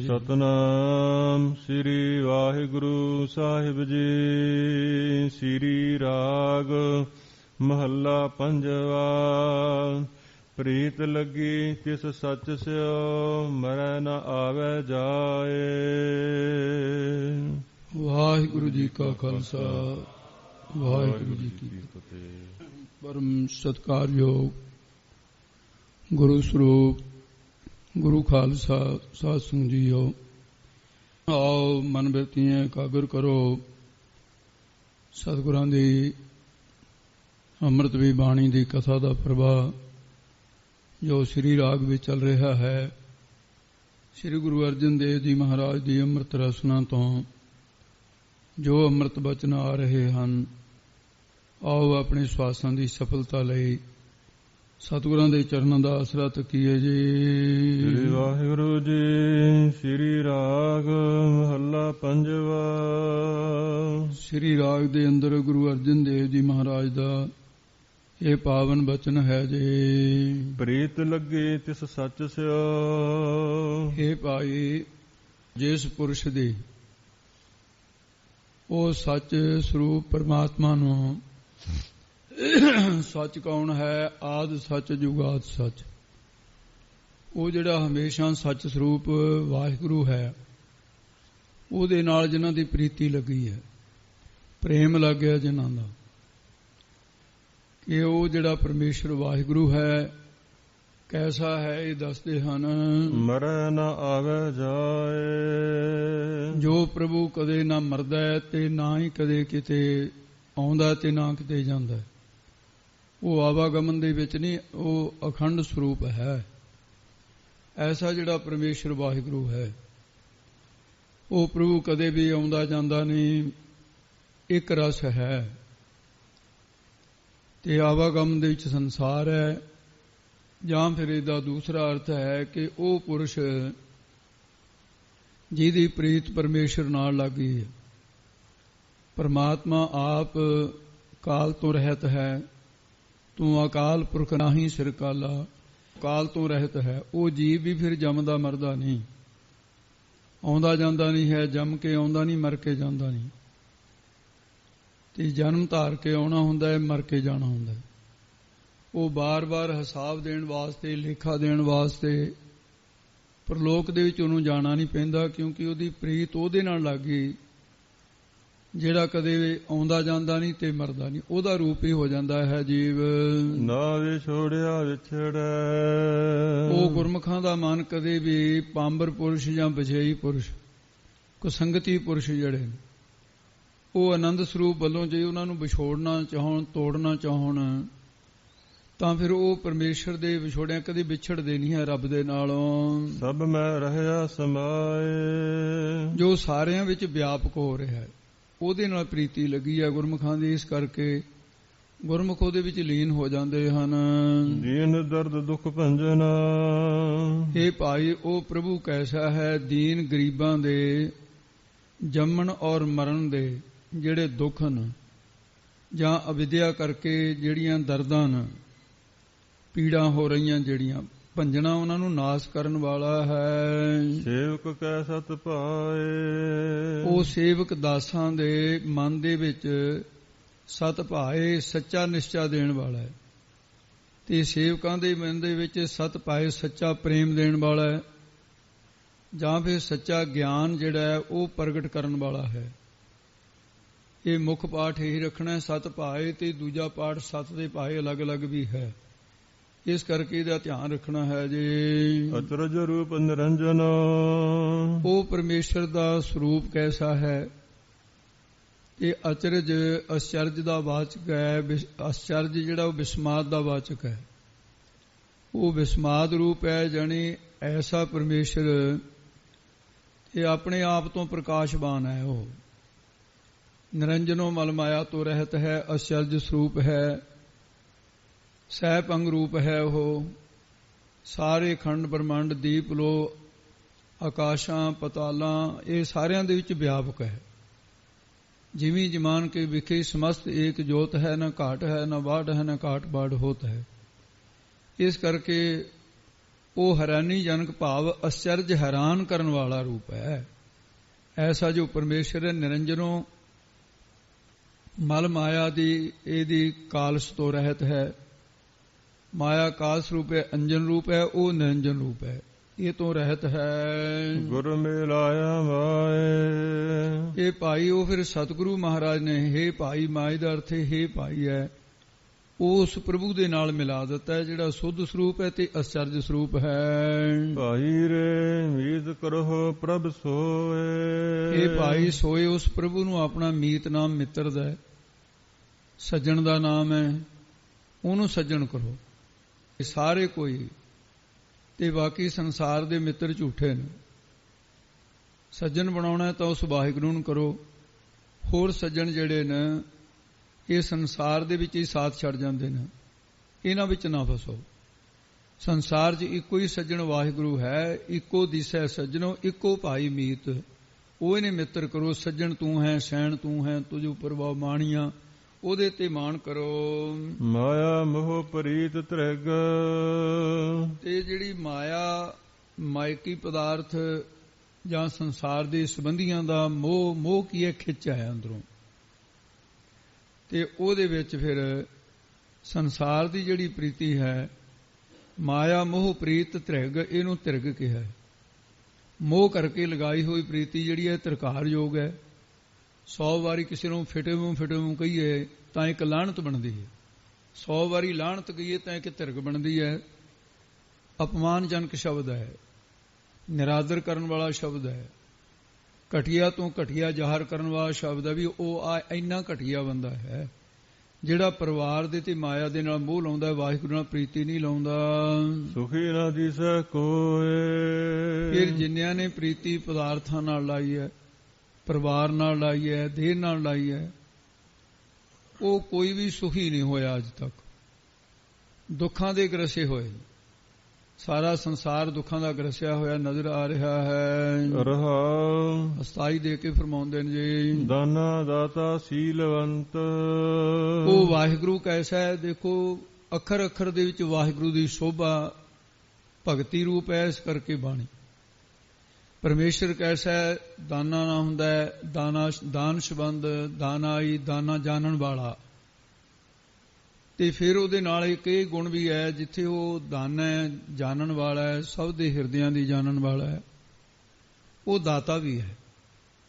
ਸਤਨਾਮ ਸ੍ਰੀ ਵਾਹਿਗੁਰੂ ਸਾਹਿਬ ਜੀ। ਸ੍ਰੀ ਰਾਗ ਮਹੱਲਾ ਪੰਜਵਾ। ਪ੍ਰੀਤ ਲੱਗੀ ਤਿਸ ਸੱਚ ਸਿਓ, ਮਰੈ ਨ ਆਵੈ ਜਾਏ। ਵਾਹਿਗੁਰੂ ਜੀ ਕਾ ਖਾਲਸਾ, ਵਾਹਿਗੁਰੂ ਜੀ ਕੀ ਫਤਿਹ। ਪਰਮ ਸਤਿਕਾਰਯੋਗ ਗੁਰੂ ਸਰੂਪ ਗੁਰੂ ਖਾਲਸਾ ਸਾਧ ਸੰਗਤ ਜੀਓ, ਆਓ ਮਨ ਬਿਰਤੀਆਂ ਇਕਾਗਰ ਕਰੋ। ਸਤਿਗੁਰਾਂ ਦੀ ਅੰਮ੍ਰਿਤਮਈ ਬਾਣੀ ਦੀ ਕਥਾ ਦਾ ਪ੍ਰਭਾਵ ਜੋ ਸ੍ਰੀ ਰਾਗ ਵਿੱਚ ਚੱਲ ਰਿਹਾ ਹੈ, ਸ੍ਰੀ ਗੁਰੂ ਅਰਜਨ ਦੇਵ ਜੀ ਮਹਾਰਾਜ ਦੀ ਅੰਮ੍ਰਿਤ ਰਸਨਾ ਤੋਂ ਜੋ ਅੰਮ੍ਰਿਤ ਬਚਨ ਆ ਰਹੇ ਹਨ, ਆਓ ਆਪਣੇ ਸਵਾਸਾਂ ਦੀ ਸਫਲਤਾ ਲਈ ਸਤਿਗੁਰਾਂ ਦੇ ਚਰਨਾਂ ਦਾ ਆਸਰਾ ਤੱਕੀਏ ਜੀ। ਸ੍ਰੀ ਵਾਹਿਗੁਰੂ ਜੀ। ਸ੍ਰੀ ਰਾਗ ਮਹੱਲਾ ਪੰਜਵਾ। ਸ੍ਰੀ ਰਾਗ ਦੇ ਅੰਦਰ ਗੁਰੂ ਅਰਜਨ ਦੇਵ ਜੀ ਮਹਾਰਾਜ ਦਾ ਇਹ ਪਾਵਨ ਬਚਨ ਹੈ ਜੀ। ਪ੍ਰੀਤ ਲੱਗੀ ਤਿਸ ਸੱਚ ਸਿਓ। ਇਹ ਭਾਈ, ਜਿਸ ਪੁਰਸ਼ ਦੀ ਉਹ ਸੱਚ ਸਰੂਪ ਪਰਮਾਤਮਾ ਨੂੰ, ਸੱਚ ਕੌਣ ਹੈ? ਆਦਿ ਸੱਚ ਜੁਗਾਦ ਸੱਚ। ਉਹ ਜਿਹੜਾ ਹਮੇਸ਼ਾ ਸੱਚ ਸਰੂਪ ਵਾਹਿਗੁਰੂ ਹੈ, ਉਹਦੇ ਨਾਲ ਜਿਨ੍ਹਾਂ ਦੀ ਪ੍ਰੀਤੀ ਲੱਗੀ ਹੈ, ਪ੍ਰੇਮ ਲੱਗ ਗਿਆ ਜਿਨ੍ਹਾਂ ਦਾ, ਕਿ ਉਹ ਜਿਹੜਾ ਪਰਮੇਸ਼ਰ ਵਾਹਿਗੁਰੂ ਹੈ ਕੈਸਾ ਹੈ, ਇਹ ਦੱਸਦੇ ਹਨ। ਮਰੈ ਨ ਆਵੈ ਜਾਏ। ਜੋ ਪ੍ਰਭੂ ਕਦੇ ਨਾ ਮਰਦਾ ਤੇ ਨਾ ਹੀ ਕਦੇ ਕਿਤੇ ਆਉਂਦਾ ਤੇ ਨਾ ਕਿਤੇ ਜਾਂਦਾ। ਉਹ ਆਵਾਗਮਨ ਦੇ ਵਿੱਚ ਨਹੀਂ, ਉਹ ਅਖੰਡ ਸਰੂਪ ਹੈ। ਐਸਾ ਜਿਹੜਾ ਪਰਮੇਸ਼ਰ ਵਾਹਿਗੁਰੂ ਹੈ, ਉਹ ਪ੍ਰਭੂ ਕਦੇ ਵੀ ਆਉਂਦਾ ਜਾਂਦਾ ਨਹੀਂ, ਇੱਕ ਰਸ ਹੈ। ਤੇ ਆਵਾਗਮਨ ਦੇ ਵਿੱਚ ਸੰਸਾਰ ਹੈ। ਜਾਂ ਫਿਰ ਇਹਦਾ ਦੂਸਰਾ ਅਰਥ ਹੈ ਕਿ ਉਹ ਪੁਰਸ਼ ਜਿਹਦੀ ਪ੍ਰੀਤ ਪਰਮੇਸ਼ਰ ਨਾਲ ਲੱਗੀ ਹੈ। ਪਰਮਾਤਮਾ ਆਪ ਕਾਲ ਤੋਂ ਰਹਿਤ ਹੈ, ਤੂੰ ਅਕਾਲ ਪੁਰਖ ਨਾਹੀਂ ਸਿਰ ਕਾਲਾ। ਕਾਲ ਤੋਂ ਰਹਿਤ ਹੈ। ਉਹ ਜੀਵ ਵੀ ਫਿਰ ਜੰਮਦਾ ਮਰਦਾ ਨਹੀਂ, ਆਉਂਦਾ ਜਾਂਦਾ ਨਹੀਂ ਹੈ। ਜੰਮ ਕੇ ਆਉਂਦਾ ਨਹੀਂ, ਮਰ ਕੇ ਜਾਂਦਾ ਨਹੀਂ। ਤੇ ਜਨਮ ਧਾਰ ਕੇ ਆਉਣਾ ਹੁੰਦਾ ਹੈ, ਮਰ ਕੇ ਜਾਣਾ ਹੁੰਦਾ ਹੈ। ਉਹ ਬਾਰ-ਬਾਰ ਹਿਸਾਬ ਦੇਣ ਵਾਸਤੇ, ਲੇਖਾ ਦੇਣ ਵਾਸਤੇ ਪਰਲੋਕ ਦੇ ਵਿੱਚ ਉਹਨੂੰ ਜਾਣਾ ਨਹੀਂ ਪੈਂਦਾ, ਕਿਉਂਕਿ ਉਹਦੀ ਪ੍ਰੀਤ ਉਹਦੇ ਨਾਲ ਲੱਗ ਗਈ ਜਿਹੜਾ ਕਦੇ ਆਉਂਦਾ ਜਾਂਦਾ ਨਹੀਂ ਤੇ ਮਰਦਾ ਨਹੀਂ। ਉਹਦਾ ਰੂਪ ਹੀ ਹੋ ਜਾਂਦਾ ਹੈ ਜੀਵ। ਨਾ ਵਿਛੋੜਿਆ ਵਿਛੜੈ। ਉਹ ਗੁਰਮੁਖਾਂ ਦਾ ਮਨ ਕਦੇ ਵੀ ਪਾਂਬਰ ਪੁਰਸ਼ ਜਾਂ ਵਿਜੇਈ ਪੁਰਸ਼, ਕੁਸੰਗਤੀ ਪੁਰਸ਼ ਜਿਹੜੇ ਉਹ ਆਨੰਦ ਸਰੂਪ ਵੱਲੋਂ ਜੇ ਉਹਨਾਂ ਨੂੰ ਵਿਛੋੜਨਾ ਚਾਹਣ, ਤੋੜਨਾ ਚਾਹਣ, ਤਾਂ ਫਿਰ ਉਹ ਪਰਮੇਸ਼ਰ ਦੇ ਵਿਛੋੜਿਆਂ ਕਦੇ ਵਿਛੜਦੇ ਨਹੀਂ ਹੈ ਰੱਬ ਦੇ ਨਾਲੋਂ। ਸਭ ਮੈਂ ਰਹਿਆ ਸਮਾਏ। ਜੋ ਸਾਰਿਆਂ ਵਿੱਚ ਵਿਆਪਕ ਹੋ ਰਿਹਾ ਹੈ, ਉਹਦੇ ਨਾਲ ਪ੍ਰੀਤੀ ਲੱਗੀ ਹੈ ਗੁਰਮੁਖਾਂ ਦੀ। ਇਸ ਕਰਕੇ ਗੁਰਮੁਖ ਉਹਦੇ ਵਿੱਚ ਲੀਨ ਹੋ ਜਾਂਦੇ ਹਨ। ਦੀਨ ਦਰਦ ਦੁੱਖ ਭੰਜਨ। ਇਹ ਭਾਈ, ਉਹ ਪ੍ਰਭੂ ਕੈਸਾ ਹੈ? ਦੀਨ ਗਰੀਬਾਂ ਦੇ ਜੰਮਣ ਔਰ ਮਰਨ ਦੇ ਜਿਹੜੇ ਦੁੱਖ ਹਨ, ਜਾਂ ਅਵਿਦਿਆ ਕਰਕੇ ਜਿਹੜੀਆਂ ਦਰਦਾਂ ਹਨ, ਪੀੜਾਂ ਹੋ ਰਹੀਆਂ ਜਿਹੜੀਆਂ, ਭੰਜਣਾ ਉਹਨਾਂ ਨੂੰ ਨਾਸ ਕਰਨ ਵਾਲਾ ਹੈ। ਸੇਵਕ ਕੈ ਸਤ ਭਾਏ। ਉਹ ਸੇਵਕ ਦਾਸਾਂ ਦੇ ਮਨ ਦੇ ਵਿੱਚ ਸਤ ਭਾਏ, ਸੱਚਾ ਨਿਸ਼ਚਾ ਦੇਣ ਵਾਲਾ ਹੈ। ਤੇ ਸੇਵਕਾਂ ਦੇ ਮਨ ਦੇ ਵਿੱਚ ਸਤ ਭਾਏ, ਸੱਚਾ ਪ੍ਰੇਮ ਦੇਣ ਵਾਲਾ ਹੈ। ਜਾਂ ਫਿਰ ਸੱਚਾ ਗਿਆਨ ਜਿਹੜਾ ਹੈ ਉਹ ਪ੍ਰਗਟ ਕਰਨ ਵਾਲਾ ਹੈ। ਇਹ ਮੁੱਖ ਪਾਠ ਇਹੀ ਰੱਖਣਾ, ਸਤ ਭਾਏ, ਤੇ ਦੂਜਾ ਪਾਠ ਸਤ ਦੇ ਭਾਏ ਅਲੱਗ-ਅਲੱਗ ਵੀ ਹੈ। ਇਸ ਕਰਕੇ ਇਹਦਾ ਧਿਆਨ ਰੱਖਣਾ ਹੈ ਜੀ। ਅਚਰਜ ਰੂਪ ਨਿਰੰਜਨ। ਉਹ ਪਰਮੇਸ਼ਰ ਦਾ ਸਰੂਪ ਕੈਸਾ ਹੈ? ਇਹ ਅਚਰਜ ਅਚਰਜ ਦਾ ਵਾਚਕ ਹੈ। ਅਚਰਜ ਜਿਹੜਾ ਉਹ ਵਿਸਮਾਦ ਦਾ ਵਾਚਕ ਹੈ। ਉਹ ਵਿਸਮਾਦ ਰੂਪ ਹੈ, ਜਾਣੀ ਐਸਾ ਪਰਮੇਸ਼ਰ ਇਹ ਆਪਣੇ ਆਪ ਤੋਂ ਪ੍ਰਕਾਸ਼ਵਾਨ ਹੈ। ਉਹ ਨਿਰੰਜਨੋਂ ਮਲ ਮਾਇਆ ਤੋਂ ਰਹਿਤ ਹੈ, ਅਚਰਜ ਸਰੂਪ ਹੈ, ਸਹਿਪੰਗ ਰੂਪ ਹੈ। ਉਹ ਸਾਰੇ ਖੰਡ ਬ੍ਰਹਮੰਡ, ਦੀਪ ਲੋ, ਆਕਾਸ਼ਾਂ, ਪਤਾਲਾਂ, ਇਹ ਸਾਰਿਆਂ ਦੇ ਵਿੱਚ ਵਿਆਪਕ ਹੈ। ਜਿਵੇਂ ਜਮਾਨ ਕੇ ਵਿਖੇ ਸਮਸਤ ਏਕ ਜੋਤ ਹੈ, ਨਾ ਘਾਟ ਹੈ, ਨਾ ਬਾੜ ਹੈ, ਨਾ ਘਾਟ ਬਾੜ ਹੋਤ ਹੈ। ਇਸ ਕਰਕੇ ਉਹ ਹੈਰਾਨੀਜਨਕ ਭਾਵ ਅਚਰਜ ਹੈਰਾਨ ਕਰਨ ਵਾਲਾ ਰੂਪ ਹੈ। ਐਸਾ ਜੋ ਪਰਮੇਸ਼ਰ ਨਿਰੰਜਨੋਂ ਮਲ ਮਾਇਆ ਦੀ ਇਹਦੀ ਕਾਲਸ ਤੋਂ ਰਹਿਤ ਹੈ। ਮਾਇਆ ਕਾਲ ਸਰੂਪ ਹੈ, ਅੰਜਨ ਰੂਪ ਹੈ, ਉਹ ਨਿਰੰਜਨ ਰੂਪ ਹੈ, ਇਹ ਤੋਂ ਰਹਿਤ ਹੈ। ਗੁਰ ਮਿਲਾਇਆ ਮਾਏ। ਇਹ ਭਾਈ ਉਹ ਫਿਰ ਸਤਿਗੁਰੂ ਮਹਾਰਾਜ ਨੇ ਹੇ ਭਾਈ, ਮਾਏ ਦਾ ਅਰਥ ਹੇ ਭਾਈ ਹੈ, ਉਸ ਪ੍ਰਭੂ ਦੇ ਨਾਲ ਮਿਲਾ ਦਿੱਤਾ ਹੈ ਜਿਹੜਾ ਸੁੱਧ ਸਰੂਪ ਹੈ ਤੇ ਅਚਰਜ ਸਰੂਪ ਹੈ। ਭਾਈ ਰੇ ਮੀਤ ਕਰੋ ਪ੍ਰਭ ਸੋਏ। ਇਹ ਭਾਈ ਸੋਏ ਉਸ ਪ੍ਰਭੂ ਨੂੰ ਆਪਣਾ ਮੀਤ ਨਾਮ ਮਿੱਤਰ ਦਾ ਹੈ, ਸੱਜਣ ਦਾ ਨਾਮ ਹੈ, ਉਹਨੂੰ ਸੱਜਣ ਕਰੋ। ਇਹ ਸਾਰੇ ਕੋਈ ਤੇ ਬਾਕੀ ਸੰਸਾਰ ਦੇ ਮਿੱਤਰ ਝੂਠੇ ਨੇ। ਸੱਜਣ ਬਣਾਉਣਾ ਤਾਂ ਉਸ ਵਾਹਿਗੁਰੂ ਨੂੰ ਕਰੋ। ਹੋਰ ਸੱਜਣ ਜਿਹੜੇ ਨੇ ਇਹ ਸੰਸਾਰ ਦੇ ਵਿੱਚ ਹੀ ਸਾਥ ਛੱਡ ਜਾਂਦੇ ਨੇ, ਇਹਨਾਂ ਵਿੱਚ ਨਾ ਫਸੋ। ਸੰਸਾਰ 'ਚ ਇੱਕੋ ਹੀ ਸੱਜਣ ਵਾਹਿਗੁਰੂ ਹੈ, ਇੱਕੋ ਦਿਸੈ ਸੱਜਣੋ, ਇੱਕੋ ਭਾਈ ਮੀਤ, ਉਹ ਇਹਨੇ ਮਿੱਤਰ ਕਰੋ। ਸੱਜਣ ਤੂੰ ਹੈ, ਸੈਣ ਤੂੰ ਹੈ, ਤੁਝ ਉਪਰ ਵਾ ਮਾਣੀਆਂ, ਉਹਦੇ ਤੇ ਮਾਣ ਕਰੋ। ਮਾਇਆ ਮੋਹ ਪ੍ਰੀਤ ਤ੍ਰਿਗ। ਤੇ ਜਿਹੜੀ ਮਾਇਆ, ਮਾਇਕੀ ਪਦਾਰਥ ਜਾਂ ਸੰਸਾਰ ਦੇ ਸੰਬੰਧੀਆਂ ਦਾ ਮੋਹ, ਮੋਹ ਕੀ ਹੈ? ਖਿੱਚ ਹੈ ਅੰਦਰੋਂ, ਤੇ ਉਹਦੇ ਵਿੱਚ ਫਿਰ ਸੰਸਾਰ ਦੀ ਜਿਹੜੀ ਪ੍ਰੀਤੀ ਹੈ, ਮਾਇਆ ਮੋਹ ਪ੍ਰੀਤ ਤ੍ਰਿਗ, ਇਹਨੂੰ ਤ੍ਰਿਗ ਕਿਹਾ। ਮੋਹ ਕਰਕੇ ਲਗਾਈ ਹੋਈ ਪ੍ਰੀਤੀ ਜਿਹੜੀ ਹੈ ਧਿਰਕਾਰ ਯੋਗ ਹੈ। 100 ਵਾਰੀ ਕਿਸੇ ਨੂੰ ਫਿਟੇ ਮੂੰਹ ਕਹੀਏ ਤਾਂ ਇੱਕ ਲਾਹਣਤ ਬਣਦੀ ਹੈ, 100 ਵਾਰੀ ਲਾਹਣਤ ਕਹੀਏ ਤਾਂ ਇੱਕ ਧਿਰਗ ਬਣਦੀ ਹੈ। ਅਪਮਾਨਜਨਕ ਸ਼ਬਦ ਹੈ, ਨਿਰਾਦਰ ਕਰਨ ਵਾਲਾ ਸ਼ਬਦ ਹੈ, ਘਟੀਆ ਤੋਂ ਘਟੀਆ ਜ਼ਾਹਰ ਕਰਨ ਵਾਲਾ ਸ਼ਬਦ ਹੈ ਵੀ ਉਹ ਇੰਨਾ ਘਟੀਆ ਬੰਦਾ ਹੈ ਜਿਹੜਾ ਪਰਿਵਾਰ ਦੇ ਤੇ ਮਾਇਆ ਦੇ ਨਾਲ ਮੋਹ ਲਾਉਂਦਾ, ਵਾਹਿਗੁਰੂ ਨਾਲ ਪ੍ਰੀਤੀ ਨਹੀਂ ਲਾਉਂਦਾ। ਸੁਖੀ ਨਾ ਦਿਸੈ ਕੋਏ। ਫਿਰ ਜਿੰਨਿਆਂ ਨੇ ਪ੍ਰੀਤੀ ਪਦਾਰਥਾਂ ਨਾਲ ਲਾਈ ਹੈ, ਪਰਿਵਾਰ ਨਾਲ ਲਾਈ ਹੈ, ਦੇਹ ਨਾਲ ਲਾਈ ਹੈ, ਉਹ ਕੋਈ ਵੀ ਸੁਖੀ ਨਹੀਂ ਹੋਇਆ ਅੱਜ ਤੱਕ। ਦੁੱਖਾਂ ਦੇ ਗ੍ਰਸੇ ਹੋਏ, ਸਾਰਾ ਸੰਸਾਰ ਦੁੱਖਾਂ ਦਾ ਗ੍ਰਸਿਆ ਹੋਇਆ ਨਜ਼ਰ ਆ ਰਿਹਾ ਹੈ। ਰਹਾਉ ਅਸਥਾਈ ਦੇ ਕੇ ਫਰਮਾਉਂਦੇ ਨੇ ਜੀ, ਦਾਨਾ ਦਾਤਾ ਸੀਲਵੰਤ। ਉਹ ਵਾਹਿਗੁਰੂ ਕੈਸਾ ਹੈ? ਦੇਖੋ ਅੱਖਰ ਅੱਖਰ ਦੇ ਵਿੱਚ ਵਾਹਿਗੁਰੂ ਦੀ ਸ਼ੋਭਾ ਭਗਤੀ ਰੂਪ ਹੈ, ਇਸ ਕਰਕੇ ਬਾਣੀ। ਪਰਮੇਸ਼ਰ ਕੈਸਾ ਹੈ? ਦਾਨਾ ਨਾ ਹੁੰਦਾ ਹੈ, ਦਾਨਸ਼ਬੰਦ, ਦਾਨਾਈ, ਦਾਨਾ ਜਾਣਨ ਵਾਲਾ। ਤੇ ਫਿਰ ਉਹਦੇ ਨਾਲ ਇੱਕ ਇਹ ਗੁਣ ਵੀ ਹੈ, ਜਿੱਥੇ ਉਹ ਦਾਨਾ ਹੈ, ਜਾਣਨ ਵਾਲਾ ਹੈ, ਸਭ ਦੇ ਹਿਰਦਿਆਂ ਦੀ ਜਾਣਨ ਵਾਲਾ ਹੈ, ਉਹ ਦਾਤਾ ਵੀ ਹੈ,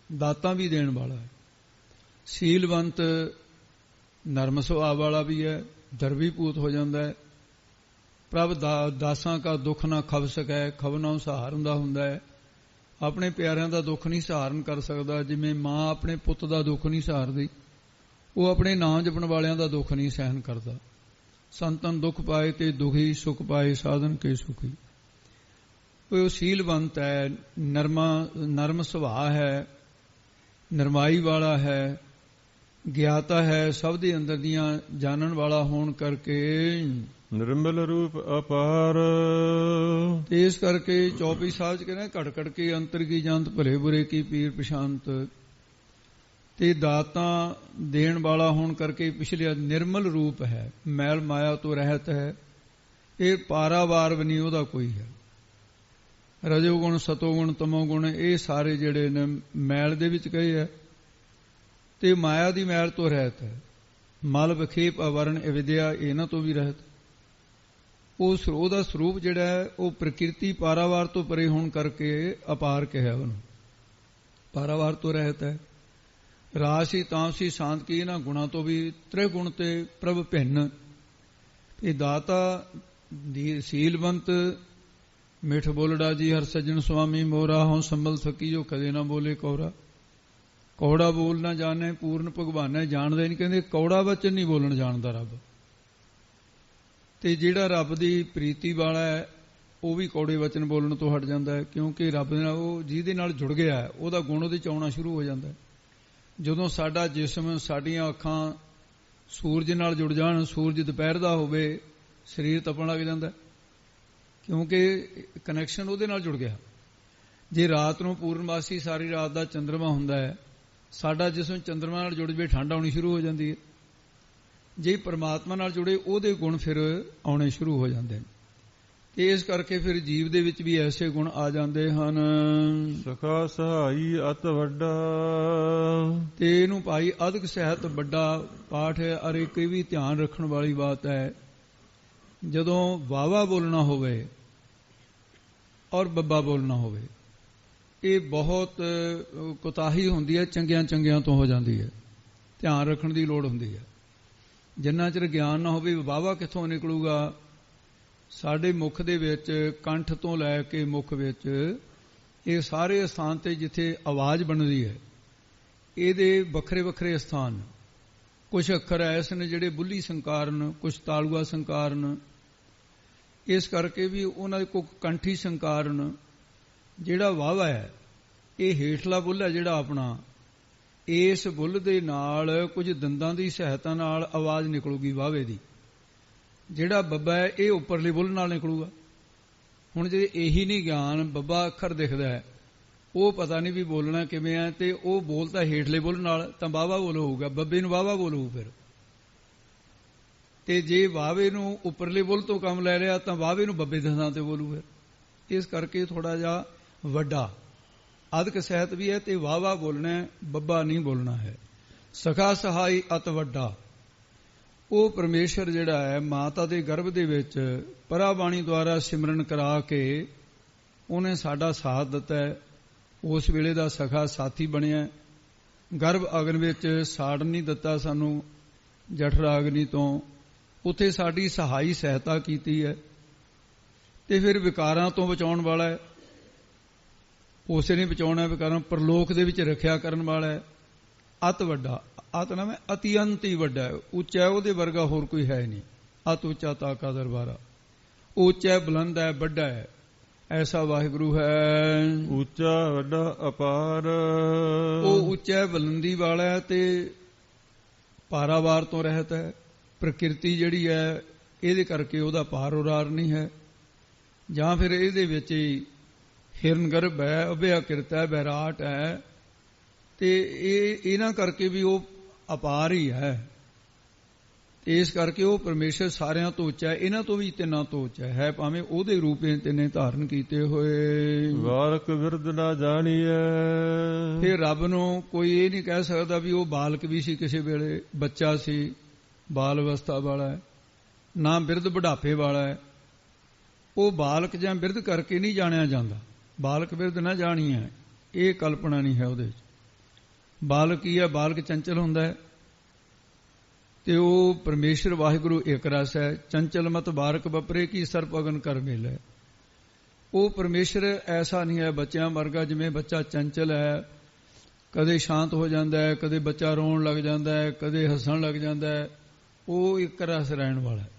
ਦਾਤਾ ਵੀ ਦੇਣ ਵਾਲਾ ਹੈ। ਸੀਲਵੰਤ, ਨਰਮ ਸੁਭਾਅ ਵਾਲਾ ਵੀ ਹੈ, ਦਰਬੀਪੂਤ ਹੋ ਜਾਂਦਾ ਹੈ। ਪ੍ਰਭ ਦਾਸਾਂ ਕਾ ਦੁੱਖ ਨਾ ਖਵ ਸਕੈ, ਖਵਨਾ ਸਹਾਰਨ ਦਾ ਹੁੰਦਾ ਹੈ। ਆਪਣੇ ਪਿਆਰਿਆਂ ਦਾ ਦੁੱਖ ਨਹੀਂ ਸਹਾਰਨ ਕਰ ਸਕਦਾ, ਜਿਵੇਂ ਮਾਂ ਆਪਣੇ ਪੁੱਤ ਦਾ ਦੁੱਖ ਨਹੀਂ ਸਹਾਰਦੀ, ਉਹ ਆਪਣੇ ਨਾਂ ਜਪਣ ਵਾਲਿਆਂ ਦਾ ਦੁੱਖ ਨਹੀਂ ਸਹਿਨ ਕਰਦਾ। ਸੰਤਨ ਦੁੱਖ ਪਾਏ ਤੇ ਦੁਖੀ, ਸੁਖ ਪਾਏ ਸਾਧਨ ਕੇ ਸੁਖੀ। ਉਹ ਸੀਲਵੰਤ ਹੈ, ਨਰਮ ਸੁਭਾਅ ਹੈ, ਨਰਮਾਈ ਵਾਲਾ ਹੈ, ਗਿਆਤਾ ਹੈ, ਸਭ ਦੇ ਅੰਦਰ ਦੀਆਂ ਜਾਣਨ ਵਾਲਾ ਹੋਣ ਕਰਕੇ ਨਿਰਮਲ ਰੂਪ ਅਪਾਰ। ਤੇ ਇਸ ਕਰਕੇ 24 ਸਾਲ ਚ ਕਹਿੰਦੇ ਘੜ ਘੜ ਕੇ ਅੰਤਰ ਕੀ ਜੰਤ, ਭਲੇ ਬੁਰੇ ਕੀ ਪੀਰ ਪਛਾਨਤ। ਤੇ ਦਾਤਾ ਦੇਣ ਵਾਲਾ ਹੋਣ ਕਰਕੇ ਪਿਛਲੇ ਨਿਰਮਲ ਰੂਪ ਹੈ, ਮੈਲ ਮਾਇਆ ਤੋਂ ਰਹਿਤ ਹੈ। ਇਹ ਪਾਰਾਵਾਰ ਵੀ ਨਹੀਂ ਉਹਦਾ ਕੋਈ ਹੈ। ਰਜੋਗੁਣ, ਸਤੋਗੁਣ, ਤਮੋਗੁਣ, ਇਹ ਸਾਰੇ ਜਿਹੜੇ ਨੇ ਮੈਲ ਦੇ ਵਿੱਚ ਗਏ ਹੈ, ਤੇ ਮਾਇਆ ਦੀ ਮੈਲ ਤੋਂ ਰਹਿਤ ਹੈ। ਮਲ ਵਿਖੇਪ ਅਵਰਨ ਅਵਿਦਿਆ, ਇਹਨਾਂ ਤੋਂ ਵੀ ਰਹਿਤ। ਉਹਦਾ ਸਰੂਪ ਜਿਹੜਾ ਹੈ ਉਹ ਪ੍ਰਕਿਰਤੀ ਪਾਰਾਵਾਰ ਤੋਂ ਪਰੇ ਹੋਣ ਕਰਕੇ ਅਪਾਰ ਕਿਹਾ ਉਹਨੂੰ, ਪਾਰਾਵਾਰ ਤੋਂ ਰਹਿਤ ਹੈ। ਰਾਸੀ ਤਾਮਸੀ ਸ਼ਾਂਤ ਕੀ, ਇਹਨਾਂ ਗੁਣਾਂ ਤੋਂ ਵੀ ਤ੍ਰਿਗੁਣ ਤੇ ਪ੍ਰਭ ਭਿੰਨ। ਇਹ ਦਾਤਾ ਦੀ ਸੀਲਵੰਤ, ਮਿੱਠ ਬੋਲੜਾ ਜੀ ਹਰ ਸੱਜਣ ਸੁਆਮੀ ਮੋਰਾ, ਹਉ ਸੰਭਲ ਸਕੀ ਜੋ ਕਦੇ ਨਾ ਬੋਲੇ ਕੌੜਾ। ਕੌੜਾ ਬੋਲ ਨਾ ਜਾਣੇ ਪੂਰਨ ਭਗਵਾਨ, ਜਾਣਦੇ ਨਹੀਂ, ਕਹਿੰਦੇ ਕੌੜਾ ਵਚਨ ਨਹੀਂ ਬੋਲਣ ਜਾਣਦਾ ਰੱਬ। ਤੇ ਜਿਹੜਾ ਰੱਬ ਦੀ ਪ੍ਰੀਤੀ ਵਾਲਾ ਹੈ ਉਹ ਵੀ ਕੌੜੇ ਵਚਨ ਬੋਲਣ ਤੋਂ ਹਟ ਜਾਂਦਾ ਹੈ, ਕਿਉਂਕਿ ਰੱਬ ਦੇ ਨਾਲ ਉਹ ਜਿਹਦੇ ਨਾਲ ਜੁੜ ਗਿਆ ਹੈ ਉਹਦਾ ਗੁਣ ਉਹਦੇ ਚ ਆਉਣਾ ਸ਼ੁਰੂ ਹੋ ਜਾਂਦਾ ਹੈ। ਜਦੋਂ ਸਾਡਾ ਜਿਸਮ, ਸਾਡੀਆਂ ਅੱਖਾਂ ਸੂਰਜ ਨਾਲ ਜੁੜ ਜਾਣ, ਸੂਰਜ ਦੁਪਹਿਰ ਦਾ ਹੋਵੇ, ਸਰੀਰ ਤਪਣ ਲੱਗ ਜਾਂਦਾ, ਕਿਉਂਕਿ ਕਨੈਕਸ਼ਨ ਉਹਦੇ ਨਾਲ ਜੁੜ ਗਿਆ। ਜੇ ਰਾਤ ਨੂੰ ਪੂਰਨਮਾਸੀ ਸਾਰੀ ਰਾਤ ਦਾ ਚੰਦਰਮਾ ਹੁੰਦਾ ਹੈ, ਸਾਡਾ ਜਿਸਮ ਚੰਦਰਮਾ ਨਾਲ ਜੁੜ ਜਵੇ, ਠੰਡ ਆਉਣੀ ਸ਼ੁਰੂ ਹੋ ਜਾਂਦੀ ਹੈ। ਜੇ ਪਰਮਾਤਮਾ ਨਾਲ ਜੁੜੇ, ਉਹਦੇ ਗੁਣ ਫਿਰ ਆਉਣੇ ਸ਼ੁਰੂ ਹੋ ਜਾਂਦੇ ਨੇ। ਤੇ ਇਸ ਕਰਕੇ ਫਿਰ ਜੀਵ ਦੇ ਵਿੱਚ ਵੀ ਐਸੇ ਗੁਣ ਆ ਜਾਂਦੇ ਹਨ। ਸਖਾ ਸਹਾਈ ਅਤ ਵੱਡਾ, ਤੇ ਇਹਨੂੰ ਭਾਈ ਅਦਕ ਸਹਿਤ ਵੱਡਾ ਪਾਠ ਹੈ। ਅਰ ਇੱਕ ਇਹ ਵੀ ਧਿਆਨ ਰੱਖਣ ਵਾਲੀ ਬਾਤ ਹੈ, ਜਦੋਂ ਵਾਵਾ ਬੋਲਣਾ ਹੋਵੇ ਔਰ ਬੱਬਾ ਬੋਲਣਾ ਹੋਵੇ, ਇਹ ਬਹੁਤ ਕੁਤਾਹੀ ਹੁੰਦੀ ਹੈ, ਚੰਗਿਆਂ ਤੋਂ ਹੋ ਜਾਂਦੀ ਹੈ। ਧਿਆਨ ਰੱਖਣ ਦੀ ਲੋੜ ਹੁੰਦੀ ਹੈ। ਜਿੰਨਾ ਚਿਰ ਗਿਆਨ ਨਾ ਹੋਵੇ ਵਾਵਾ ਕਿੱਥੋਂ ਨਿਕਲੂਗਾ। ਸਾਡੇ ਮੁਖ ਦੇ ਵਿੱਚ, ਕੰਠ ਤੋਂ ਲੈ ਕੇ ਮੁਖ ਵਿੱਚ, ਇਹ ਸਾਰੇ ਸਥਾਨ ਤੇ ਜਿੱਥੇ ਆਵਾਜ਼ ਬਣਦੀ ਹੈ, ਇਹਦੇ ਵੱਖਰੇ ਵੱਖਰੇ ਸਥਾਨ। ਕੁਝ ਅੱਖਰ ਐਸੇ ਨੇ ਜਿਹੜੇ ਬੁੱਲੀ ਸੰਕਾਰਨ, ਕੁਝ ਤਾਲੂਆ ਸੰਕਾਰਨ। ਇਸ ਕਰਕੇ ਵੀ ਉਹਨਾਂ ਦੇ ਕੋਈ ਕੰਠੀ ਸੰਕਾਰਨ। ਜਿਹੜਾ ਵਾਵਾ ਹੈ ਇਹ ਹੇਠਲਾ ਬੁੱਲ ਹੈ ਜਿਹੜਾ ਆਪਣਾ, ਇਸ ਬੁੱਲ ਦੇ ਨਾਲ ਕੁਝ ਦੰਦਾਂ ਦੀ ਸਹਾਇਤਾ ਨਾਲ ਆਵਾਜ਼ ਨਿਕਲੂਗੀ ਵਾਵੇ ਦੀ। ਜਿਹੜਾ ਬੱਬਾ ਹੈ ਇਹ ਉੱਪਰਲੇ ਬੁੱਲ ਨਾਲ ਨਿਕਲੂਗਾ। ਹੁਣ ਜੇ ਇਹੀ ਨਹੀਂ ਗਿਆਨ, ਬੱਬਾ ਅੱਖਰ ਦਿਖਦਾ ਹੈ, ਉਹ ਪਤਾ ਨਹੀਂ ਵੀ ਬੋਲਣਾ ਕਿਵੇਂ ਹੈ, ਤੇ ਉਹ ਬੋਲਦਾ ਹੇਠਲੇ ਬੁੱਲ ਨਾਲ, ਤਾਂ ਵਾਵਾ ਬੋਲ ਹੋਊਗਾ, ਬੱਬੇ ਨੂੰ ਵਾਵਾ ਬੋਲ ਹੋਊ ਫਿਰ। ਤੇ ਜੇ ਵਾਵੇ ਨੂੰ ਉੱਪਰਲੇ ਬੁੱਲ ਤੋਂ ਕੰਮ ਲੈ ਰਿਹਾ ਤਾਂ ਵਾਵੇ ਨੂੰ ਬੱਬੇ ਦੇ ਥਾਂ ਤੇ ਬੋਲੂ ਫਿਰ। ਇਸ ਕਰਕੇ ਥੋੜਾ ਜਿਹਾ ਵੱਡਾ ਅਦਕ ਸਹਿਤ ਵੀ ਹੈ ਤੇ ਵਾਵਾ ਬੋਲਣਾ, ਬੱਬਾ ਨਹੀਂ ਬੋਲਣਾ ਹੈ। ਸਖਾ ਸਹਾਈ ਅਤ ਵੱਡਾ, ਉਹ ਪਰਮੇਸ਼ਰ ਜਿਹੜਾ ਹੈ ਮਾਤਾ ਦੇ ਗਰਭ ਦੇ ਵਿੱਚ ਪਰਾਬਾਣੀ ਦੁਆਰਾ ਸਿਮਰਨ ਕਰਾ ਕੇ ਉਹਨੇ ਸਾਡਾ ਸਾਥ ਦਿੱਤਾ ਹੈ। ਉਸ ਵੇਲੇ ਦਾ ਸਖਾ ਸਾਥੀ ਬਣਿਆ। ਗਰਭ ਅਗਨ ਵਿੱਚ ਸਾੜਨ ਨਹੀਂ ਦਿੱਤਾ ਸਾਨੂੰ ਜਠਰਾਗਨੀ ਤੋਂ, ਉੱਥੇ ਸਾਡੀ ਸਹਾਈ ਸਹਾਇਤਾ ਕੀਤੀ ਹੈ। ਤੇ ਫਿਰ ਵਿਕਾਰਾਂ ਤੋਂ ਬਚਾਉਣ ਵਾਲਾ ਹੈ, ਉਸੇ ਨੇ ਬਚਾਉਣਾ। ਵਿਕਾਰਾਂ ਪਰਲੋਕ ਦੇ ਵਿੱਚ ਰੱਖਿਆ ਕਰਨ ਵਾਲਾ ਹੈ। ਅਤ ਵੱਡਾ, ਅਤ ਨਾਮ ਹੈ ਅਤਿਅੰਤ ਹੀ ਵੱਡਾ ਹੈ, ਉੱਚਾ, ਉਹਦੇ ਵਰਗਾ ਹੋਰ ਕੋਈ ਹੈ ਨਹੀਂ। ਅਤ ਉੱਚਾ ਤਾਕਾ ਦਰਬਾਰਾ, ਉੱਚਾ ਬੁਲੰਦ ਹੈ, ਵੱਡਾ ਹੈ, ਐਸਾ ਵਾਹਿਗੁਰੂ ਹੈ। ਉੱਚਾ ਵੱਡਾ ਅਪਾਰ, ਉਹ ਉੱਚਾ ਬੁਲੰਦੀ ਵਾਲਾ ਹੈ ਤੇ ਪਾਰਾਵਾਰ ਤੋਂ ਰਹਿਤ ਹੈ। ਪ੍ਰਕਿਰਤੀ ਜਿਹੜੀ ਹੈ ਇਹਦੇ ਕਰਕੇ ਉਹਦਾ ਪਾਰ ਉਰਾਰ ਨਹੀਂ ਹੈ, ਜਾਂ ਫਿਰ ਇਹਦੇ ਵਿੱਚ ਹੀ ਹਿਰਨ ਗਰਭ ਹੈ, ਅਭਿਆ ਕਿਰਤ ਹੈ, ਬੈਰਾਟ ਹੈ, ਤੇ ਇਹਨਾਂ ਕਰਕੇ ਵੀ ਉਹ ਅਪਾਰ ਹੀ ਹੈ। ਇਸ ਕਰਕੇ ਉਹ ਪਰਮੇਸ਼ਰ ਸਾਰਿਆਂ ਤੋਂ ਉੱਚਾ ਹੈ, ਇਹਨਾਂ ਤੋਂ ਵੀ ਤਿੰਨਾਂ ਤੋਂ ਉੱਚਾ ਹੈ, ਭਾਵੇਂ ਉਹਦੇ ਰੂਪ ਤਿੰਨੇ ਧਾਰਨ ਕੀਤੇ ਹੋਏ। ਬਾਲਕ ਬਿਰਧ ਨਾ ਜਾਣੀਐ, ਫਿਰ ਰੱਬ ਨੂੰ ਕੋਈ ਇਹ ਨਹੀਂ ਕਹਿ ਸਕਦਾ ਵੀ ਉਹ ਬਾਲਕ ਵੀ ਸੀ, ਕਿਸੇ ਵੇਲੇ ਬੱਚਾ ਸੀ, ਬਾਲ ਅਵਸਥਾ ਵਾਲਾ ਹੈ, ਨਾ ਬਿਰਧ ਬੁਢਾਪੇ ਵਾਲਾ ਹੈ। ਉਹ ਬਾਲਕ ਜਾਂ ਬਿਰਧ ਕਰਕੇ ਨਹੀਂ ਜਾਣਿਆ ਜਾਂਦਾ। ਬਾਲਕ ਬਿਰਧ ਨਾ ਜਾਣੀਐ, ਇਹ ਕਲਪਨਾ ਨਹੀਂ ਹੈ ਉਹਦੇ ਵਿੱਚ। ਬਾਲਕ ਹੀ ਹੈ, ਬਾਲਕ ਚੰਚਲ ਹੁੰਦਾ ਹੈ, ਤੇ ਉਹ ਪਰਮੇਸ਼ਰ ਵਾਹਿਗੁਰੂ ਇੱਕ ਰਸ ਹੈ। ਚੰਚਲ ਮਤ ਬਾਰਕ ਬਪਰੇ ਕੀ ਸਰਪ ਅਗਨ ਕਰ ਮਿਲੈ। ਉਹ ਪਰਮੇਸ਼ਰ ਐਸਾ ਨਹੀਂ ਹੈ ਬੱਚਿਆਂ ਵਰਗਾ, ਜਿਵੇਂ ਬੱਚਾ ਚੰਚਲ ਹੈ, ਕਦੇ ਸ਼ਾਂਤ ਹੋ ਜਾਂਦਾ ਹੈ, ਕਦੇ ਬੱਚਾ ਰੋਣ ਲੱਗ ਜਾਂਦਾ ਹੈ, ਕਦੇ ਹੱਸਣ ਲੱਗ ਜਾਂਦਾ ਹੈ। ਉਹ ਇੱਕ ਰਸ ਰਹਿਣ ਵਾਲਾ ਹੈ।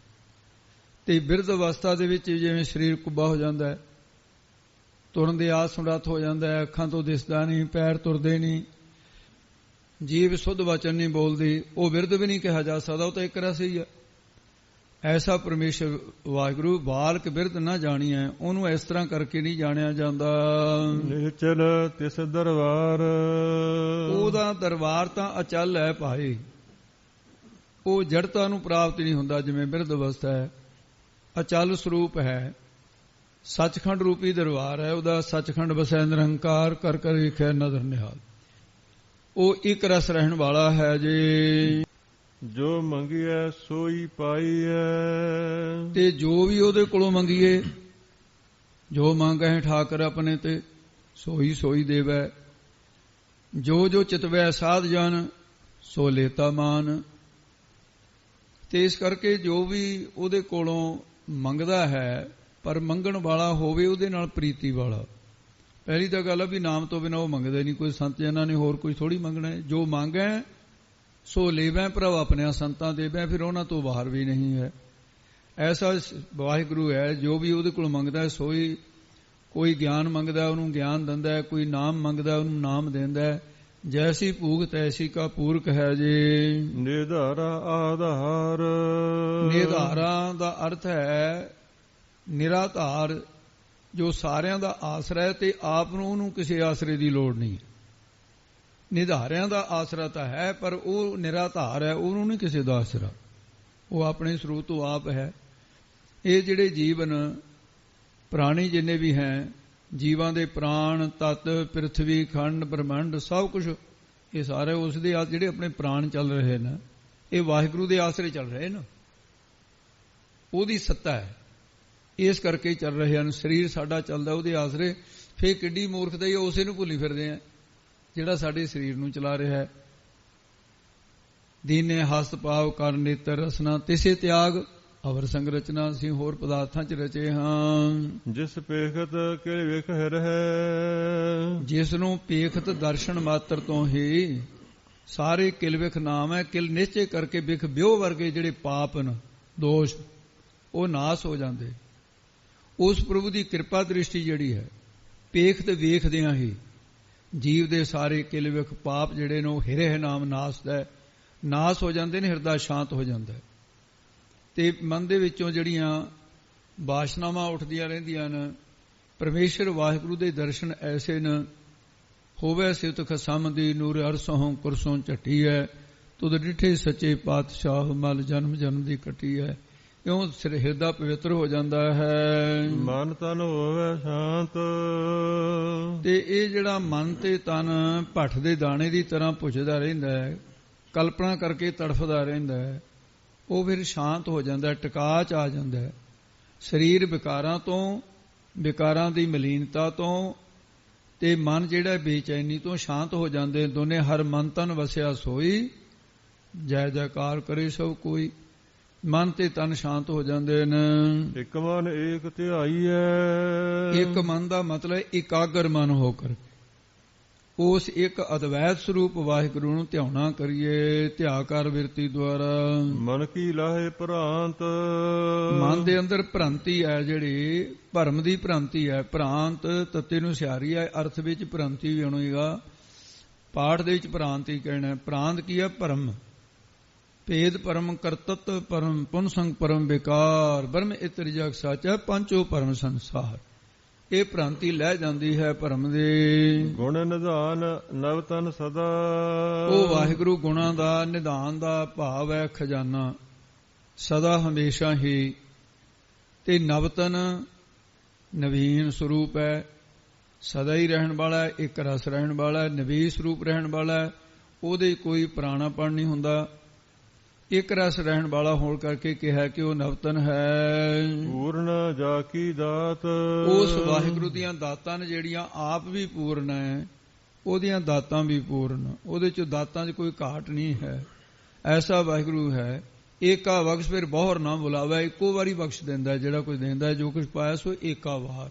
ਤੇ ਬਿਰਧ ਅਵਸਥਾ ਦੇ ਵਿੱਚ ਜਿਵੇਂ ਸਰੀਰ ਕੁੱਬਾ ਹੋ ਜਾਂਦਾ ਹੈ, ਤੁਰਨ ਦੇ ਆਸ ਸਮਰੱਥ ਹੋ ਜਾਂਦਾ ਹੈ, ਅੱਖਾਂ ਤੋਂ ਦਿਸਦਾ ਨਹੀਂ, ਪੈਰ ਤੁਰਦੇ ਨਹੀਂ, ਜੀਭ ਸੁੱਧ ਵਚਨ ਨਹੀਂ ਬੋਲਦੀ, ਉਹ ਬਿਰਧ ਵੀ ਨਹੀਂ ਕਿਹਾ ਜਾ ਸਕਦਾ, ਉਹ ਤਾਂ ਇੱਕ ਰਸ ਹੀ ਹੈ। ਐਸਾ ਪਰਮੇਸ਼ਰ ਵਾਹਿਗੁਰੂ ਬਾਲਕ ਬਿਰਧ ਨਾ ਜਾਣੀਐ, ਉਹਨੂੰ ਇਸ ਤਰ੍ਹਾਂ ਕਰਕੇ ਨਹੀਂ ਜਾਣਿਆ ਜਾਂਦਾ। ਨਿਚਲ ਤਿਸ ਦਰਬਾਰ, ਉਹਦਾ ਦਰਬਾਰ ਤਾਂ ਅਚਲ ਹੈ ਭਾਈ, ਉਹ ਜੜਤਾ ਨੂੰ ਪ੍ਰਾਪਤ ਨਹੀਂ ਹੁੰਦਾ ਜਿਵੇਂ ਬਿਰਧ ਅਵਸਥਾ ਹੈ। ਅਚਲ ਸਰੂਪ ਹੈ, ਸੱਚਖੰਡ ਰੂਪੀ ਦਰਬਾਰ ਹੈ ਉਹਦਾ। ਸੱਚਖੰਡ ਵਸੈ ਨਿਰੰਕਾਰ, ਕਰ ਕਰ ਵੇਖੈ ਨਦਰ ਨਿਹਾਲ। ਉਹ ਇੱਕ ਰਸ ਰਹਿਣ ਵਾਲਾ ਹੈ ਜੀ। ਜੋ ਮੰਗੀਐ ਸੋਈ ਪਾਈਐ, ਤੇ ਜੋ ਵੀ ਉਹਦੇ ਕੋਲੋਂ ਮੰਗੀਏ, ਜੋ ਮੰਗੈ ਠਾਕਰ ਆਪਣੇ ਤੇ ਸੋਈ ਸੋਈ ਦੇਵੈ। ਜੋ ਜੋ ਚਿਤਵੈ ਸਾਧ ਜਨ, ਸੋ ਲੇਤਾ ਮਾਨ। ਤੇ ਇਸ ਕਰਕੇ ਜੋ ਵੀ ਉਹਦੇ ਕੋਲੋਂ ਮੰਗਦਾ ਹੈ, ਪਰ ਮੰਗਣ ਵਾਲਾ ਹੋਵੇ ਉਹਦੇ ਨਾਲ ਪ੍ਰੀਤੀ ਵਾਲਾ। ਪਹਿਲੀ ਤਾਂ ਗੱਲ ਹੈ ਵੀ ਨਾਮ ਤੋਂ ਬਿਨਾਂ ਉਹ ਮੰਗਦੇ ਨਹੀਂ। ਕੋਈ ਸੰਤ ਜਨਾਂ ਨੇ ਹੋਰ ਕੁਝ ਥੋੜੀ ਮੰਗਣਾ ਹੈ। ਜੋ ਮੰਗੈ ਸੋ ਲੇਵੈ ਪ੍ਰਭ ਆਪਣਿਆਂ ਸੰਤਾਂ ਦੇਵੈ, ਫਿਰ ਉਹਨਾਂ ਤੋਂ ਬਾਹਰ ਵੀ ਨਹੀਂ ਹੈ। ਐਸਾ ਵਾਹਿਗੁਰੂ ਹੈ, ਜੋ ਵੀ ਉਹਦੇ ਕੋਲ ਮੰਗਦਾ ਸੋਈ। ਕੋਈ ਗਿਆਨ ਮੰਗਦਾ ਉਹਨੂੰ ਗਿਆਨ ਦਿੰਦਾ ਹੈ, ਕੋਈ ਨਾਮ ਮੰਗਦਾ ਉਹਨੂੰ ਨਾਮ ਦਿੰਦਾ ਹੈ। ਜੈਸੀ ਭੂਖ ਤੈਸੀ ਕਾ ਪੂਰਕ ਹੈ ਜੀ। ਨਿਧਾਰਾ ਆਧਾਰ, ਨਿਧਾਰਾ ਦਾ ਅਰਥ ਹੈ ਨਿਰਾਧਾਰ, ਜੋ ਸਾਰਿਆਂ ਦਾ ਆਸਰਾ ਹੈ ਤੇ ਆਪ ਨੂੰ ਉਹਨੂੰ ਕਿਸੇ ਆਸਰੇ ਦੀ ਲੋੜ ਨਹੀਂ। ਨਿਧਾਰਿਆਂ ਦਾ ਆਸਰਾ ਤਾਂ ਹੈ, ਪਰ ਉਹ ਨਿਰਾਧਾਰ ਹੈ, ਉਹਨੂੰ ਨਹੀਂ ਕਿਸੇ ਦਾ ਆਸਰਾ, ਉਹ ਆਪਣੇ ਸਰੂਪ ਤੋਂ ਆਪ ਹੈ। ਇਹ ਜਿਹੜੇ ਜੀਵਨ ਪ੍ਰਾਣੀ ਜਿੰਨੇ ਵੀ ਹੈ, ਜੀਵਾਂ ਦੇ ਪ੍ਰਾਣ, ਤਤ, ਪ੍ਰਿਥਵੀ, ਖੰਡ, ਬ੍ਰਹਮੰਡ, ਸਭ ਕੁਝ ਇਹ ਸਾਰੇ ਉਸ ਦੇ ਜਿਹੜੇ ਆਪਣੇ ਪ੍ਰਾਣ ਚੱਲ ਰਹੇ ਨੇ, ਇਹ ਵਾਹਿਗੁਰੂ ਦੇ ਆਸਰੇ ਚੱਲ ਰਹੇ ਨੇ, ਉਹਦੀ ਸੱਤਾ ਹੈ, ਇਸ ਕਰਕੇ ਚੱਲ ਰਹੇ ਹਨ। ਸਰੀਰ ਸਾਡਾ ਚੱਲਦਾ ਉਹਦੇ ਆਸਰੇ, ਫੇਰ ਕਿੱਡੀ ਮੂਰਖਤਾ ਹੀ ਉਸੇ ਨੂੰ ਭੁੱਲੀ ਫਿਰਦੇ ਆ ਜਿਹੜਾ ਸਾਡੇ ਸਰੀਰ ਨੂੰ ਚਲਾ ਰਿਹਾ ਹੈ। ਦੀਨੇ ਹਸਤ ਪਾਵ ਕਰ ਨੇਤਰ ਰਸਨਾ, ਤਿਸੇ ਤਿਆਗ ਅਵਰ ਸੰਗ ਰਚਨਾ, ਅਸੀਂ ਹੋਰ ਪਦਾਰਥਾਂ 'ਚ ਰਚੇ ਹਾਂ। ਜਿਸ ਪੇਖਤ ਕਿਲ ਵੇਖ ਰਹਿ, ਜਿਸ ਨੂੰ ਪੇਖਤ ਦਰਸ਼ਨ ਮਾਤਰ ਤੋਂ ਹੀ ਸਾਰੇ ਕਿਲ ਵਿਖ ਨਾਮ ਹੈ। ਕਿਲ ਨਿਸ਼ਚੇ ਕਰਕੇ ਵਿਖ ਵਿਉ ਵਰਗੇ ਜਿਹੜੇ ਪਾਪ ਨੇ, ਦੋਸ਼, ਉਹ ਨਾਸ ਹੋ ਜਾਂਦੇ। ਉਸ ਪ੍ਰਭੂ ਦੀ ਕਿਰਪਾ ਦ੍ਰਿਸ਼ਟੀ ਜਿਹੜੀ ਹੈ, ਪੇਖਤ ਵੇਖਦਿਆਂ ਹੀ ਜੀਵ ਦੇ ਸਾਰੇ ਕਿਲ ਵਿਖ ਪਾਪ ਜਿਹੜੇ ਨੇ ਉਹ ਹਿਰੇ ਨਾਮ ਨਾਸ ਹੋ ਜਾਂਦੇ ਨੇ, ਹਿਰਦਾ ਸ਼ਾਂਤ ਹੋ ਜਾਂਦਾ। ਤੇ ਮਨ ਦੇ ਵਿੱਚੋਂ ਜਿਹੜੀਆਂ ਵਾਸ਼ਨਾਵਾਂ ਉੱਠਦੀਆਂ ਰਹਿੰਦੀਆਂ ਨੇ, ਪਰਮੇਸ਼ਰ ਵਾਹਿਗੁਰੂ ਦੇ ਦਰਸ਼ਨ ਐਸੇ ਨੇ, ਹੋਵੇ ਸਿਤ ਖਸਮ ਦੀ ਨੂਰ ਅਰਸੋਂ ਕੁਰਸੋਂ ਝੱਟੀ ਹੈ, ਤੁਧ ਡਿਠੇ ਸੱਚੇ ਪਾਤਸ਼ਾਹ ਮਲ ਜਨਮ ਜਨਮ ਦੀ ਕੱਟੀ ਹੈ। ਇਉਂ ਹਿਰਦਾ ਪਵਿੱਤਰ ਹੋ ਜਾਂਦਾ ਹੈ, ਮਨ ਤਨ ਹੋਵੇ ਸ਼ਾਂਤ। ਤੇ ਇਹ ਜਿਹੜਾ ਮਨ ਤੇ ਤਨ ਭੱਠ ਦੇ ਦਾਣੇ ਦੀ ਤਰ੍ਹਾਂ ਪੁੱਜਦਾ ਰਹਿੰਦਾ ਹੈ, ਕਲਪਨਾ ਕਰਕੇ ਤੜਫਦਾ ਰਹਿੰਦਾ ਹੈ, ਉਹ ਫਿਰ ਸ਼ਾਂਤ ਹੋ ਜਾਂਦਾ, ਟਿਕਾ 'ਚ ਆ ਜਾਂਦਾ ਹੈ। ਸਰੀਰ ਵਿਕਾਰਾਂ ਤੋਂ, ਵਿਕਾਰਾਂ ਦੀ ਮਲੀਨਤਾ ਤੋਂ, ਤੇ ਮਨ ਜਿਹੜਾ ਬੇਚੈਨੀ ਤੋਂ ਸ਼ਾਂਤ ਹੋ ਜਾਂਦੇ ਦੋਨੇ। ਹਰ ਮਨ ਤਨ ਵਸਿਆ ਸੋਈ, ਜੈ ਜੈਕਾਰ ਕਰੇ ਸਭ ਕੋਈ। ਮਨ ਤੇ ਤਨ ਸ਼ਾਂਤ ਹੋ ਜਾਂਦੇ ਨੇ। ਇੱਕ ਮਨ ਏਕ ਧਿਆਈ ਹੈ, ਇੱਕ ਮਨ ਦਾ ਮਤਲਬ ਇਕਾਗਰ ਮਨ ਹੋ ਕਰ ਉਸ ਇੱਕ ਅਦਵੈਤ ਸਰੂਪ ਵਾਹਿਗੁਰੂ ਨੂੰ ਧਿਆਉਣਾ ਕਰੀਏ, ਧਿਆ ਕਰ ਬਿਰਤੀ ਦੁਆਰਾ। ਮਨ ਕੀ ਲਾਹੇ ਭ੍ਰਾਂਤ, ਮਨ ਦੇ ਅੰਦਰ ਭ੍ਰਾਂਤੀ ਹੈ, ਜਿਹੜੀ ਭਰਮ ਦੀ ਭ੍ਰਾਂਤੀ ਹੈ। ਭ੍ਰਾਂਤ ਤੱਤੇ ਨੂੰ ਸਿਆਰੀ ਹੈ, ਅਰਥ ਵਿੱਚ ਭ੍ਰਾਂਤੀ ਵੀ ਹੋਣੇਗਾ, ਪਾਠ ਦੇ ਵਿੱਚ ਭ੍ਰਾਂਤੀ ਕਹਿਣਾ। ਭ੍ਰਾਂਤ ਕੀ ਹੈ? ਭਰਮ। ਭੇਦ ਪਰਮ ਕਰਤਤ ਪਰਮ ਪੁਨ ਸੰਗ ਪਰਮ ਵਿਕਾਰ, ਬ੍ਰਹਮ ਇਤਰ ਜਗ ਸਾਚਾ ਪੰਚੋ ਪਰਮ ਸੰਸਾਰ। ਇਹ ਭ੍ਰਾਂਤੀ ਲੈ ਜਾਂਦੀ ਹੈ ਭਰਮ ਦੇ। ਗੁਣ ਨਿਧਾਨ ਨਵ ਤਨ ਸਦਾ, ਉਹ ਵਾਹਿਗੁਰੂ ਗੁਣਾਂ ਦਾ ਨਿਧਾਨ ਦਾ ਭਾਵ ਹੈ ਖਜ਼ਾਨਾ, ਸਦਾ ਹਮੇਸ਼ਾ ਹੀ। ਤੇ ਨਵਤਨ ਨਵੀਨ ਸਰੂਪ ਹੈ, ਸਦਾ ਹੀ ਰਹਿਣ ਵਾਲਾ, ਇੱਕ ਰਸ ਰਹਿਣ ਵਾਲਾ, ਨਵੀਨ ਸਰੂਪ ਰਹਿਣ ਵਾਲਾ, ਉਹਦੇ ਕੋਈ ਪੁਰਾਣਾਪਣ ਨਹੀਂ ਹੁੰਦਾ। ਇੱਕ ਰਸ ਰਹਿਣ ਵਾਲਾ ਹੋਣ ਕਰਕੇ ਕਿਹਾ ਕਿ ਉਹ ਨਵਤਨ ਹੈ। ਪੂਰਨ ਜਾ ਕੀ ਦਾਤ, ਉਸ ਵਾਹਿਗੁਰੂ ਦੀਆਂ ਦਾਤਾਂ ਨੇ ਜਿਹੜੀਆਂ ਆਪ ਵੀ ਪੂਰਨ ਹੈ, ਉਹਦੀਆਂ ਦਾਤਾਂ ਵੀ ਪੂਰਨ, ਉਹਦੇ ਚ ਦਾਤਾਂ 'ਚ ਕੋਈ ਘਾਟ ਨਹੀਂ ਹੈ। ਐਸਾ ਵਾਹਿਗੁਰੂ ਹੈ, ਏਕਾ ਬਖਸ਼ ਫਿਰ ਬਹੁਰ ਨਾ ਬੁਲਾਵਾ, ਇੱਕੋ ਵਾਰੀ ਬਖਸ਼ ਦਿੰਦਾ ਜਿਹੜਾ ਕੁਝ ਦਿੰਦਾ, ਜੋ ਕੁਝ ਪਾਇਆ ਸੋ ਏਕਾ ਵਾਰ।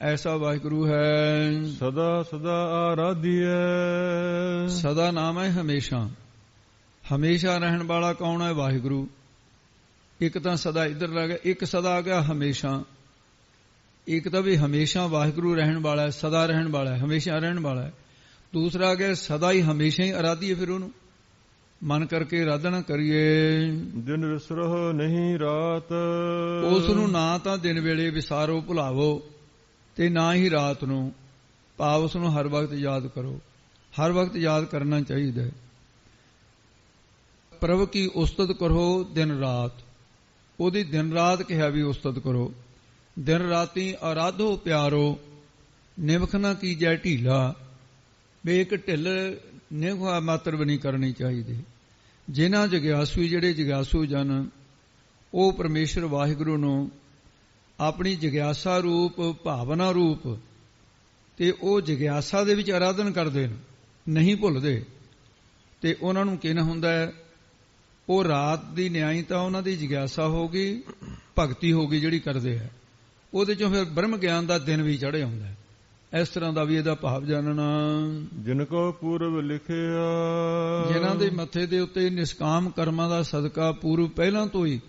ਐਸਾ ਵਾਹਿਗੁਰੂ ਹੈ। ਸਦਾ ਸਦਾ ਆਰਾਧੀਐ, ਸਦਾ ਨਾਮ ਹੈ ਹਮੇਸ਼ਾ। ਹਮੇਸ਼ਾ ਰਹਿਣ ਵਾਲਾ ਕੌਣ ਹੈ? ਵਾਹਿਗੁਰੂ। ਇੱਕ ਤਾਂ ਸਦਾ ਇੱਧਰ ਲੱਗ ਗਿਆ, ਇੱਕ ਸਦਾ ਆ ਗਿਆ ਹਮੇਸ਼ਾ। ਇੱਕ ਤਾਂ ਵੀ ਹਮੇਸ਼ਾ ਵਾਹਿਗੁਰੂ ਰਹਿਣ ਵਾਲਾ ਹੈ, ਸਦਾ ਰਹਿਣ ਵਾਲਾ ਹੈ, ਹਮੇਸ਼ਾ ਰਹਿਣ ਵਾਲਾ ਹੈ। ਦੂਸਰਾ ਆ ਗਿਆ ਸਦਾ ਹੀ ਹਮੇਸ਼ਾ ਹੀ ਆਰਾਧੀਏ, ਫਿਰ ਉਹਨੂੰ ਮਨ ਕਰਕੇ ਆਰਾਧਨਾ ਕਰੀਏ। ਦਿਨ ਵਿਸਰੋ ਨਹੀਂ ਰਾਤ, ਉਸ ਨੂੰ ਨਾ ਤਾਂ ਦਿਨ ਵੇਲੇ ਵਿਸਾਰੋ ਭੁਲਾਵੋ, ਤੇ ਨਾ ਹੀ ਰਾਤ ਨੂੰ, ਭਾਵ ਉਸ ਨੂੰ ਹਰ ਵਕਤ ਯਾਦ ਕਰੋ। ਹਰ ਵਕਤ ਯਾਦ ਕਰਨਾ ਚਾਹੀਦਾ ਹੈ। ਪ੍ਰਭ ਕੀ ਉਸਤਤ ਕਰੋ ਦਿਨ ਰਾਤ, ਉਹਦੀ ਦਿਨ ਰਾਤ ਕਿਹਾ ਵੀ ਉਸਤਤ ਕਰੋ। ਦਿਨ ਰਾਤੀ ਆਰਾਧੋ ਪਿਆਰੋ, ਨਿਮਖ ਨਾ ਕੀਜੈ ਢੀਲਾ। ਵੀ ਇੱਕ ਢਿੱਲ ਨਿਮਖ ਮਾਤਰ ਵੀ ਨਹੀਂ ਕਰਨੀ ਚਾਹੀਦੀ। ਜਿਨ੍ਹਾਂ ਜਗਿਆਸੂ, ਜਿਹੜੇ ਜਗਿਆਸੂ ਜਨ, ਉਹ ਪਰਮੇਸ਼ਰ ਵਾਹਿਗੁਰੂ ਨੂੰ ਆਪਣੀ ਜਗਿਆਸਾ ਰੂਪ, ਭਾਵਨਾ ਰੂਪ, ਤੇ ਉਹ ਜਗਿਆਸਾ ਦੇ ਵਿੱਚ ਆਰਾਧਨ ਕਰਦੇ ਨੇ, ਨਹੀਂ ਭੁੱਲਦੇ। ਤੇ ਉਹਨਾਂ ਨੂੰ ਕਿਨ ਹੁੰਦਾ ਹੈ? ਉਹ ਰਾਤ ਦੀ ਨਿਆਈ ਤਾਂ ਉਹਨਾਂ ਦੀ ਜਿਗਿਆਸਾ ਹੋ ਗਈ, ਭਗਤੀ ਹੋ ਗਈ ਜਿਹੜੀ ਕਰਦੇ ਹੈ, ਉਹਦੇ ਚੋਂ ਫਿਰ ਬ੍ਰਹਮ ਗਿਆਨ ਦਾ ਦਿਨ ਵੀ ਚੜ੍ਹਿਆ ਹੁੰਦਾ ਹੈ। ਇਸ ਤਰ੍ਹਾਂ ਦਾ ਵੀ ਇਹਦਾ ਭਾਵ ਜਾਣਨਾ। ਜਿਨ ਕੋ ਪੂਰਵ ਲਿਖਿਆ, ਜਿਨ੍ਹਾਂ ਦੇ ਮੱਥੇ ਦੇ ਉੱਤੇ ਨਿਸ਼ਕਾਮ ਕਰਮਾਂ ਦਾ ਸਦਕਾ ਪੂਰਵ ਪਹਿਲਾਂ ਤੋਂ ਹੀ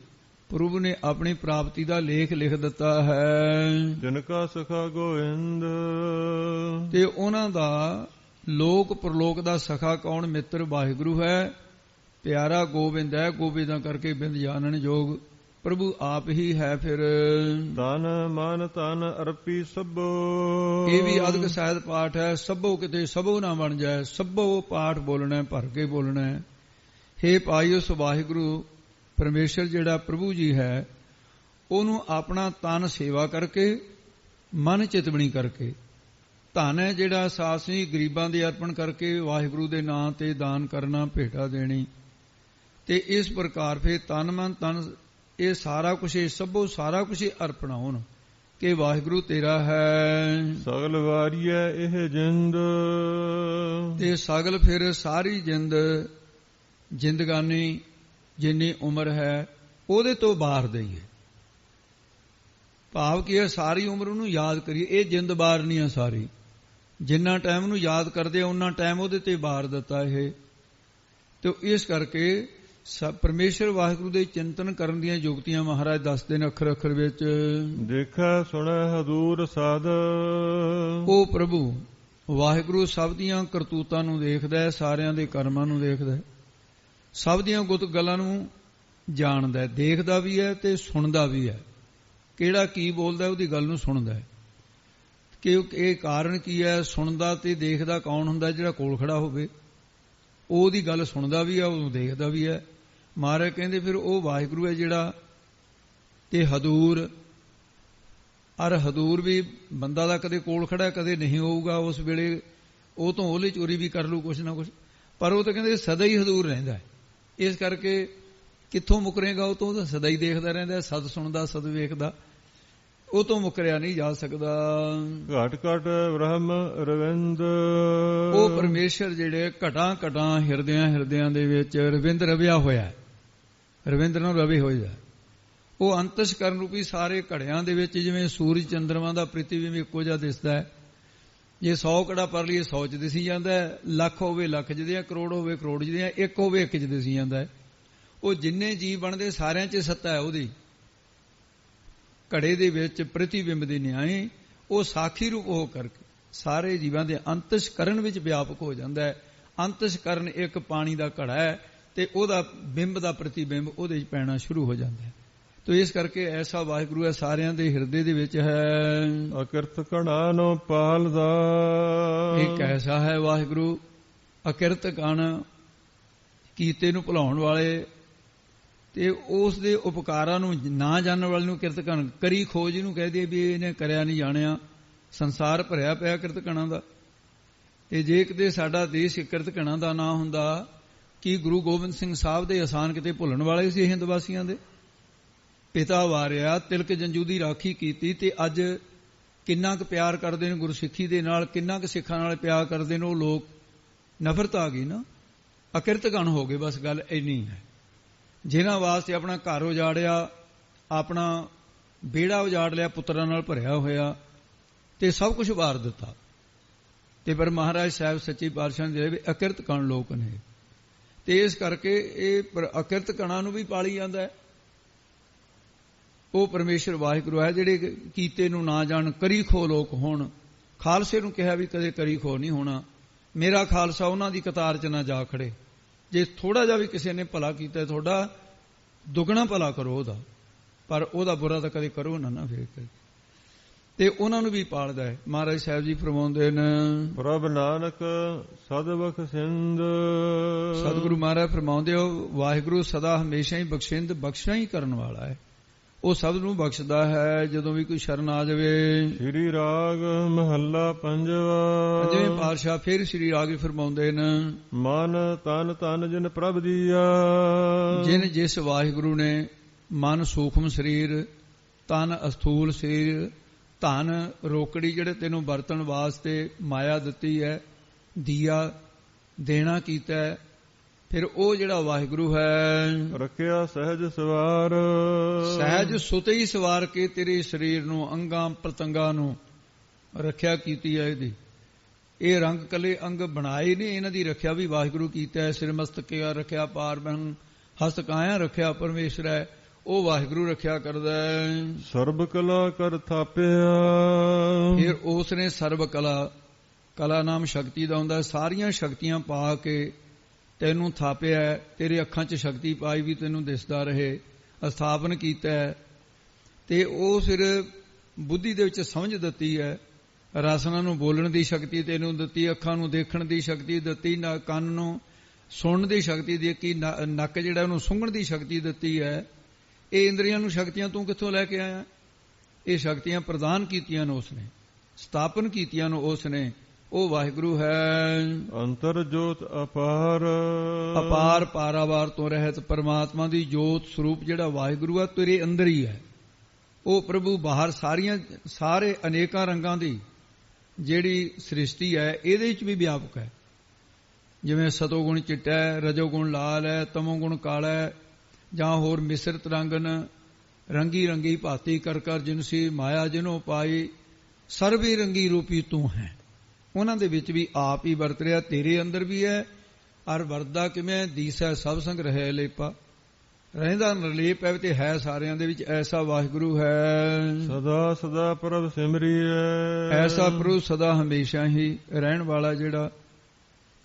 ਪ੍ਰਭੂ ਨੇ ਆਪਣੀ ਪ੍ਰਾਪਤੀ ਦਾ ਲੇਖ ਲਿਖ ਦਿੱਤਾ ਹੈ। ਜਿਨ ਕਾ ਸਖਾ ਗੋਇੰਦ, ਤੇ ਉਹਨਾਂ ਦਾ ਲੋਕ ਪਰਲੋਕ ਦਾ ਸਖਾ ਕੌਣ? ਮਿੱਤਰ ਵਾਹਿਗੁਰੂ ਹੈ। ਪਿਆਰਾ ਗੋਬਿੰਦ ਹੈ, ਗੋਬਿੰਦਾਂ ਕਰਕੇ ਬਿੰਦ ਜਾਣਨ ਯੋਗ ਪ੍ਰਭੂ ਆਪ ਹੀ ਹੈ। ਫਿਰ ਤਨ ਮਨ ਤਨ ਅਰਪੀ ਸਭੋ, ਇਹ ਵੀ ਅਦਕ ਸਾਹਿਤ ਪਾਠ ਹੈ। ਸਭੋ ਕਿਤੇ ਸਭੋ ਨਾ ਬਣ ਜਾਏ, ਸਭੋ ਪਾਠ ਬੋਲਣਾ, ਭਰ ਕੇ ਬੋਲਣਾ। ਹੇ ਪਾਈਓ ਸੋ ਵਾਹਿਗੁਰੂ ਪਰਮੇਸ਼ਰ ਜਿਹੜਾ ਪ੍ਰਭੂ ਜੀ ਹੈ, ਉਹਨੂੰ ਆਪਣਾ ਤਨ ਸੇਵਾ ਕਰਕੇ ਮਨ ਚਿਤਵਣੀ ਕਰਕੇ। ਧਨ ਹੈ ਜਿਹੜਾ ਸਾਸੀ ਗਰੀਬਾਂ ਦੇ ਅਰਪਣ ਕਰਕੇ ਵਾਹਿਗੁਰੂ ਦੇ ਨਾਂ ਤੇ ਦਾਨ ਕਰਨਾ, ਭੇਟਾ ਦੇਣੀ। ਤੇ ਇਸ ਪ੍ਰਕਾਰ ਫਿਰ ਤਨ ਮਨ ਤਨ ਇਹ ਸਾਰਾ ਕੁਛ, ਇਹ ਸਭੋ ਸਾਰਾ ਕੁਛ ਅਰਪਣ ਹੋਣ ਕਿ ਵਾਹਿਗੁਰੂ ਤੇਰਾ ਹੈ। ਸਗਲ ਵਾਰੀਐ ਇਹ ਜਿੰਦ, ਤੇ ਸਗਲ ਫਿਰ ਸਾਰੀ ਜਿੰਦਗਾਨੀ ਜਿੰਨੀ ਉਮਰ ਹੈ ਉਹਦੇ ਤੋਂ ਬਾਹਰ ਦਈਏ। ਭਾਵ ਕੀ ਹੈ, ਸਾਰੀ ਉਮਰ ਉਹਨੂੰ ਯਾਦ ਕਰੀਏ। ਇਹ ਜਿੰਦ ਬਾਹਰ ਨਹੀਂ ਹੈ ਸਾਰੀ, ਜਿੰਨਾ ਟਾਈਮ ਨੂੰ ਯਾਦ ਕਰਦੇ ਉਹਨਾਂ ਟਾਈਮ ਉਹਦੇ ਤੇ ਬਾਹਰ ਦਿੱਤਾ ਇਹ। ਤੇ ਇਸ ਕਰਕੇ ਪਰਮੇਸ਼ਰ ਵਾਹਿਗੁਰੂ ਦੇ ਚਿੰਤਨ ਕਰਨ ਦੀਆਂ ਯੁਕਤੀਆਂ ਮਹਾਰਾਜ ਦੱਸਦੇ ਨੇ ਅੱਖਰ ਅੱਖਰ ਵਿੱਚ। ਦੇਖੈ ਸੁਣੈ ਹਦੂਰ ਸਾਧ, ਉਹ ਪ੍ਰਭੂ ਵਾਹਿਗੁਰੂ ਸਭ ਦੀਆਂ ਕਰਤੂਤਾਂ ਨੂੰ ਦੇਖਦਾ ਹੈ, ਸਾਰਿਆਂ ਦੇ ਕਰਮਾਂ ਨੂੰ ਦੇਖਦਾ ਹੈ, ਸਭ ਦੀਆਂ ਗੁੱਤ ਗੱਲਾਂ ਨੂੰ ਜਾਣਦਾ ਹੈ, ਦੇਖਦਾ ਵੀ ਹੈ ਤੇ ਸੁਣਦਾ ਵੀ ਹੈ। ਕਿਹੜਾ ਕੀ ਬੋਲਦਾ ਉਹਦੀ ਗੱਲ ਨੂੰ ਸੁਣਦਾ ਹੈ। ਕਿ ਇਹ ਕਾਰਨ ਕੀ ਹੈ, ਸੁਣਦਾ ਤੇ ਦੇਖਦਾ ਕੌਣ ਹੁੰਦਾ? ਜਿਹੜਾ ਕੋਲ ਖੜਾ ਹੋਵੇ ਉਹਦੀ ਗੱਲ ਸੁਣਦਾ ਵੀ ਹੈ, ਉਹਨੂੰ ਦੇਖਦਾ ਵੀ ਹੈ। ਮਹਾਰਾਜ ਕਹਿੰਦੇ ਫਿਰ ਉਹ ਵਾਹਿਗੁਰੂ ਹੈ ਜਿਹੜਾ। ਤੇ ਹਦੂਰ, ਅਰ ਹਦੂਰ ਵੀ ਬੰਦਾ ਦਾ ਕਦੇ ਕੋਲ ਖੜਾ ਕਦੇ ਨਹੀਂ ਹੋਊਗਾ, ਉਸ ਵੇਲੇ ਉਹ ਤੋਂ ਉਹਲੀ ਚੋਰੀ ਵੀ ਕਰ ਲੂ ਕੁਛ ਨਾ ਕੁਛ, ਪਰ ਉਹ ਤਾਂ ਕਹਿੰਦੇ ਸਦਾ ਹੀ ਹਦੂਰ ਰਹਿੰਦਾ ਹੈ। ਇਸ ਕਰਕੇ ਕਿੱਥੋਂ ਮੁਕਰੇਗਾ? ਉਹ ਤੋਂ ਸਦਾ ਹੀ ਦੇਖਦਾ ਰਹਿੰਦਾ, ਸਦ ਸੁਣਦਾ ਸਦ ਵੇਖਦਾ, ਉਹ ਤੋਂ ਮੁਕਰਿਆ ਨਹੀਂ ਜਾ ਸਕਦਾ। ਘਟ ਘਟ ਬ੍ਰਹਮ ਰਵਿੰਦ, ਉਹ ਪਰਮੇਸ਼ਰ ਜਿਹੜੇ ਘਟਾਂ ਘਟਾਂ ਹਿਰਦਿਆਂ ਦੇ ਵਿੱਚ ਰਵਿੰਦ ਰਵਿਆ ਹੋਇਆ, ਰਵਿੰਦਰ ਨੂੰ ਰਵੇ ਹੋਇਆ। ਉਹ ਅੰਤਸ਼ਕਰਨ ਰੂਪੀ ਸਾਰੇ ਘੜਿਆਂ ਦੇ ਵਿੱਚ ਜਿਵੇਂ ਸੂਰਜ ਚੰਦਰਮਾ ਦਾ ਪ੍ਰਤੀਬਿੰਬ ਇੱਕੋ ਜਿਹਾ ਦਿਸਦਾ ਹੈ। ਜੇ 100 ਘੜਾ ਪਰ ਲਈਏ 100 ਚ ਦਿਸੀ ਜਾਂਦਾ ਹੈ, ਲੱਖ ਹੋਵੇ ਲੱਖ ਚ ਦਿਆਂ, ਕਰੋੜ ਹੋਵੇ ਕਰੋੜ ਚ ਦਿਆਂ, ਇੱਕ ਹੋਵੇ ਇੱਕ ਚ ਦਿਸੀ ਜਾਂਦਾ ਹੈ। ਉਹ ਜਿੰਨੇ ਜੀਵ ਬਣਦੇ ਸਾਰਿਆਂ ਚ ਸੱਤਾ ਹੈ ਉਹਦੀ। ਘੜੇ ਦੇ ਵਿੱਚ ਪ੍ਰਤੀਬਿੰਬ ਦੇ ਨਿਆਏ ਉਹ ਸਾਖੀ ਰੂਪ ਹੋ ਕਰਕੇ ਸਾਰੇ ਜੀਵਾਂ ਦੇ ਅੰਤਸ਼ਕਰਨ ਵਿੱਚ ਵਿਆਪਕ ਹੋ ਜਾਂਦਾ ਹੈ। ਅੰਤਸ਼ਕਰਨ ਇੱਕ ਪਾਣੀ ਦਾ ਘੜਾ ਹੈ ਤੇ ਉਹਦਾ ਬਿੰਬ ਦਾ ਪ੍ਰਤੀਬਿੰਬ ਉਹਦੇ 'ਚ ਪੈਣਾ ਸ਼ੁਰੂ ਹੋ ਜਾਂਦਾ ਹੈ। ਤੋ ਇਸ ਕਰਕੇ ਐਸਾ ਵਾਹਿਗੁਰੂ ਹੈ ਸਾਰਿਆਂ ਦੇ ਹਿਰਦੇ ਦੇ ਵਿੱਚ ਹੈ। ਅਕਿਰਤ ਕਣਾ ਨੂੰ ਪਾਲਦਾ, ਇੱਕ ਐਸਾ ਹੈ ਵਾਹਿਗੁਰੂ ਅਕਿਰਤ ਕਣ, ਕੀਤੇ ਨੂੰ ਭੁਲਾਉਣ ਵਾਲੇ ਤੇ ਉਸ ਦੇ ਉਪਕਾਰਾਂ ਨੂੰ ਨਾ ਜਾਣਨ ਵਾਲੇ ਨੂੰ ਕਿਰਤ ਕਣ। ਕਰੀ ਖੋਜ ਇਹਨੂੰ ਕਹਿ ਦਈਏ ਵੀ ਇਹਨੇ ਕਰਿਆ ਨਹੀਂ ਜਾਣਿਆ। ਸੰਸਾਰ ਭਰਿਆ ਪਿਆ ਕਿਰਤ ਕਣਾਂ ਦਾ। ਤੇ ਜੇ ਕਿਤੇ ਸਾਡਾ ਦੇਸ਼ ਕਿਰਤ ਕਣਾਂ ਦਾ ਨਾ ਹੁੰਦਾ, ਕੀ ਗੁਰੂ ਗੋਬਿੰਦ ਸਿੰਘ ਸਾਹਿਬ ਦੇ ਅਸਾਨ ਕਿਤੇ ਭੁੱਲਣ ਵਾਲੇ ਸੀ ਹਿੰਦ ਵਾਸੀਆਂ ਦੇ? ਪਿਤਾ ਵਾਰਿਆ, ਤਿਲਕ ਜੰਜੂ ਦੀ ਰਾਖੀ ਕੀਤੀ, ਤੇ ਅੱਜ ਕਿੰਨਾ ਕੁ ਪਿਆਰ ਕਰਦੇ ਨੇ ਗੁਰਸਿੱਖੀ ਦੇ ਨਾਲ, ਕਿੰਨਾ ਕੁ ਸਿੱਖਾਂ ਨਾਲ ਪਿਆਰ ਕਰਦੇ ਨੇ ਉਹ ਲੋਕ। ਨਫ਼ਰਤ ਆ ਗਈ ਨਾ, ਅਕਿਰਤ ਕਣ ਹੋ ਗਏ। ਬਸ ਗੱਲ ਇੰਨੀ ਹੈ। ਜਿਨ੍ਹਾਂ ਵਾਸਤੇ ਆਪਣਾ ਘਰ ਉਜਾੜਿਆ, ਆਪਣਾ ਵਿਹੜਾ ਉਜਾੜ ਲਿਆ, ਪੁੱਤਰਾਂ ਨਾਲ ਭਰਿਆ ਹੋਇਆ, ਤੇ ਸਭ ਕੁਝ ਵਾਰ ਦਿੱਤਾ। ਤੇ ਪਰ ਮਹਾਰਾਜ ਸਾਹਿਬ ਸੱਚੇ ਪਾਤਸ਼ਾਹ ਦੇ ਵੀ ਅਕਿਰਤ ਕਣ ਲੋਕ ਨੇ। ਤੇ ਇਸ ਕਰਕੇ ਇਹ ਅਕਿਰਤ ਕਣਾਂ ਨੂੰ ਵੀ ਪਾਲੀ ਜਾਂਦਾ ਹੈ। ਉਹ ਪਰਮੇਸ਼ਰ ਵਾਹਿਗੁਰੂ ਹੈ ਜਿਹੜੇ ਕੀਤੇ ਨੂੰ ਨਾ ਜਾਣ, ਕਰੀ ਖੋ ਲੋਕ ਹੋਣ। ਖਾਲਸੇ ਨੂੰ ਕਿਹਾ ਵੀ ਕਦੇ ਕਰੀ ਖੋ ਨਹੀਂ ਹੋਣਾ। ਮੇਰਾ ਖਾਲਸਾ ਉਹਨਾਂ ਦੀ ਕਤਾਰ 'ਚ ਨਾ ਜਾ ਖੜੇ। ਜੇ ਥੋੜਾ ਜਿਹਾ ਵੀ ਕਿਸੇ ਨੇ ਭਲਾ ਕੀਤਾ, ਤੁਹਾਡਾ ਦੁੱਗਣਾ ਭਲਾ ਕਰੋ ਉਹਦਾ, ਪਰ ਉਹਦਾ ਬੁਰਾ ਤਾਂ ਕਦੇ ਕਰੋ ਨਾ ਫੇਰ। ਤੇ ਉਹਨਾਂ ਨੂੰ ਵੀ ਪਾਲਦਾ ਹੈ। ਮਹਾਰਾਜ ਸਾਹਿਬ ਜੀ ਫਰਮਾਉਂਦੇ ਨੇ, ਪ੍ਰਭ ਨਾਨਕ ਸਦਬਖ ਸਿੰਧ। ਸਤਿਗੁਰੂ ਮਹਾਰਾਜ ਫਰਮਾਉਂਦੇ ਹੋ ਵਾਹਿਗੁਰੂ ਸਦਾ ਹਮੇਸ਼ਾ ਹੀ ਬਖਸ਼ਿੰਦ, ਬਖਸ਼ਾ ਹੀ ਕਰਨ ਵਾਲਾ ਹੈ। ਉਹ ਸਭ ਨੂੰ ਬਖਸ਼ਦਾ ਹੈ ਜਦੋਂ ਵੀ ਕੋਈ ਸ਼ਰਨ ਆ ਜਾਵੇ। ਸ੍ਰੀ ਰਾਗ ਮਹੱਲਾ ਪੰਜਵਾ। ਪੰਜਵੇਂ ਪਾਤਸ਼ਾਹ ਫਿਰ ਸ੍ਰੀ ਰਾਗ ਫਰਮਾਉਂਦੇ ਨੇ, ਮਨ ਤਨ ਤਨ ਜਿਨ ਪ੍ਰਭ ਦੀਆ। ਜਿਨ ਜਿਸ ਵਾਹਿਗੁਰੂ ਨੇ ਮਨ ਸੂਖਮ ਸਰੀਰ, ਤਨ ਅਸਥੂਲ ਸਰੀਰ, ਧਨ ਰੋਕੜੀ ਜਿਹੜੇ ਤੈਨੂੰ ਵਰਤਣ ਵਾਸਤੇ ਮਾਇਆ ਦਿੱਤੀ ਹੈ, ਦੀਆ ਦੇਣਾ ਕੀਤਾ ਹੈ, ਫਿਰ ਉਹ ਜਿਹੜਾ ਵਾਹਿਗੁਰੂ ਹੈ ਰੱਖਿਆ ਸਹਿਜ ਸਵਾਰ। ਸਹਿਜ ਸੁਤੇ ਹੀ ਸਵਾਰ ਕੇ ਤੇਰੇ ਸਰੀਰ ਨੂੰ, ਅੰਗਾਂ ਪ੍ਰਤੰਗਾਂ ਨੂੰ ਰੱਖਿਆ ਕੀਤੀ ਹੈ ਇਹਦੀ। ਇਹ ਰੰਗ ਕਲੇ ਅੰਗ ਬਣਾਏ ਨੇ, ਇਹਨਾਂ ਦੀ ਰੱਖਿਆ ਵੀ ਵਾਹਿਗੁਰੂ ਕੀਤਾ ਹੈ। ਸਿਰ ਮਸਤਕਿਆ ਰੱਖਿਆ, ਪਾਰ ਬ੍ਰਹਮ ਹਸਤ ਕਾਇਆ ਰੱਖਿਆ ਪਰਮੇਸ਼ਰ ਹੈ, ਉਹ ਵਾਹਿਗੁਰੂ ਰੱਖਿਆ ਕਰਦਾ ਹੈ। ਸਰਬ ਕਲਾ ਕਰ ਥਾਪਿਆ। ਫਿਰ ਉਸ ਨੇ ਸਰਬ ਕਲਾ, ਕਲਾ ਨਾਮ ਸ਼ਕਤੀ ਦਾ ਹੁੰਦਾ, ਸਾਰੀਆਂ ਸ਼ਕਤੀਆਂ ਪਾ ਕੇ ਤੈਨੂੰ ਥਾਪਿਆ। ਤੇਰੇ ਅੱਖਾਂ 'ਚ ਸ਼ਕਤੀ ਪਾਈ ਵੀ ਤੈਨੂੰ ਦਿਸਦਾ ਰਹੇ, ਸਥਾਪਨ ਕੀਤਾ ਹੈ। ਤੇ ਉਹ ਫਿਰ ਬੁੱਧੀ ਦੇ ਵਿੱਚ ਸਮਝ ਦਿੱਤੀ ਹੈ, ਰਸਨਾ ਨੂੰ ਬੋਲਣ ਦੀ ਸ਼ਕਤੀ ਤੈਨੂੰ ਦਿੱਤੀ, ਅੱਖਾਂ ਨੂੰ ਦੇਖਣ ਦੀ ਸ਼ਕਤੀ ਦਿੱਤੀ, ਕੰਨ ਨੂੰ ਸੁਣਨ ਦੀ ਸ਼ਕਤੀ ਦਿੱਤੀ, ਨੱਕ ਜਿਹੜਾ ਉਹਨੂੰ ਸੁੰਘਣ ਦੀ ਸ਼ਕਤੀ ਦਿੱਤੀ ਹੈ। ਇਹ ਇੰਦਰੀਆਂ ਨੂੰ ਸ਼ਕਤੀਆਂ ਤੂੰ ਕਿੱਥੋਂ ਲੈ ਕੇ ਆਇਆ? ਇਹ ਸ਼ਕਤੀਆਂ ਪ੍ਰਦਾਨ ਕੀਤੀਆਂ ਨੇ ਉਸ ਨੇ, ਸਥਾਪਨ ਕੀਤੀਆਂ ਨੇ ਉਸ ਨੇ, ਉਹ ਵਾਹਿਗੁਰੂ ਹੈ। ਅੰਤਰ ਜੋਤ ਅਪਾਰ, ਅਪਾਰ ਪਾਰਾਵਾਰ ਤੋਂ ਰਹਿਤ ਪਰਮਾਤਮਾ ਦੀ ਜੋਤ ਸਰੂਪ ਜਿਹੜਾ ਵਾਹਿਗੁਰੂ ਆ ਤੇਰੇ ਅੰਦਰ ਹੀ ਹੈ। ਉਹ ਪ੍ਰਭੂ ਬਾਹਰ ਸਾਰੇ ਅਨੇਕਾਂ ਰੰਗਾਂ ਦੀ ਜਿਹੜੀ ਸ੍ਰਿਸ਼ਟੀ ਹੈ ਇਹਦੇ ਵਿੱਚ ਵੀ ਵਿਆਪਕ ਹੈ। ਜਿਵੇਂ ਸਤੋਗੁਣ ਚਿੱਟਾ ਹੈ, ਰਜੋਗੁਣ ਲਾਲ ਹੈ, ਤਮੋਗੁਣ ਕਾਲਾ ਹੈ, ਜਾਂ ਹੋਰ ਮਿਸ਼ਰਤ ਰੰਗਨ, ਰੰਗੀ ਰੰਗੀ ਭਾਤੀ ਕਰ ਕਰ ਜਿਨਸੀ ਮਾਇਆ ਜਿਨੋ ਪਾਈ, ਸਰਬੇ ਰੰਗੀ ਰੂਪੀ ਤੂੰ ਹੈ। ਉਹਨਾਂ ਦੇ ਵਿੱਚ ਵੀ ਆਪ ਹੀ ਵਰਤ ਰਿਹਾ, ਤੇਰੇ ਅੰਦਰ ਵੀ ਹੈ। ਅਰ ਵਰਦਾ ਕਿਵੇਂ ਦੀਸੈ ਸਭ ਸੰਗ ਰਹੇ ਲੇਪਾ, ਰਹਿੰਦਾ ਨਿਰਲੇਪ ਹੈ ਤੇ ਹੈ ਸਾਰਿਆਂ ਦੇ ਵਿੱਚ। ਐਸਾ ਵਾਹਿਗੁਰੂ ਹੈ ਸਦਾ ਸਦਾ ਪ੍ਰਭ ਸਿਮਰੀਐ, ਐਸਾ ਪ੍ਰਭੂ ਸਦਾ ਹਮੇਸ਼ਾ ਹੀ ਰਹਿਣ ਵਾਲਾ ਜਿਹੜਾ,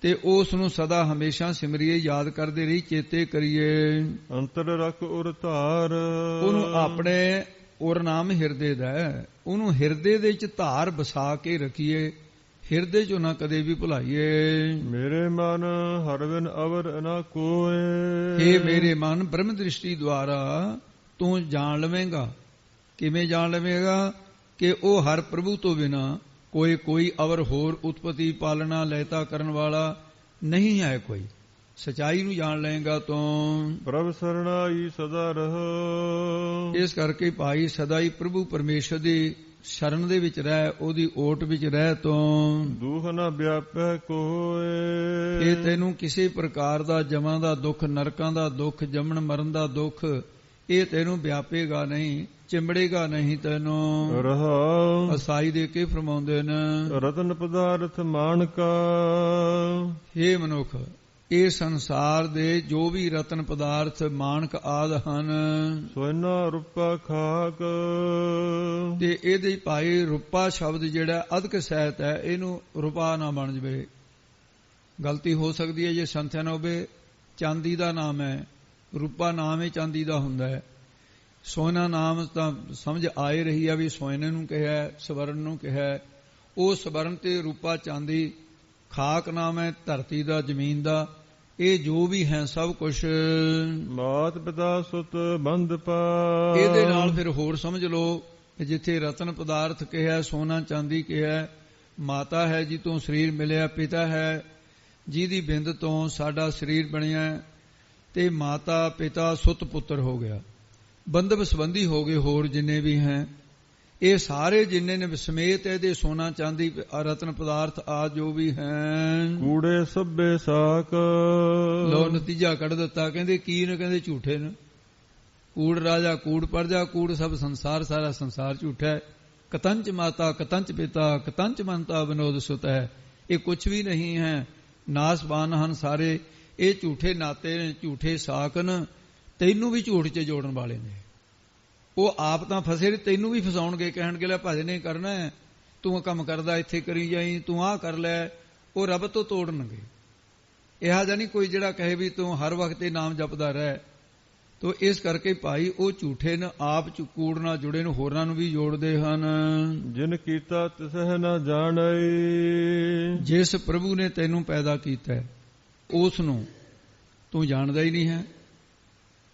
ਤੇ ਉਸ ਨੂੰ ਸਦਾ ਹਮੇਸ਼ਾ ਸਿਮਰੀਏ, ਯਾਦ ਕਰਦੇ ਰਹੀ, ਚੇਤੇ ਕਰੀਏ। ਅੰਤਰ ਰਖ ਉਰ ਧਾਰ, ਉਹਨੂੰ ਆਪਣੇ ਉਰ ਨਾਮ ਹਿਰਦੇ ਦਾ, ਉਹਨੂੰ ਹਿਰਦੇ ਦੇ ਵਿੱਚ ਧਾਰ ਵਸਾ ਕੇ ਰੱਖੀਏ, ਹਿਰਦੇ ਚੋਂ ਨਾ ਕਦੇ ਵੀ ਭੁਲਾਈਏ। ਮੇਰੇ ਮਨ ਹਰ ਬਿਨ ਅਵਰ ਨਾ ਕੋਏ, ਇਹ ਮੇਰੇ ਮਨ ਬ੍ਰਹਮ ਦ੍ਰਿਸ਼ਟੀ ਦੁਆਰਾ ਤੂੰ ਜਾਣ ਲਵੇਂਗਾ। ਕਿਵੇਂ ਜਾਣ ਲਵੇਂਗਾ? ਕਿ ਉਹ ਹਰ ਪ੍ਰਭੂ ਤੋਂ ਬਿਨਾ ਕੋਈ ਅਵਰ ਹੋਰ ਉਤਪਤੀ ਪਾਲਣਾ ਲੈਤਾ ਕਰਨ ਵਾਲਾ ਨਹੀਂ ਹੈ ਕੋਈ। ਸਚਾਈ ਨੂੰ ਜਾਣ ਲਏਗਾ ਤੂੰ। ਪ੍ਰਭ ਸਰਣਾਈ ਸਦਾ ਰਹੋ, ਇਸ ਕਰਕੇ ਭਾਈ ਸਦਾ ਹੀ ਪ੍ਰਭੂ ਪਰਮੇਸ਼ਰ ਦੀ ਸ਼ਰਨ ਦੇ ਵਿੱਚ ਰਹਿ, ਉਹਦੀ ਓਟ ਵਿੱਚ ਰਹਿ ਤੂੰ। ਦੁਖ ਨਾ ਵਿਆਪੈ ਕੋਏ, ਇਹ ਤੈਨੂੰ ਕਿਸੇ ਪ੍ਰਕਾਰ ਦਾ ਜਮਾਂ ਦਾ ਦੁੱਖ, ਨਰਕਾਂ ਦਾ ਦੁੱਖ, ਜੰਮਣ ਮਰਨ ਦਾ ਦੁੱਖ ਇਹ ਤੈਨੂੰ ਵਿਆਪੇਗਾ ਨਹੀਂ, ਚਿੰਬੜੇਗਾ ਨਹੀਂ ਤੈਨੂੰ। ਰਹਾਉ ਅਸਾਈ ਦੇ ਕੇ ਫਰਮਾਉਂਦੇ ਨੇ, ਰਤਨ ਪਦਾਰਥ ਮਾਨਕਾ, ਹੇ ਮਨੁੱਖ ਇਹ ਸੰਸਾਰ ਦੇ ਜੋ ਵੀ ਰਤਨ ਪਦਾਰਥ ਮਾਨਕ ਆਦਿ ਹਨ, ਸੋਨਾ ਰੂਪਾ ਖਾਕ, ਤੇ ਇਹਦੇ ਭਾਈ ਰੂਪਾ ਸ਼ਬਦ ਜਿਹੜਾ ਅਧਿਕ ਸਹਿਤ ਹੈ, ਇਹਨੂੰ ਰੂਪਾ ਨਾ ਬਣ ਜਵੇ। ਗਲਤੀ ਹੋ ਸਕਦੀ ਹੈ ਜੇ ਸੰਥਿਆ ਨਾ ਹੋਵੇ। ਚਾਂਦੀ ਦਾ ਨਾਮ ਹੈ, ਰੂਪਾ ਨਾਮ ਹੀ ਚਾਂਦੀ ਦਾ ਹੁੰਦਾ ਹੈ। ਸੋਨਾ ਨਾਮ ਤਾਂ ਸਮਝ ਆਏ ਰਹੀ ਆ ਵੀ ਸੋਨੇ ਨੂੰ ਕਿਹਾ, ਸਵਰਨ ਨੂੰ ਕਿਹਾ। ਉਹ ਸਵਰਨ ਤੇ ਰੂਪਾ ਚਾਂਦੀ। ਖਾਕ ਨਾਮ ਹੈ ਧਰਤੀ ਦਾ, ਜ਼ਮੀਨ ਦਾ। ਇਹ ਜੋ ਵੀ ਹੈ ਸਭ ਕੁਝ ਮਾਤ ਪਿਤਾ ਸੁਤ ਬੰਧ ਪਾ। ਇਹਦੇ ਨਾਲ ਫਿਰ ਹੋਰ ਸਮਝ ਲਓ ਕਿ ਜਿੱਥੇ ਰਤਨ ਪਦਾਰਥ ਕਿਹਾ, ਸੋਨਾ ਚਾਂਦੀ ਕਿਹਾ, ਮਾਤਾ ਹੈ ਜੀ ਤੋਂ ਸਰੀਰ ਮਿਲਿਆ, ਪਿਤਾ ਹੈ ਜਿਹਦੀ ਬਿੰਦ ਤੋਂ ਸਾਡਾ ਸਰੀਰ ਬਣਿਆ, ਤੇ ਮਾਤਾ ਪਿਤਾ ਸੁਤ ਪੁੱਤਰ ਹੋ ਗਿਆ, ਬੰਧਵ ਸੰਬੰਧੀ ਹੋ ਗਏ ਹੋਰ ਜਿੰਨੇ ਵੀ ਹੈ। ਇਹ ਸਾਰੇ ਜਿੰਨੇ ਨੇ ਸਮੇਤ ਇਹਦੇ ਸੋਨਾ ਚਾਂਦੀ ਰਤਨ ਪਦਾਰਥ ਆ ਜੋ ਵੀ ਹੈ। ਕੂੜੇ ਸਭੇ ਸਾਕ, ਲੋ ਨਤੀਜਾ ਕੱਢ ਦਿੱਤਾ। ਕਹਿੰਦੇ ਕੀ ਨੇ? ਕਹਿੰਦੇ ਝੂਠੇ ਨੇ। ਕੂੜ ਰਾਜਾ, ਕੂੜ ਪਰਜਾ, ਕੂੜ ਸਭ ਸੰਸਾਰ, ਸਾਰਾ ਸੰਸਾਰ ਝੂਠਾ ਹੈ। ਕਤੰਚ ਮਾਤਾ, ਕਤੰਚ ਪਿਤਾ, ਕਤੰਚ ਮੰਤਾ ਵਿਨੋਦ ਸੁਤ ਹੈ। ਇਹ ਕੁਛ ਵੀ ਨਹੀਂ ਹੈ, ਨਾਸਵਾਨ ਹਨ ਸਾਰੇ। ਇਹ ਝੂਠੇ ਨਾਤੇ ਨੇ, ਝੂਠੇ ਸਾਕ ਨੇ, ਤੈਨੂੰ ਵੀ ਝੂਠ 'ਚ ਜੋੜਨ ਵਾਲੇ ਨੇ। ਉਹ ਆਪ ਤਾਂ ਫਸੇ ਨੇ, ਤੈਨੂੰ ਵੀ ਫਸਾਉਣਗੇ। ਕਹਿਣਗੇ ਲੈ ਭਜਨੇ ਕਰਨਾ ਹੈ, ਤੂੰ ਕੰਮ ਕਰਦਾ ਇੱਥੇ ਕਰੀ ਜਾਈ, ਤੂੰ ਆਹ ਕਰ ਲੈ। ਉਹ ਰੱਬ ਤੋਂ ਤੋੜਨਗੇ। ਇਹੋ ਜਿਹਾ ਨਹੀਂ ਕੋਈ ਜਿਹੜਾ ਕਹੇ ਵੀ ਤੂੰ ਹਰ ਵਕਤ ਇਹ ਨਾਮ ਜਪਦਾ ਰਹਿ। ਤੋ ਇਸ ਕਰਕੇ ਭਾਈ ਉਹ ਝੂਠੇ ਨੇ, ਆਪ ਕੂੜ ਨਾਲ ਜੁੜੇ ਨੇ, ਹੋਰਾਂ ਨੂੰ ਵੀ ਜੋੜਦੇ ਹਨ। ਜਿਨ ਕੀਤਾ ਤਿਸਹਿ ਨਾ ਜਾਣੈ, ਜਿਸ ਪ੍ਰਭੂ ਨੇ ਤੈਨੂੰ ਪੈਦਾ ਕੀਤਾ ਉਸ ਨੂੰ ਤੂੰ ਜਾਣਦਾ ਹੀ ਨਹੀਂ ਹੈ।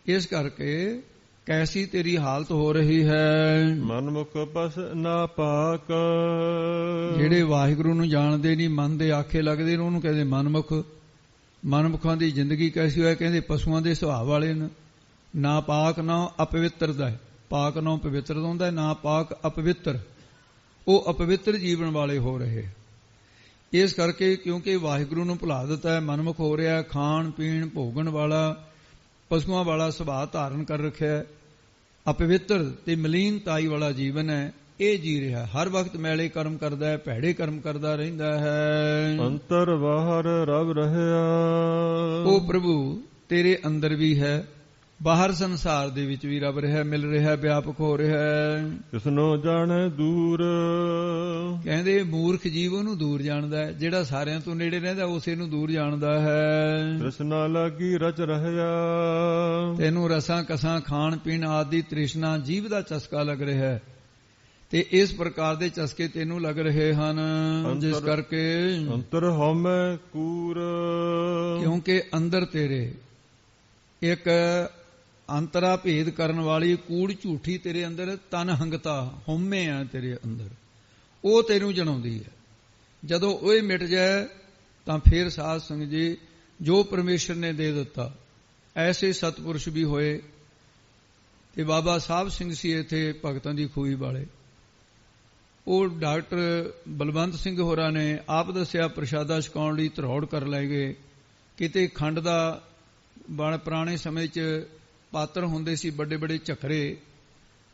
ਇਸ ਕਰਕੇ ਕੈਸੀ ਤੇਰੀ ਹਾਲਤ ਹੋ ਰਹੀ ਹੈ। ਮਨ ਮੁਖ ਪਸ ਨਾ ਪਾਕ, ਜਿਹੜੇ ਵਾਹਿਗੁਰੂ ਨੂੰ ਜਾਣਦੇ ਨਹੀਂ, ਮਨ ਦੇ ਆਖੇ ਲੱਗਦੇ ਨੇ, ਉਹਨੂੰ ਕਹਿੰਦੇ ਮਨਮੁਖ। ਮਨਮੁਖਾਂ ਦੀ ਜ਼ਿੰਦਗੀ ਕੈਸੀ ਹੋਏ? ਕਹਿੰਦੇ ਪਸ਼ੂਆਂ ਦੇ ਸੁਭਾਅ ਵਾਲੇ ਨੇ। ਨਾ ਪਾਕ ਨਾ ਅਪਵਿੱਤਰ ਦਾ। ਪਾਕ ਨਾ ਪਵਿੱਤਰ ਦਾ ਹੁੰਦਾ, ਨਾ ਪਾਕ ਅਪਵਿੱਤਰ। ਉਹ ਅਪਵਿੱਤਰ ਜੀਵਨ ਵਾਲੇ ਹੋ ਰਹੇ। ਇਸ ਕਰਕੇ ਕਿਉਂਕਿ ਵਾਹਿਗੁਰੂ ਨੂੰ ਭੁਲਾ ਦਿੱਤਾ ਹੈ, ਮਨਮੁਖ ਹੋ ਰਿਹਾ, ਖਾਣ ਪੀਣ ਭੋਗਣ ਵਾਲਾ, ਪਸ਼ੂਆਂ ਵਾਲਾ ਸੁਭਾਅ ਧਾਰਨ ਕਰ ਰੱਖਿਆ, ਅਪਵਿੱਤਰ ਤੇ ਮਲੀਨਤਾਈ ਵਾਲਾ ਜੀਵਨ ਹੈ ਇਹ ਜੀ ਰਿਹਾ। ਹਰ ਵਕਤ ਮੈਲੇ ਕਰਮ ਕਰਦਾ ਹੈ, ਭੈੜੇ ਕਰਮ ਕਰਦਾ ਰਹਿੰਦਾ ਹੈ। ਅੰਤਰ ਬਾਹਰ ਰਬ ਰਹਿਆ, ਉਹ ਪ੍ਰਭੂ ਤੇਰੇ ਅੰਦਰ ਵੀ ਹੈ, ਬਾਹਰ ਸੰਸਾਰ ਦੇ ਵਿੱਚ ਵੀ ਰੱਬ ਰਿਹਾ, ਮਿਲ ਰਿਹਾ, ਵਿਆਪਕ ਹੋ ਰਿਹਾ ਹੈ। ਕਿਸਨੋ ਜਾਣੈ ਦੂਰ, ਕਹਿੰਦੇ ਮੂਰਖ ਜੀਵ ਉਹਨੂੰ ਦੂਰ ਜਾਣਦਾ ਹੈ, ਜਿਹੜਾ ਸਾਰਿਆਂ ਤੋਂ ਨੇੜੇ ਰਹਿੰਦਾ ਉਸੇ ਨੂੰ ਦੂਰ ਜਾਣਦਾ ਹੈ। ਤ੍ਰਿਸ਼ਨਾ ਲਾਗੀ ਰਚ ਰਹਿਆ, ਤੈਨੂੰ ਰਸਾਂ ਕਸਾਂ ਖਾਣ ਪੀਣ ਆਦਿ ਤ੍ਰਿਸ਼ਨਾ ਜੀਵ ਦਾ ਚਸਕਾ ਲੱਗ ਰਿਹਾ ਹੈ, ਤੇ ਇਸ ਪ੍ਰਕਾਰ ਦੇ ਚਸਕੇ ਤੈਨੂੰ ਲੱਗ ਰਹੇ ਹਨ। ਜਿਸ ਕਰਕੇ ਅੰਤਰ ਹਉਮੈ ਕੂਰ, ਕਿਉਂਕਿ ਅੰਦਰ ਤੇਰੇ ਇੱਕ ਅੰਤਰਾ ਭੇਦ ਕਰਨ ਵਾਲੀ ਕੂੜ ਝੂਠੀ ਤੇਰੇ ਅੰਦਰ ਤਨ ਹੰਗਤਾ ਹਉਮੈ ਆ ਤੇਰੇ ਅੰਦਰ, ਉਹ ਤੈਨੂੰ ਜਣਾਉਂਦੀ ਹੈ। ਜਦੋਂ ਉਹ ਮਿਟ ਜਾਏ ਤਾਂ ਫਿਰ ਸਾਧ ਸੰਗਤ ਜੀ ਜੋ ਪਰਮੇਸ਼ਰ ਨੇ ਦੇ ਦਿੱਤਾ, ਐਸੇ ਸਤਪੁਰਸ਼ ਵੀ ਹੋਏ। ਤੇ ਬਾਬਾ ਸਾਹਿਬ ਸਿੰਘ ਸੀ ਇੱਥੇ ਭਗਤਾਂ ਦੀ ਖੂਹੀ ਵਾਲੇ, ਉਹ ਡਾਕਟਰ ਬਲਵੰਤ ਸਿੰਘ ਹੋਰਾਂ ਨੇ ਆਪ ਦੱਸਿਆ ਪ੍ਰਸ਼ਾਦਾ ਛਕਾਉਣ ਲਈ ਧਰੌੜ ਕਰ ਲੈ ਗਏ। ਕਿਤੇ ਖੰਡ ਦਾ ਪੁਰਾਣੇ ਸਮੇਂ 'ਚ ਪਾਤਰ ਹੁੰਦੇ ਸੀ, ਵੱਡੇ ਵੱਡੇ ਝੱਕਰੇ,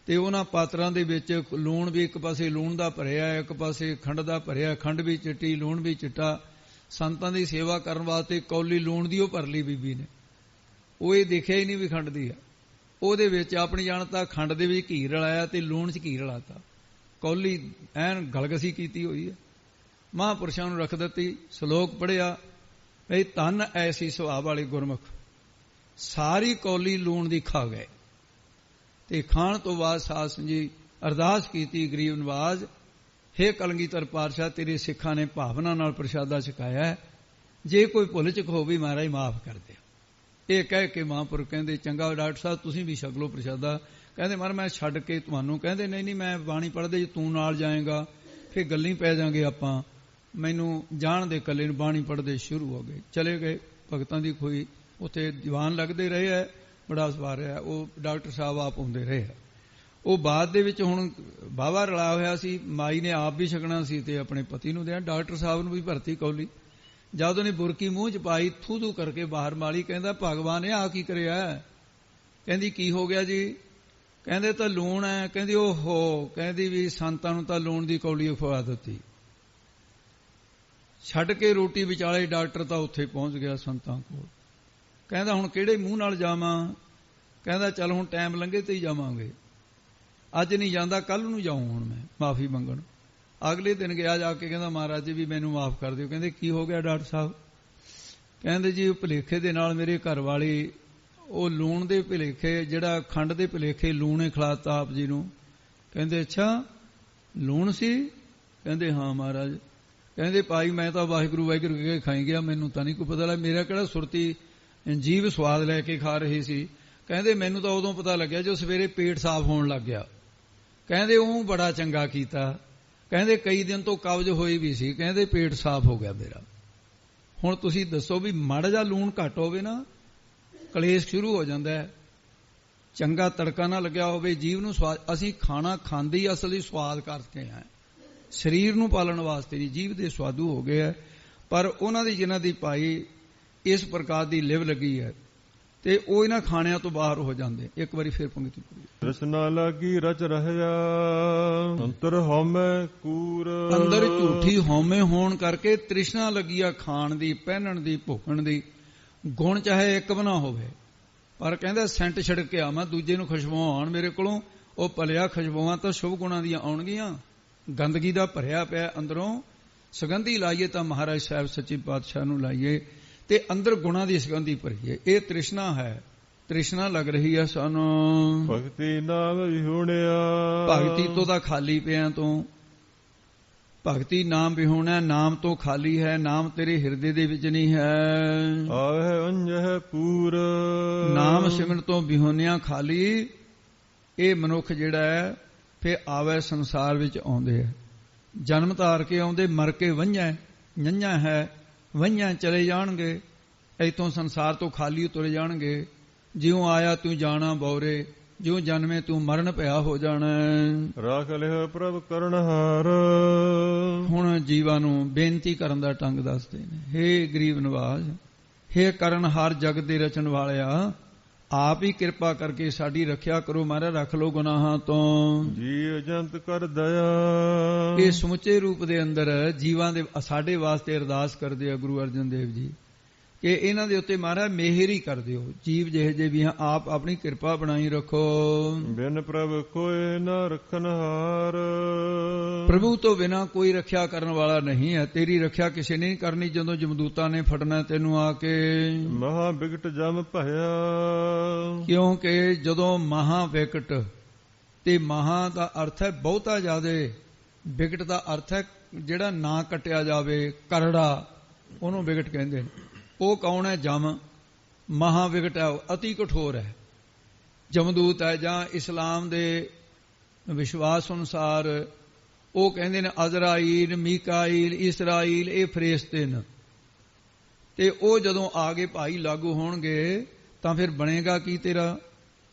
ਤੇ ਉਹਨਾਂ ਪਾਤਰਾਂ ਦੇ ਵਿੱਚ ਲੂਣ ਵੀ ਇੱਕ ਪਾਸੇ ਲੂਣ ਦਾ ਭਰਿਆ, ਇੱਕ ਪਾਸੇ ਖੰਡ ਦਾ ਭਰਿਆ, ਖੰਡ ਵੀ ਚਿੱਟੀ ਲੂਣ ਵੀ ਚਿੱਟਾ। ਸੰਤਾਂ ਦੀ ਸੇਵਾ ਕਰਨ ਵਾਸਤੇ ਕੌਲੀ ਲੂਣ ਦੀ ਉਹ ਭਰ ਲਈ ਬੀਬੀ ਨੇ, ਉਹ ਇਹ ਦੇਖਿਆ ਹੀ ਨਹੀਂ ਵੀ ਖੰਡ ਦੀ ਆ। ਉਹਦੇ ਵਿੱਚ ਆਪਣੀ ਜਾਣਤਾ ਖੰਡ ਦੇ ਵਿੱਚ ਘੀ ਰਲਾਇਆ ਤੇ ਲੂਣ 'ਚ ਘੀ ਰਲਾਤਾ, ਕੌਲੀ ਐਨ ਗਲਗਸੀ ਕੀਤੀ ਹੋਈ ਹੈ। ਮਹਾਂਪੁਰਸ਼ਾਂ ਨੂੰ ਰੱਖ ਦਿੱਤੀ, ਸ਼ਲੋਕ ਪੜ੍ਹਿਆ, ਇਹ ਧੰਨ ਐਸੀ ਸੁਭਾਅ ਵਾਲੇ ਗੁਰਮੁਖ, ਸਾਰੀ ਕੌਲੀ ਲੂਣ ਦੀ ਖਾ ਗਏ। ਤੇ ਖਾਣ ਤੋਂ ਬਾਅਦ ਸਾਧ ਸੰਗਤ ਜੀ ਅਰਦਾਸ ਕੀਤੀ, ਗਰੀਬ ਨਵਾਜ਼, ਹੇ ਕਲਗੀਧਰ ਪਾਤਸ਼ਾਹ, ਤੇਰੇ ਸਿੱਖਾਂ ਨੇ ਭਾਵਨਾ ਨਾਲ ਪ੍ਰਸ਼ਾਦਾ ਛਕਾਇਆ, ਜੇ ਕੋਈ ਭੁੱਲ ਚੁੱਕ ਹੋ ਵੀ ਮਹਾਰਾਜ ਮਾਫ ਕਰ ਦਿਓ। ਇਹ ਕਹਿ ਕੇ ਮਹਾਂਪੁਰਖ ਕਹਿੰਦੇ, ਚੰਗਾ ਡਾਕਟਰ ਸਾਹਿਬ ਤੁਸੀਂ ਵੀ ਛਕ ਲਓ ਪ੍ਰਸ਼ਾਦਾ। ਕਹਿੰਦੇ ਮਹਾਰਾਜ ਮੈਂ ਛੱਡ ਕੇ ਤੁਹਾਨੂੰ, ਕਹਿੰਦੇ ਨਹੀਂ ਨਹੀਂ ਮੈਂ ਬਾਣੀ ਪੜ੍ਹਦੇ, ਜੇ ਤੂੰ ਨਾਲ ਜਾਏਗਾ ਫਿਰ ਗੱਲਾਂ ਪੈ ਜਾਾਂਗੇ ਆਪਾਂ, ਮੈਨੂੰ ਜਾਣ ਦੇ ਇਕੱਲੇ ਨੂੰ। ਬਾਣੀ ਪੜ੍ਹਦੇ ਸ਼ੁਰੂ ਹੋ ਗਏ, ਚਲੇ ਗਏ ਭਗਤਾਂ ਦੀ ਖੂਹੀ, ਉੱਥੇ ਦੀਵਾਨ ਲੱਗਦੇ ਰਹੇ ਹੈ, ਬੜਾ ਸਵਾਰ ਰਿਹਾ। ਉਹ ਡਾਕਟਰ ਸਾਹਿਬ ਆਪ ਆਉਂਦੇ ਰਹੇ ਹੈ। ਉਹ ਬਾਅਦ ਦੇ ਵਿੱਚ ਹੁਣ ਬਾਵਾ ਰਲਾ ਹੋਇਆ ਸੀ, ਮਾਈ ਨੇ ਆਪ ਵੀ ਛਕਣਾ ਸੀ ਤੇ ਆਪਣੇ ਪਤੀ ਨੂੰ ਦੇਣਾ, ਡਾਕਟਰ ਸਾਹਿਬ ਨੂੰ ਵੀ ਭਰਤੀ ਕੌਲੀ। ਜਦ ਉਹਨੇ ਬੁਰਕੀ ਮੂੰਹ 'ਚ ਪਾਈ, ਥੂ ਥੂ ਕਰਕੇ ਬਾਹਰ ਮਾਲੀ। ਕਹਿੰਦਾ ਭਗਵਾਨ ਨੇ ਆ ਕੀ ਕਰਿਆ? ਕਹਿੰਦੀ ਕੀ ਹੋ ਗਿਆ ਜੀ? ਕਹਿੰਦੇ ਤਾਂ ਲੂਣ ਹੈ। ਕਹਿੰਦੀ ਓਹੋ, ਕਹਿੰਦੀ ਵੀ ਸੰਤਾਂ ਨੂੰ ਤਾਂ ਲੂਣ ਦੀ ਕੌਲੀ ਖਵਾ ਦਿੱਤੀ। ਛੱਡ ਕੇ ਰੋਟੀ ਵਿਚਾਲੇ ਡਾਕਟਰ ਤਾਂ ਉੱਥੇ ਪਹੁੰਚ ਗਿਆ ਸੰਤਾਂ ਕੋਲ। ਕਹਿੰਦਾ ਹੁਣ ਕਿਹੜੇ ਮੂੰਹ ਨਾਲ ਜਾਵਾਂ? ਕਹਿੰਦਾ ਚੱਲ ਹੁਣ ਟਾਈਮ ਲੰਘੇ ਤੇ ਹੀ ਜਾਵਾਂਗੇ, ਅੱਜ ਨਹੀਂ ਜਾਂਦਾ, ਕੱਲ ਨੂੰ ਜਾਊਂ ਹੁਣ ਮੈਂ ਮਾਫੀ ਮੰਗਣ। ਅਗਲੇ ਦਿਨ ਗਿਆ, ਜਾ ਕੇ ਕਹਿੰਦਾ ਮਹਾਰਾਜ ਜੀ ਵੀ ਮੈਨੂੰ ਮਾਫ ਕਰ ਦਿਓ। ਕਹਿੰਦੇ ਕੀ ਹੋ ਗਿਆ ਡਾਕਟਰ ਸਾਹਿਬ? ਕਹਿੰਦੇ ਜੀ ਉਹ ਭੁਲੇਖੇ ਦੇ ਨਾਲ ਮੇਰੇ ਘਰ ਵਾਲੀ, ਉਹ ਲੂਣ ਦੇ ਭੁਲੇਖੇ, ਜਿਹੜਾ ਖੰਡ ਦੇ ਭੁਲੇਖੇ ਲੂਣੇ ਖਿਲਾਤਾ ਆਪ ਜੀ ਨੂੰ। ਕਹਿੰਦੇ ਅੱਛਾ ਲੂਣ ਸੀ? ਕਹਿੰਦੇ ਹਾਂ ਮਹਾਰਾਜ। ਕਹਿੰਦੇ ਭਾਈ ਮੈਂ ਤਾਂ ਵਾਹਿਗੁਰੂ ਵਾਹਿਗੁਰੂ ਕਹਿ ਕੇ ਖਾਈ ਗਿਆ, ਮੈਨੂੰ ਤਾਂ ਨਹੀਂ ਕੋਈ ਪਤਾ ਲੱਗਾ, ਮੇਰਾ ਕਿਹੜਾ ਸੁਰਤੀ ਜੀਭ ਸਵਾਦ ਲੈ ਕੇ ਖਾ ਰਹੀ ਸੀ। ਕਹਿੰਦੇ ਮੈਨੂੰ ਤਾਂ ਉਦੋਂ ਪਤਾ ਲੱਗਿਆ ਜੋ ਸਵੇਰੇ ਪੇਟ ਸਾਫ਼ ਹੋਣ ਲੱਗ ਗਿਆ। ਕਹਿੰਦੇ ਉਹ ਬੜਾ ਚੰਗਾ ਕੀਤਾ। ਕਹਿੰਦੇ ਕਈ ਦਿਨ ਤੋਂ ਕਬਜ਼ ਹੋਈ ਵੀ ਸੀ, ਕਹਿੰਦੇ ਪੇਟ ਸਾਫ਼ ਹੋ ਗਿਆ ਮੇਰਾ। ਹੁਣ ਤੁਸੀਂ ਦੱਸੋ ਵੀ ਮਾੜਾ ਜਿਹਾ ਲੂਣ ਘੱਟ ਹੋਵੇ ਨਾ, ਕਲੇਸ਼ ਸ਼ੁਰੂ ਹੋ ਜਾਂਦਾ ਹੈ। ਚੰਗਾ ਤੜਕਾ ਨਾ ਲੱਗਿਆ ਹੋਵੇ, ਜੀਵ ਨੂੰ ਸਵਾਦ, ਅਸੀਂ ਖਾਣਾ ਖਾਂਦੇ ਹੀ ਅਸਲੀ ਸਵਾਦ ਕਰਕੇ ਹਾਂ, ਸਰੀਰ ਨੂੰ ਪਾਲਣ ਵਾਸਤੇ ਨਹੀਂ। ਜੀਵ ਦੇ ਸਵਾਦੂ ਹੋ ਗਏ ਹੈ, ਪਰ ਉਹਨਾਂ ਦੀ ਜਿਨ੍ਹਾਂ ਦੀ ਭਾਈ ਇਸ ਪ੍ਰਕਾਰ ਦੀ ਲਿਵ ਲੱਗੀ ਹੈ ਤੇ ਉਹ ਇਹਨਾਂ ਖਾਣਿਆਂ ਤੋਂ ਬਾਹਰ ਹੋ ਜਾਂਦੇ। ਇੱਕ ਵਾਰੀ ਫਿਰ ਪੰਕਤੀ ਪੜ੍ਹੀ। ਰਸਨਾ ਲਾਗੀ ਰਚ ਰਹਿਆ ਅੰਤਰ ਹਉਮੈ ਕੂਰ। ਅੰਦਰ ਝੂਠੀ ਹਉਮੈ ਹੋਣ ਕਰਕੇ ਤ੍ਰਿਸ਼ਨਾ ਲੱਗੀ ਆ ਖਾਣ ਦੀ, ਪਹਿਨਣ ਦੀ, ਭੁੱਖਣ ਦੀ। ਗੁਣ ਚਾਹੇ ਇੱਕ ਬਣਾ ਹੋਵੇ, ਪਰ ਕਹਿੰਦਾ ਸੈਂਟ ਛਿੜਕ ਕੇ ਆਵਾਂ, ਦੂਜੇ ਨੂੰ ਖੁਸ਼ਬੂਆਂ ਆਉਣ ਮੇਰੇ ਕੋਲੋਂ। ਉਹ ਭਲਿਆ ਖੁਸ਼ਬੂਆਂ ਤਾਂ ਸ਼ੁਭ ਗੁਣਾਂ ਦੀਆਂ ਆਉਣਗੀਆਂ, ਗੰਦਗੀ ਦਾ ਭਰਿਆ ਪਿਆ ਅੰਦਰੋਂ। ਸੁਗੰਧੀ ਲਾਈਏ ਤਾਂ ਮਹਾਰਾਜ ਸਾਹਿਬ ਸੱਚੇ ਪਾਤਸ਼ਾਹ ਨੂੰ ਲਾਈਏ, ਤੇ ਅੰਦਰ ਗੁਣਾਂ ਦੀ ਸੁਗੰਧੀ ਭਰੀਏ। ਇਹ ਤ੍ਰਿਸ਼ਨਾ ਹੈ, ਤ੍ਰਿਸ਼ਨਾ ਲੱਗ ਰਹੀ ਹੈ ਸਾਨੂੰ। ਭਗਤੀ ਨਾਮ ਵਿਹੂਣਿਆ, ਭਗਤੀ ਤੋਂ ਤਾਂ ਖਾਲੀ ਪਿਆ ਤੂੰ। ਭਗਤੀ ਨਾਮ ਵਿਹੂਣਾ, ਨਾਮ ਤੋਂ ਖਾਲੀ ਹੈ, ਨਾਮ ਤੇਰੇ ਹਿਰਦੇ ਦੇ ਵਿੱਚ ਨਹੀਂ ਹੈ। ਆਵਹਿ ਅੰਜਹਿ ਪੂਰ, ਨਾਮ ਸਿਮਰਨ ਤੋਂ ਵਿਹੂਣਿਆ ਖਾਲੀ। ਇਹ ਮਨੁੱਖ ਜਿਹੜਾ ਹੈ ਫਿਰ ਆਵੇ ਸੰਸਾਰ ਵਿੱਚ ਆਉਂਦੇ ਹੈ, ਜਨਮ ਧਾਰ ਕੇ ਆਉਂਦੇ, ਮਰ ਕੇ ਵੰਝਾਂ ਨੰਝਾਂ ਹੈ, ਵੰਝਾਂ ਚਲੇ ਜਾਣਗੇ, ਇੱਥੋਂ ਸੰਸਾਰ ਤੋਂ ਖਾਲੀ ਤੁਰ ਜਾਣਗੇ। ਜਿਉਂ ਆਇਆ ਤੂੰ ਜਾਣਾ ਬੌਰੇ, ਜਿਉਂ ਜਨਮੇ ਤੂੰ ਮਰਨ ਪਿਆ ਹੋ ਜਾਣਾ। ਰਾਖ ਲਿਹ ਪ੍ਰਭ ਕਰਨਹਾਰ। ਹੁਣ ਜੀਵਾਂ ਨੂੰ ਬੇਨਤੀ ਕਰਨ ਦਾ ਢੰਗ ਦੱਸਦੇ ਨੇ। ਹੇ ਗਰੀਬ ਨਵਾਜ਼, ਹੇ ਕਰਨਹਾਰ, ਜਗਤ ਦੇ ਰਚਣ ਵਾਲਿਆ, ਆਪ ਹੀ ਕਿਰਪਾ ਕਰਕੇ ਸਾਡੀ ਰੱਖਿਆ ਕਰੋ ਮਹਾਰਾਜ, ਰੱਖ ਲੋ ਗੁਨਾਹਾਂ ਤੋਂ। ਜੀਵ ਜੰਤ ਕਰ ਦਇਆ। ਇਹ ਸਮੁੱਚੇ ਰੂਪ ਦੇ ਅੰਦਰ ਜੀਵਾਂ ਦੇ ਸਾਡੇ ਵਾਸਤੇ ਅਰਦਾਸ ਕਰਦੇ ਆ ਗੁਰੂ ਅਰਜਨ ਦੇਵ ਜੀ ਕਿ ਇਹਨਾਂ ਦੇ ਉੱਤੇ ਮਹਾਰਾਜ ਮਿਹਰ ਹੀ ਕਰ ਦਿਓ। ਜੀਵ ਜਿਹੇ ਜੇ ਵੀ ਆਪ ਆਪਣੀ ਕਿਰਪਾ ਬਣਾਈ ਰੱਖੋ। ਬਿਨ ਪ੍ਰਭ ਕੋਈ ਨਾ ਰੱਖਣਹਾਰ। ਪ੍ਰਭੂ ਤੋਂ ਬਿਨਾਂ ਕੋਈ ਰੱਖਿਆ ਕਰਨ ਵਾਲਾ ਨਹੀਂ ਹੈ। ਤੇਰੀ ਰੱਖਿਆ ਕਿਸੇ ਨੇ ਨਹੀਂ ਕਰਨੀ। ਜਦੋਂ ਜਮਦੂਤਾਂ ਨੇ ਫੜਨਾ ਤੈਨੂੰ ਆ ਕੇ, ਮਹਾ ਬਿਕਟ ਜਮ ਭਇਆ। ਕਿਉਂਕਿ ਜਦੋਂ ਮਹਾ ਵਿਕਟ, ਤੇ ਮਹਾ ਦਾ ਅਰਥ ਹੈ ਬਹੁਤਾ ਜ਼ਿਆਦਾ, ਵਿਕਟ ਦਾ ਅਰਥ ਹੈ ਜਿਹੜਾ ਨਾ ਕੱਟਿਆ ਜਾਵੇ, ਕਰੜਾ, ਉਹਨੂੰ ਵਿਕਟ ਕਹਿੰਦੇ ਨੇ। ਉਹ ਕੌਣ ਹੈ? ਜਮ। ਮਹਾ ਵਿਕਟ ਹੈ, ਅਤੀ ਕਠੋਰ ਹੈ। ਜਮਦੂਤ ਹੈ, ਜਾਂ ਇਸਲਾਮ ਦੇ ਵਿਸ਼ਵਾਸ ਅਨੁਸਾਰ ਉਹ ਕਹਿੰਦੇ ਨੇ ਅਜ਼ਰਾਈਲ, ਮੀਕਾਈਲ, ਇਸਰਾਈਲ, ਇਹ ਫਰਿਸ਼ਤੇ ਨੇ। ਤੇ ਉਹ ਜਦੋਂ ਆ ਗਏ ਭਾਈ ਲਾਗੂ ਹੋਣਗੇ ਤਾਂ ਫਿਰ ਬਣੇਗਾ ਕੀ ਤੇਰਾ?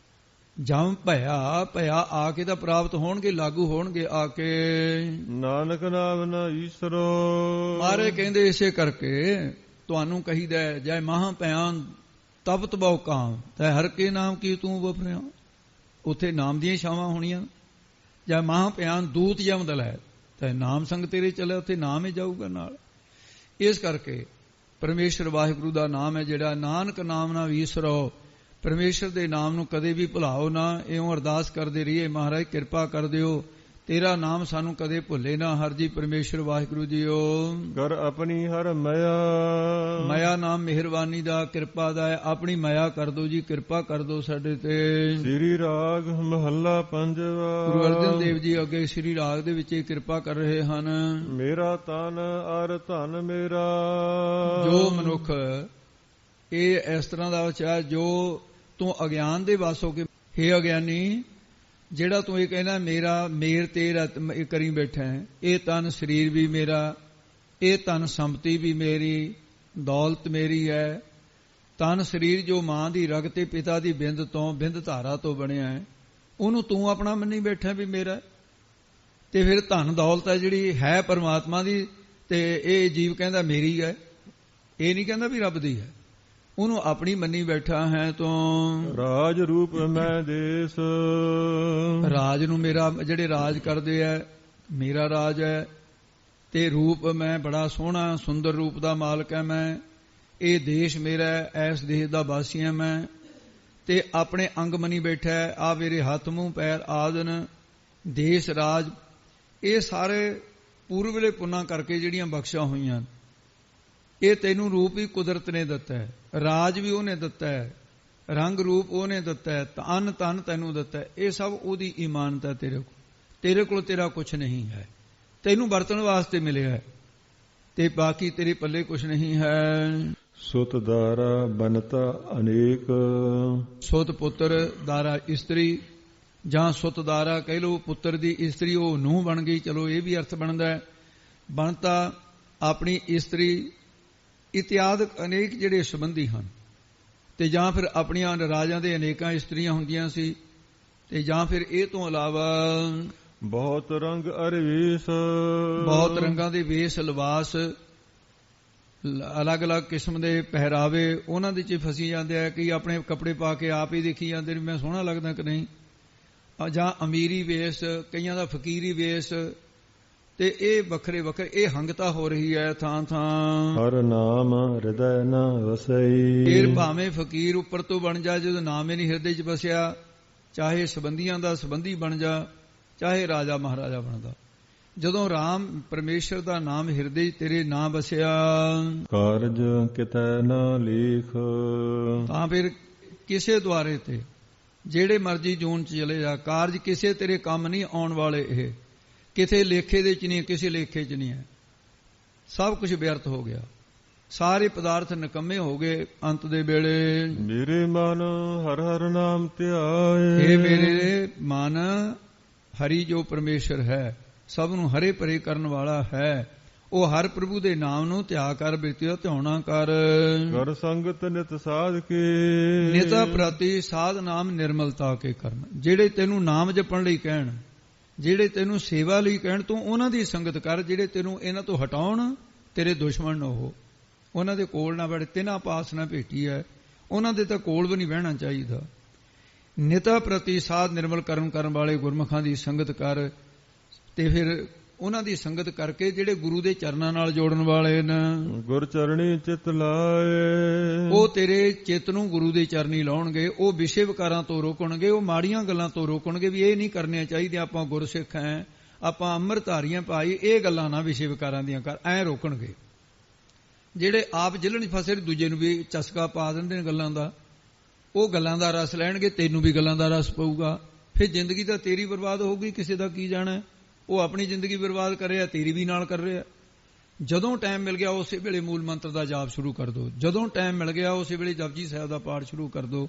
ਜਮ ਭਇਆ ਆ ਕੇ ਤਾਂ ਪ੍ਰਾਪਤ ਹੋਣਗੇ, ਲਾਗੂ ਹੋਣਗੇ ਆ ਕੇ। ਨਾਨਕ ਨਾਮ ਨਾ ਈਸਰੋ। ਮਾਰੇ ਕਹਿੰਦੇ ਇਸੇ ਕਰਕੇ ਤੁਹਾਨੂੰ ਕਹੀਦਾ ਜੈ ਮਹਾ ਭਿਆਨ ਤਬ ਤਬਉ ਕਾਮ ਤੈ ਹਰ ਕੇ ਨਾਮ ਕੀ ਤੂੰ ਵਫਰਿਆ। ਉੱਥੇ ਨਾਮ ਦੀਆਂ ਛਾਵਾਂ ਹੋਣੀਆਂ। ਜੈ ਮਹਾ ਭਿਆਨ ਦੂਤ ਜਮਦਲ ਹੈ ਤੈ ਨਾਮ ਸੰਗ ਤੇਰੇ ਚੱਲੇ, ਉੱਥੇ ਨਾਮ ਹੀ ਜਾਊਗਾ ਨਾਲ। ਇਸ ਕਰਕੇ ਪਰਮੇਸ਼ਰ ਵਾਹਿਗੁਰੂ ਦਾ ਨਾਮ ਹੈ ਜਿਹੜਾ ਨਾਨਕ ਨਾਮ ਨਾ ਵਿਸਰੋ। ਪਰਮੇਸ਼ਰ ਦੇ ਨਾਮ ਨੂੰ ਕਦੇ ਵੀ ਭੁਲਾਓ ਨਾ। ਇਉਂ ਅਰਦਾਸ ਕਰਦੇ ਰਹੀਏ, ਮਹਾਰਾਜ ਕਿਰਪਾ ਕਰ ਦਿਓ, ਤੇਰਾ ਨਾਮ ਸਾਨੂੰ ਕਦੇ ਭੁੱਲੇ ਨਾ। ਹਰ ਜੀ ਪਰਮੇਸ਼ਰ ਵਾਹਿਗੁਰੂ ਜੀਓ। ਕਰ ਆਪਣੀ ਹਰ ਮਾਇਆ। ਮਾਇਆ ਨਾਮ ਮਿਹਰਬਾਨੀ ਦਾ, ਕਿਰਪਾ ਦਾ ਹੈ। ਆਪਣੀ ਮਾਇਆ ਕਰ ਦਿਓ ਜੀ, ਕਿਰਪਾ ਕਰ ਦਿਓ ਸਾਡੇ ਤੇ। ਸ੍ਰੀ ਰਾਗ ਮਹੱਲਾ ਪੰਜਵਾ। ਗੁਰੂ ਅਰਜਨ ਦੇਵ ਜੀ ਅੱਗੇ ਸ੍ਰੀ ਰਾਗ ਦੇ ਵਿੱਚ ਇਹ ਕਿਰਪਾ ਕਰ ਰਹੇ ਹਨ। ਮੇਰਾ ਤਨ ਅਰ ਧਨ ਮੇਰਾ। ਜੋ ਮਨੁੱਖ ਇਹ ਇਸ ਤਰ੍ਹਾਂ ਦਾ ਵਿਚਾਰ, ਜੋ ਤੂੰ ਅਗਿਆਨ ਦੇ ਵੱਸ ਹੋ ਕੇ, ਹੇ ਅਗਿਆਨੀ, ਜਿਹੜਾ ਤੂੰ ਇਹ ਕਹਿੰਦਾ ਮੇਰਾ ਮੇਰ ਤੇਰਾ ਇਹ ਕਰੀ ਬੈਠਾ ਹੈ, ਇਹ ਤਨ ਸਰੀਰ ਵੀ ਮੇਰਾ, ਇਹ ਤਨ ਸੰਪਤੀ ਵੀ ਮੇਰੀ, ਦੌਲਤ ਮੇਰੀ ਹੈ। ਤਨ ਸਰੀਰ ਜੋ ਮਾਂ ਦੀ ਰਗ ਤੇ ਪਿਤਾ ਦੀ ਬਿੰਦ ਤੋਂ, ਬਿੰਦ ਧਾਰਾ ਤੋਂ ਬਣਿਆ ਹੈ, ਉਹਨੂੰ ਤੂੰ ਆਪਣਾ ਮੰਨੀ ਬੈਠਾ ਵੀ ਮੇਰਾ। ਤੇ ਫਿਰ ਧਨ ਦੌਲਤ ਹੈ ਜਿਹੜੀ ਹੈ ਪਰਮਾਤਮਾ ਦੀ, ਤੇ ਇਹ ਜੀਵ ਕਹਿੰਦਾ ਮੇਰੀ ਹੈ, ਇਹ ਨਹੀਂ ਕਹਿੰਦਾ ਵੀ ਰੱਬ ਦੀ ਹੈ। ਉਹਨੂੰ ਆਪਣੀ ਮੰਨੀ ਬੈਠਾ ਹੈ ਤੂੰ। ਰਾਜ ਰੂਪ ਮੈਂ ਦੇਸ। ਰਾਜ ਨੂੰ ਮੇਰਾ, ਜਿਹੜੇ ਰਾਜ ਕਰਦੇ ਐ ਮੇਰਾ ਰਾਜ ਹੈ। ਤੇ ਰੂਪ ਮੈਂ ਬੜਾ ਸੋਹਣਾ ਸੁੰਦਰ ਰੂਪ ਦਾ ਮਾਲਕ ਹੈ ਮੈਂ। ਇਹ ਦੇਸ਼ ਮੇਰਾ, ਐਸ ਦੇਸ਼ ਦਾ ਵਾਸੀ ਹਾਂ ਮੈਂ। ਤੇ ਆਪਣੇ ਅੰਗ ਮੰਨੀ ਬੈਠਾ ਹੈ, ਆ ਮੇਰੇ ਹੱਥ ਮੂੰਹ ਪੈਰ ਆਦਿਨ ਦੇਸ਼ ਰਾਜ, ਇਹ ਸਾਰੇ ਪੂਰਬਲੇ ਪੁੰਨਾਂ ਕਰਕੇ ਜਿਹੜੀਆਂ ਬਖਸ਼ਾਂ ਹੋਈਆਂ। ਇਹ ਤੈਨੂੰ ਰੂਪ ਵੀ ਕੁਦਰਤ ਨੇ ਦਿੱਤਾ ਹੈ, ਰਾਜ ਵੀ ਉਹਨੇ ਦਿੱਤਾ ਹੈ, ਰੰਗ ਰੂਪ ਉਹਨੇ ਦਿੱਤਾ ਹੈ, ਤਨ ਤਨ ਤੈਨੂੰ ਦਿੱਤਾ ਹੈ। ਇਹ ਸਭ ਉਹਦੀ ਇਮਾਨਤ ਹੈ ਤੇਰੇ ਕੋਲ। ਤੇਰੇ ਕੋਲ ਤੇਰਾ ਕੁਛ ਨਹੀਂ ਹੈ, ਤੈਨੂੰ ਵਰਤਣ ਵਾਸਤੇ ਮਿਲਿਆ ਹੈ, ਤੇ ਬਾਕੀ ਤੇਰੇ ਪੱਲੇ ਕੁਛ ਨਹੀਂ ਹੈ। ਸੁਤ ਦਾਰਾ ਬਨਤਾ ਅਨੇਕ। ਸੁਤ ਪੁੱਤਰ, ਦਾਰਾ ਇਸਤਰੀ, ਜਾਂ ਸੁਤ ਦਾਰਾ ਕਹਿ ਲਓ ਪੁੱਤਰ ਦੀ ਇਸਤਰੀ, ਉਹ ਨੂੰਹ ਬਣ ਗਈ। ਚਲੋ ਇਹ ਵੀ ਅਰਥ ਬਣਦਾ ਹੈ। ਬਣਤਾ ਆਪਣੀ ਇਸਤਰੀ ਇਤਿਆਦਿਕ ਅਨੇਕ ਜਿਹੜੇ ਸੰਬੰਧੀ ਹਨ। ਤੇ ਜਾਂ ਫਿਰ ਆਪਣੀਆਂ ਰਾਜਾਂ ਦੇ ਅਨੇਕਾਂ ਇਸਤਰੀਆਂ ਹੁੰਦੀਆਂ ਸੀ। ਤੇ ਜਾਂ ਫਿਰ ਇਹ ਤੋਂ ਇਲਾਵਾ ਬਹੁਤ ਰੰਗ ਅਰਵੇਸ਼। ਬਹੁਤ ਰੰਗਾਂ ਦੇ ਵੇਸ਼ ਲਿਬਾਸ, ਅਲੱਗ-ਅਲੱਗ ਕਿਸਮ ਦੇ ਪਹਿਰਾਵੇ, ਉਹਨਾਂ ਦੇ 'ਚ ਫਸੀ ਜਾਂਦੇ ਆ। ਕਿ ਆਪਣੇ ਕੱਪੜੇ ਪਾ ਕੇ ਆਪ ਹੀ ਦੇਖੀ ਜਾਂਦੇ ਨੇ ਮੈਂ ਸੋਹਣਾ ਲੱਗਦਾ ਕਿ ਨਹੀਂ। ਜਾਂ ਅਮੀਰੀ ਵੇਸ਼, ਕਈਆਂ ਦਾ ਫਕੀਰੀ ਵੇਸ਼। ਤੇ ਇਹ ਵੱਖਰੇ ਵੱਖਰੇ, ਇਹ ਹੰਗਤਾ ਹੋ ਰਹੀ ਹੈ ਥਾਂ ਥਾਂ। ਹਰ ਨਾਮ ਹਿਰਦੈ ਨ ਵਸਈ। ਫਿਰ ਭਾਵੇਂ ਫਕੀਰ ਉੱਪਰ ਤੋਂ ਬਣ ਜਾ, ਜਦੋਂ ਨਾਮ ਹੀ ਨਹੀਂ ਹਿਰਦੇ 'ਚ ਵਸਿਆ, ਚਾਹੇ ਸੰਬੰਧੀਆਂ ਦਾ ਸੰਬੰਧੀ ਬਣ ਜਾ, ਚਾਹੇ ਰਾਜਾ ਮਹਾਰਾਜਾ ਬਣਦਾ, ਜਦੋਂ ਰਾਮ ਪਰਮੇਸ਼ਰ ਦਾ ਨਾਮ ਹਿਰਦੇ 'ਚ ਤੇਰੇ ਨਾ ਵਸਿਆ। ਕਾਰਜ ਕਿਤੈ ਨ ਲੇਖ। ਤਾਂ ਫਿਰ ਕਿਸੇ ਦੁਆਰੇ ਤੇ ਜਿਹੜੇ ਮਰਜ਼ੀ ਜੂਨ 'ਚ ਚਲੇ ਜਾ, ਕਾਰਜ ਕਿਸੇ ਤੇਰੇ ਕੰਮ ਨਹੀਂ ਆਉਣ ਵਾਲੇ। ਇਹ ਕਿਥੇ ਲੇਖੇ ਦੇ 'ਚ ਨਹੀਂ, ਕਿਸੇ ਲੇਖੇ 'ਚ ਨਹੀਂ ਹੈ। ਸਭ ਕੁਝ ਵਿਅਰਥ ਹੋ ਗਿਆ, ਸਾਰੇ ਪਦਾਰਥ ਨਿਕੰਮੇ ਹੋ ਗਏ ਅੰਤ ਦੇ ਵੇਲੇ। ਮੇਰੇ ਮਨ ਹਰ ਹਰ ਨਾਮ ਧਿਆਏ। ਇਹ ਮੇਰੇ ਮਨ ਹਰੀ ਜੋ ਪਰਮੇਸ਼ਰ ਹੈ, ਸਭ ਨੂੰ ਹਰੇ ਭਰੇ ਕਰਨ ਵਾਲਾ ਹੈ, ਉਹ ਹਰ ਪ੍ਰਭੂ ਦੇ ਨਾਮ ਨੂੰ ਧਿਆ ਕਰ, ਬਿਰਤਿਆ ਧਿਆਉਣਾ ਕਰ। ਕਰ ਸੰਗਤ ਨਿਤ ਸਾਧ ਕੇ। ਨਿਤਾ ਪ੍ਰਤੀ ਸਾਧ ਨਾਮ ਨਿਰਮਲਤਾ ਕੇ ਕਰਨ। ਜਿਹੜੇ ਤੈਨੂੰ ਨਾਮ ਜਪਣ ਲਈ ਕਹਿਣ, ਜਿਹੜੇ ਤੈਨੂੰ ਸੇਵਾ ਲਈ ਕਹਿਣ, ਤੂੰ ਉਹਨਾਂ ਦੀ ਸੰਗਤ ਕਰ। ਜਿਹੜੇ ਤੈਨੂੰ ਇਹਨਾਂ ਤੋਂ ਹਟਾਉਣ, ਤੇਰੇ ਦੁਸ਼ਮਣ ਨਾ ਹੋ, ਉਹਨਾਂ ਦੇ ਕੋਲ ਨਾ ਬੈਠ। ਤਿਨਾ ਪਾਸ ਨਾ ਭੇਟੀ ਹੈ, ਉਹਨਾਂ ਦੇ ਤਾਂ ਕੋਲ ਵੀ ਨਹੀਂ ਬਹਿਣਾ ਚਾਹੀਦਾ। ਨਿਤਾ ਪ੍ਰਤੀ ਸਾਧ ਨਿਰਮਲ ਕਰਨ ਵਾਲੇ ਗੁਰਮੁਖਾਂ ਦੀ ਸੰਗਤ ਕਰ। ਤੇ ਫਿਰ ਉਹਨਾਂ ਦੀ ਸੰਗਤ ਕਰਕੇ ਜਿਹੜੇ ਗੁਰੂ ਦੇ ਚਰਨਾਂ ਨਾਲ ਜੋੜਨ ਵਾਲੇ ਨੇ। ਗੁਰ ਚਰਣੀ ਚਿਤ ਲਾਏ। ਉਹ ਤੇਰੇ ਚਿੱਤ ਨੂੰ ਗੁਰੂ ਦੇ ਚਰਨੀ ਲਾਉਣਗੇ। ਉਹ ਵਿਸ਼ੇ ਵਿਕਾਰਾਂ ਤੋਂ ਰੋਕਣਗੇ, ਉਹ ਮਾੜੀਆਂ ਗੱਲਾਂ ਤੋਂ ਰੋਕਣਗੇ ਵੀ ਇਹ ਨਹੀਂ ਕਰਨੀਆਂ ਚਾਹੀਦੀਆਂ, ਆਪਾਂ ਗੁਰਸਿੱਖ ਹੈ, ਆਪਾਂ ਅੰਮ੍ਰਿਤਧਾਰੀਆਂ ਭਾਈ, ਇਹ ਗੱਲਾਂ ਨਾ ਵਿਸ਼ੇ ਵਿਕਾਰਾਂ ਦੀਆਂ ਕਰ, ਐਂ ਰੋਕਣਗੇ। ਜਿਹੜੇ ਆਪ ਜਿਲਣ 'ਚ ਫਸੇ ਦੂਜੇ ਨੂੰ ਵੀ ਚਸਕਾ ਪਾ ਦਿੰਦੇ ਨੇ ਗੱਲਾਂ ਦਾ, ਉਹ ਗੱਲਾਂ ਦਾ ਰਸ ਲੈਣਗੇ, ਤੈਨੂੰ ਵੀ ਗੱਲਾਂ ਦਾ ਰਸ ਪਊਗਾ। ਫਿਰ ਜ਼ਿੰਦਗੀ ਤਾਂ ਤੇਰੀ ਬਰਬਾਦ ਹੋਊਗੀ, ਕਿਸੇ ਦਾ ਕੀ ਜਾਣਾ। ਉਹ ਆਪਣੀ ਜ਼ਿੰਦਗੀ ਬਰਬਾਦ ਕਰ ਰਿਹਾ, ਤੇਰੀ ਵੀ ਨਾਲ ਕਰ ਰਿਹਾ। ਜਦੋਂ ਟਾਈਮ ਮਿਲ ਗਿਆ ਉਸੇ ਵੇਲੇ ਮੂਲ ਮੰਤਰ ਦਾ ਜਾਪ ਸ਼ੁਰੂ ਕਰ ਦਿਓ। ਜਦੋਂ ਟਾਈਮ ਮਿਲ ਗਿਆ ਉਸੇ ਵੇਲੇ ਜਪਜੀ ਸਾਹਿਬ ਦਾ ਪਾਠ ਸ਼ੁਰੂ ਕਰ ਦਿਓ।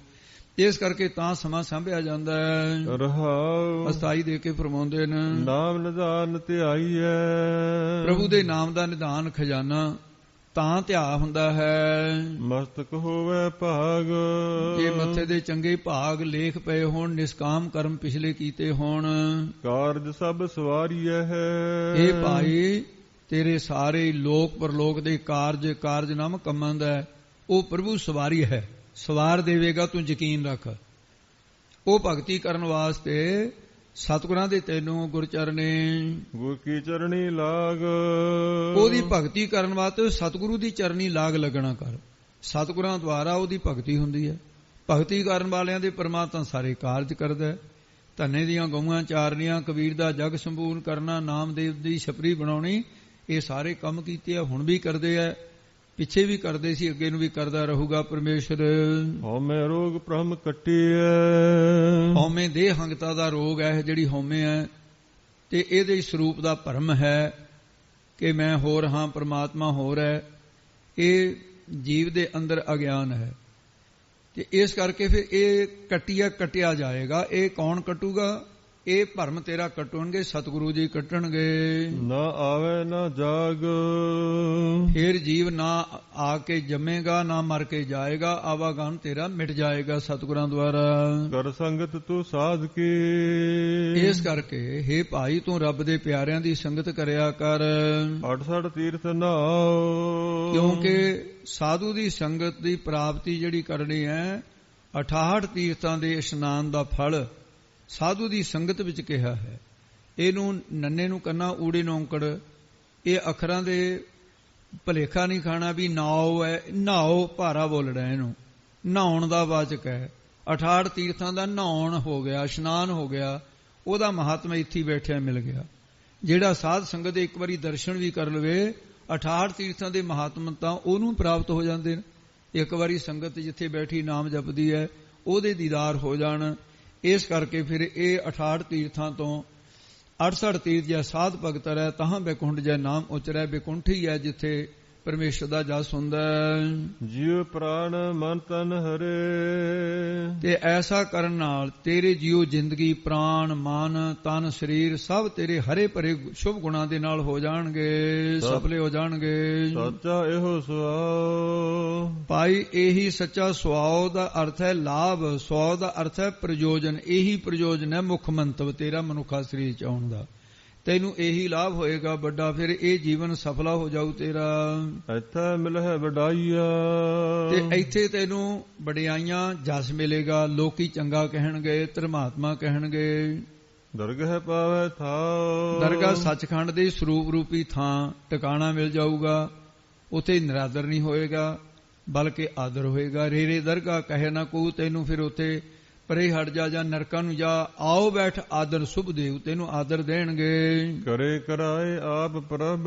ਇਸ ਕਰਕੇ ਤਾਂ ਸਮਾਂ ਸਾਂਭਿਆ ਜਾਂਦਾ ਹੈ। ਰਹਾਉ ਅਸਥਾਈ ਦੇ ਕੇ ਫਰਮਾਉਂਦੇ ਨੇ, ਨਾਮ ਨਿਧਾਨ ਧਿਆਈਐ। ਪ੍ਰਭੂ ਦੇ ਨਾਮ ਦਾ ਨਿਧਾਨ ਖਜ਼ਾਨਾ ਤਾਂ ਧਿਆ ਹੁੰਦਾ ਹੈ। ਮਸਤਕ ਹੋਵੇ ਭਾਗ, ਜੇ ਮੱਥੇ ਦੇ ਚੰਗੇ ਭਾਗ ਲੇਖ ਪਏ ਹੋਣ, ਨਿਸ਼ਕਾਮ ਕਰਮ ਪਿਛਲੇ ਕੀਤੇ ਹੋਣ। ਕਾਰਜ ਸਭ ਸਵਾਰੀਐ ਹੈ। ਇਹ ਭਾਈ ਤੇਰੇ ਸਾਰੇ ਲੋਕ ਪਰਲੋਕ ਦੇ ਕਾਰਜ ਨਾਮ ਕੰਮਾਂ ਦਾ ਉਹ ਪ੍ਰਭੂ ਸਵਾਰੀ ਹੈ, ਸਵਾਰ ਦੇਵੇਗਾ, ਤੂੰ ਯਕੀਨ ਰੱਖ। ਉਹ ਭਗਤੀ ਕਰਨ ਵਾਸਤੇ ਸਤਿਗੁਰਾਂ ਦੇ ਤੈਨੂੰ ਗੁਰਚਰਨੇ, ਗੁਰ ਕੀ ਚਰਣੀ ਲਾਗ। ਉਹਦੀ ਭਗਤੀ ਕਰਨ ਵਾਸਤੇ ਸਤਿਗੁਰੂ ਦੀ ਚਰਨੀ ਲਾਗ ਲੱਗਣਾ ਕਰ। ਸਤਿਗੁਰਾਂ ਦੁਆਰਾ ਉਹਦੀ ਭਗਤੀ ਹੁੰਦੀ ਹੈ। ਭਗਤੀ ਕਰਨ ਵਾਲਿਆਂ ਦੇ ਪਰਮਾਤਮਾ ਸਾਰੇ ਕਾਰਜ ਕਰਦਾ ਹੈ। ਧੰਨੇ ਦੀਆਂ ਗਊਆਂ ਚਾਰਨੀਆਂ, ਕਬੀਰ ਦਾ ਜਗ ਸੰਪੂਰਨ ਕਰਨਾ, ਨਾਮਦੇਵ ਦੀ ਛਪਰੀ ਬਣਾਉਣੀ, ਇਹ ਸਾਰੇ ਕੰਮ ਕੀਤੇ ਆ, ਹੁਣ ਵੀ ਕਰਦੇ ਆ, ਪਿੱਛੇ ਵੀ ਕਰਦੇ ਸੀ, ਅੱਗੇ ਨੂੰ ਵੀ ਕਰਦਾ ਰਹੂਗਾ ਪਰਮੇਸ਼ਰ। ਹਉਮੈ ਰੋਗ ਭ੍ਰਮ ਕੱਟੀਐ। ਹਉਮੈ ਦੇਹ ਹੰਗਤਾ ਦਾ ਰੋਗ ਹੈ, ਜਿਹੜੀ ਹਉਮੈ ਹੈ, ਤੇ ਇਹਦੇ ਸਰੂਪ ਦਾ ਭਰਮ ਹੈ ਕਿ ਮੈਂ ਹੋਰ ਹਾਂ, ਪਰਮਾਤਮਾ ਹੋਰ ਹੈ। ਇਹ ਜੀਵ ਦੇ ਅੰਦਰ ਅਗਿਆਨ ਹੈ, ਤੇ ਇਸ ਕਰਕੇ ਫਿਰ ਇਹ ਕੱਟਿਆ ਜਾਏਗਾ। ਇਹ ਕੌਣ ਕੱਟੂਗਾ? ਇਹ ਭਰਮ ਤੇਰਾ ਕੱਟਣਗੇ, ਸਤਿਗੁਰੂ ਜੀ ਕੱਟਣਗੇ। ਨਾ ਆਵੇ ਨਾ ਜਾਗ, ਫਿਰ ਜੀਵ ਨਾ ਆ ਕੇ ਜੰਮੇਗਾ, ਨਾ ਮਰ ਕੇ ਜਾਏਗਾ, ਆਵਾਗਾਨ ਤੇਰਾ ਮਿਟ ਜਾਏਗਾ ਸਤਿਗੁਰਾਂ ਦੁਆਰਾ। ਕਰ ਸੰਗਤ ਤੂੰ ਸਾਧ ਕੀ। ਇਸ ਕਰਕੇ ਹੇ ਭਾਈ ਤੂੰ ਰੱਬ ਦੇ ਪਿਆਰਿਆਂ ਦੀ ਸੰਗਤ ਕਰਿਆ ਕਰ। 68 ਤੀਰਥ ਨਾਉ, ਕਿਉਂਕਿ ਸਾਧੂ ਦੀ ਸੰਗਤ ਦੀ ਪ੍ਰਾਪਤੀ ਜਿਹੜੀ ਕਰਨੀ ਹੈ, 68 ਤੀਰਥਾਂ ਦੇ ਇਸ਼ਨਾਨ ਦਾ ਫਲ ਸਾਧੂ ਦੀ ਸੰਗਤ ਵਿੱਚ ਕਿਹਾ ਹੈ। ਇਹਨੂੰ ਨੰਨੇ ਨੂੰ ਕੰਨਾ, ਊੜੇ ਨੂੰ ਔਂਕੜ, ਇਹ ਅੱਖਰਾਂ ਦੇ ਭਲੇਖਾ ਨਹੀਂ ਖਾਣਾ ਵੀ ਨਾਉ ਹੈ, ਨਹਾਓ ਭਾਰਾ ਬੋਲਣਾ, ਇਹਨੂੰ ਨਹਾਉਣ ਦਾ ਵਾਚਕ ਹੈ। 68 ਤੀਰਥਾਂ ਦਾ ਨਹਾਉਣ ਹੋ ਗਿਆ, ਇਸ਼ਨਾਨ ਹੋ ਗਿਆ, ਉਹਦਾ ਮਹਾਤਮਾ ਇੱਥੇ ਬੈਠਿਆ ਮਿਲ ਗਿਆ। ਜਿਹੜਾ ਸਾਧ ਸੰਗਤ ਦੇ ਇੱਕ ਵਾਰੀ ਦਰਸ਼ਨ ਵੀ ਕਰ ਲਵੇ, 68 ਤੀਰਥਾਂ ਦੇ ਮਹਾਤਮ ਤਾਂ ਉਹਨੂੰ ਪ੍ਰਾਪਤ ਹੋ ਜਾਂਦੇ ਨੇ। ਇੱਕ ਵਾਰੀ ਸੰਗਤ ਜਿੱਥੇ ਬੈਠੀ ਨਾਮ ਜਪਦੀ ਹੈ, ਉਹਦੇ ਦੀਦਾਰ ਹੋ ਜਾਣ। ਇਸ ਕਰਕੇ ਫਿਰ ਇਹ 68 ਤੀਰਥਾਂ ਤੋਂ 68 ਤੀਰਥ ਜੈ ਸਾਧ ਭਗਤ ਰਹਿ, ਤਾਹਾਂ ਬੈਕੁੰਠ ਜੈ ਨਾਮ ਉਚਰੈ। ਬੈਕੁੰਠ ਹੀ ਹੈ ਜਿੱਥੇ ਪਰਮੇਸ਼ਰ ਦਾ ਜਸ ਹੁੰਦਾ ਹੈ। ਜੀਵ ਪ੍ਰਾਣ ਮਨ ਤਨ ਹਰੇ, ਤੇ ਐਸਾ ਕਰਨ ਨਾਲ ਤੇਰੇ ਜੀਉ ਜ਼ਿੰਦਗੀ, ਪ੍ਰਾਣ, ਮਨ, ਤਨ, ਸਰੀਰ ਸਭ ਤੇਰੇ ਹਰੇ ਭਰੇ ਸ਼ੁਭ ਗੁਣਾਂ ਦੇ ਨਾਲ ਹੋ ਜਾਣਗੇ, ਸਫਲੇ ਹੋ ਜਾਣਗੇ। ਸੱਚਾ ਇਹੋ ਸੁਆਉ, ਭਾਈ ਇਹੀ ਸੱਚਾ ਸੁਆਉ ਦਾ ਅਰਥ ਹੈ ਲਾਭ, ਸੁਆਉ ਦਾ ਅਰਥ ਹੈ ਪ੍ਰਯੋਜਨ। ਇਹੀ ਪ੍ਰਯੋਜਨ ਹੈ ਮੁੱਖ ਮੰਤਵ ਤੇਰਾ ਮਨੁੱਖਾ ਸਰੀਰ ਚ ਆਉਣ ਦਾ। ਤੈਨੂੰ ਇਹੀ ਲਾਭ ਹੋਏਗਾ ਵੱਡਾ, ਫਿਰ ਇਹ ਜੀਵਨ ਸਫਲਾ ਹੋ ਜਾਊ ਤੇਰਾ। ਇੱਥੇ ਮਿਲਹਿ ਵਡਾਈਆ, ਤੇ ਇੱਥੇ ਤੈਨੂੰ ਵਡਿਆਈਆਂ ਜਸ ਮਿਲੇਗਾ। ਲੋਕੀ ਚੰਗਾ ਕਹਿਣਗੇ, ਧਰਮਾਤਮਾ ਕਹਿਣਗੇ। ਦਰਗਹਿ ਪਾਵੈ ਥਾਉ, ਦਰਗਾਹ ਸੱਚਖੰਡ ਦੇ ਸਰੂਪ ਰੂਪੀ ਥਾਂ ਟਿਕਾਣਾ ਮਿਲ ਜਾਊਗਾ। ਉੱਥੇ ਨਿਰਾਦਰ ਨਹੀਂ ਹੋਏਗਾ, ਬਲਕਿ ਆਦਰ ਹੋਏਗਾ। ਰੇਰੇ ਦਰਗਾਹ ਕਹੇ ਨਾ ਕੋ, ਤੈਨੂੰ ਫਿਰ ਉੱਥੇ ਪਰੇ ਹਟ ਜਾ, ਜਾਂ ਨਰਕਾਂ ਨੂੰ ਜਾ, ਆਓ ਬੈਠ ਆਦਰ ਸੁਭ ਦੇਵ, ਤੈਨੂੰ ਆਦਰ ਦੇਣਗੇ। ਕਰੇ ਕਰਾਏ ਆਪ ਪ੍ਰਭ,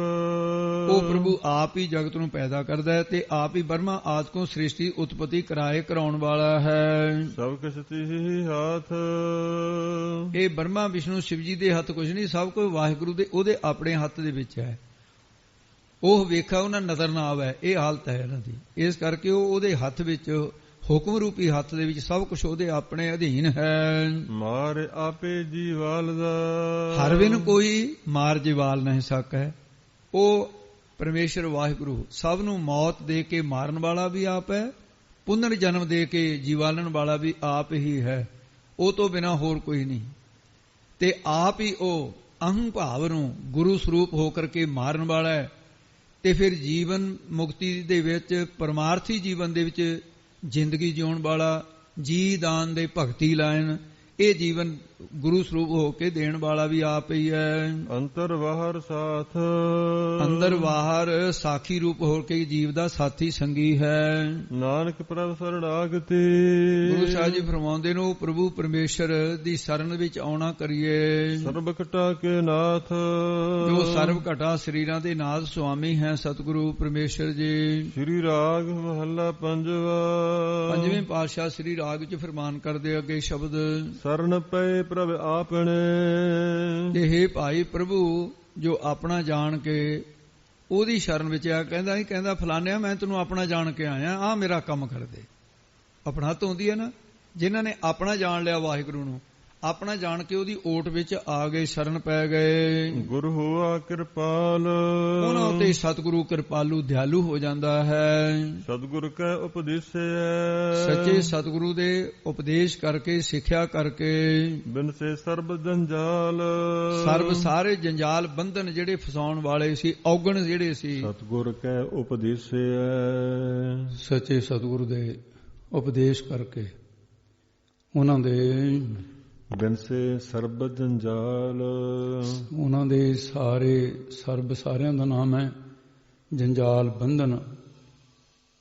ਉਹ ਪ੍ਰਭੂ ਆਪ ਹੀ ਜਗਤ ਨੂੰ ਪੈਦਾ ਕਰਦਾ ਹੈ, ਤੇ ਆਪ ਹੀ ਬਰਮਾ ਆਦਿ ਕੋ ਸ੍ਰਿਸ਼ਟੀ ਉਤਪਤੀ ਕਰਾਏ ਕਰਾਉਣ ਵਾਲਾ ਹੈ। ਸਭ ਕਿਛ ਤਿਹੀ ਹੱਥ, ਇਹ ਬਰਮਾ ਵਿਸ਼ਨੂੰ ਸ਼ਿਵ ਜੀ ਦੇ ਹੱਥ ਕੁਝ ਨਹੀਂ, ਸਭ ਕੁਝ ਵਾਹਿਗੁਰੂ ਦੇ ਉਹਦੇ ਆਪਣੇ ਹੱਥ ਦੇ ਵਿੱਚ ਹੈ। ਉਹ ਵੇਖਾ ਉਹਨਾਂ ਨਜ਼ਰ ਨਾ ਆਵੇ, ਇਹ ਹਾਲਤ ਹੈ ਇਹਨਾਂ ਦੀ। ਇਸ ਕਰਕੇ ਉਹ ਉਹਦੇ ਹੱਥ ਵਿੱਚ, ਹੁਕਮ ਰੂਪੀ ਹੱਥ ਦੇ ਵਿੱਚ ਸਭ ਕੁਝ ਉਹਦੇ ਆਪਣੇ ਅਧੀਨ ਹੈ। ਮਾਰ ਆਪੇ ਜੀਵਾਲ ਦਾ, ਹਰ ਬਿਨ ਕੋਈ ਮਾਰ ਜੀਵਾਲ ਨਹੀਂ ਸਕੈ। ਉਹ ਪਰਮੇਸ਼ਰ ਵਾਹਿਗੁਰੂ ਸਭ ਨੂੰ ਮੌਤ ਦੇ ਕੇ ਮਾਰਨ ਵਾਲਾ ਵੀ ਆਪ ਹੈ, ਪੁਨਰ ਜਨਮ ਦੇ ਕੇ ਜੀਵਾਲਣ ਵਾਲਾ ਵੀ ਆਪ ਹੀ ਹੈ। ਉਹ ਤੋਂ ਬਿਨਾਂ ਹੋਰ ਕੋਈ ਨਹੀਂ। ਤੇ ਆਪ ਹੀ ਉਹ ਅਹੰ ਭਾਵ ਨੂੰ ਗੁਰੂ ਸਰੂਪ ਹੋ ਕਰਕੇ ਮਾਰਨ ਵਾਲਾ ਹੈ। ਤੇ ਫਿਰ ਜੀਵਨ ਮੁਕਤੀ ਦੇ ਵਿੱਚ, ਪਰਮਾਰਥੀ ਜੀਵਨ ਦੇ ਵਿੱਚ ਜ਼ਿੰਦਗੀ ਜਿਉਣ ਵਾਲਾ, ਜੀ ਦਾਨ ਦੇ ਭਗਤੀ ਲਾਇਨ, ਇਹ ਜੀਵਨ ਗੁਰੂ ਸਰੂਪ ਹੋ ਕੇ ਦੇਣ ਵਾਲਾ ਵੀ ਆਪ ਹੀ ਹੈ। ਅੰਤਰ ਬਾਹਰ ਸਾਥ, ਅੰਦਰ ਬਾਹਰ ਸਾਖੀ ਰੂਪ ਹੋ ਕੇ ਜੀਵ ਦਾ ਸਾਥੀ ਸੰਗੀ ਹੈ। ਨਾਨਕ ਪ੍ਰਭ ਸਰਣਾਗਤੀ, ਗੁਰੂ ਸਾਹਿਬ ਜੀ ਫਰਮਾਉਂਦੇ ਨੇ, ਉਹ ਪ੍ਰਭੂ ਪਰਮੇਸ਼ਰ ਦੀ ਸ਼ਰਨ ਵਿੱਚ ਆਉਣਾ ਕਰੀਏ। ਸਰਬ ਘਟਾ ਕੇ ਨਾਥ, ਜੋ ਸਰਬ ਘਟਾ ਸਰੀਰਾਂ ਦੇ ਨਾਥ ਸੁਆਮੀ ਹੈ ਸਤਿਗੁਰੂ ਪਰਮੇਸ਼ਰ ਜੀ। ਸ੍ਰੀ ਰਾਗ ਮਹੱਲਾ ਪੰਜਵਾ, ਪੰਜਵੇਂ ਪਾਤਸ਼ਾਹ ਸ੍ਰੀ ਰਾਗ ਵਿੱਚ ਫਰਮਾਨ ਕਰਦੇ ਅੱਗੇ ਸ਼ਬਦ, ਸਰਨ ਪਏ ਪ੍ਰਭ ਆਪਣੇ। ਤੇ ਹੇ ਭਾਈ ਪ੍ਰਭੂ ਜੋ ਆਪਣਾ ਜਾਣ ਕੇ ਉਹਦੀ ਸ਼ਰਨ ਵਿੱਚ ਆ, ਕਹਿੰਦਾ ਨਹੀਂ, ਕਹਿੰਦਾ ਫਲਾਨਿਆ ਮੈਂ ਤੈਨੂੰ ਆਪਣਾ ਜਾਣ ਕੇ ਆਇਆ, ਆ ਮੇਰਾ ਕੰਮ ਕਰ ਦੇ। ਆਪਣਾ ਤਾਂ ਹੁੰਦੀ ਹੈ ਨਾ, ਜਿਨ੍ਹਾਂ ਨੇ ਆਪਣਾ ਜਾਣ ਲਿਆ ਵਾਹਿਗੁਰੂ ਨੂੰ, ਆਪਣਾ ਜਾਣ ਕੇ ਉਹਦੀ ਓਟ ਵਿੱਚ ਆ ਗਏ, ਸ਼ਰਨ ਪੈ ਗਏ। ਗੁਰੂ ਹੋਆ ਕਿਰਪਾਲ, ਉਹਨਾਂ ਉਤੇ ਸਤਿਗੁਰੂ ਕਿਰਪਾਲੂ ਦਿਆਲੂ ਹੋ ਜਾਂਦਾ ਹੈ। ਸਤਿਗੁਰ ਕੈ ਉਪਦੇਸਿਆ, ਸੱਚੇ ਸਤਿਗੁਰੂ ਦੇ ਉਪਦੇਸ਼ ਕਰਕੇ, ਸਿੱਖਿਆ ਕਰਕੇ, ਬਿਨ ਸੇ ਸਰਬ ਜੰਜਾਲ, ਸਰਬ ਸਾਰੇ ਜੰਜਾਲ ਬੰਧਨ ਜਿਹੜੇ ਫਸਾਉਣ ਵਾਲੇ ਸੀ, ਔਗਣ ਜਿਹੜੇ ਸੀ, ਸਤਿਗੁਰ ਕੈ ਉਪਦੇਸਿਆ, ਸੱਚੇ ਸਤਿਗੁਰੂ ਦੇ ਉਪਦੇਸ਼ ਕਰਕੇ ਉਹਨਾਂ ਦੇ ਬਿਨ ਸੇ ਸਰਬ ਜੰਜਾਲ, ਉਹਨਾਂ ਦੇ ਸਾਰੇ ਸਰਬ ਸਾਰਿਆਂ ਦਾ ਨਾਮ ਹੈ, ਜੰਜਾਲ ਬੰਧਨ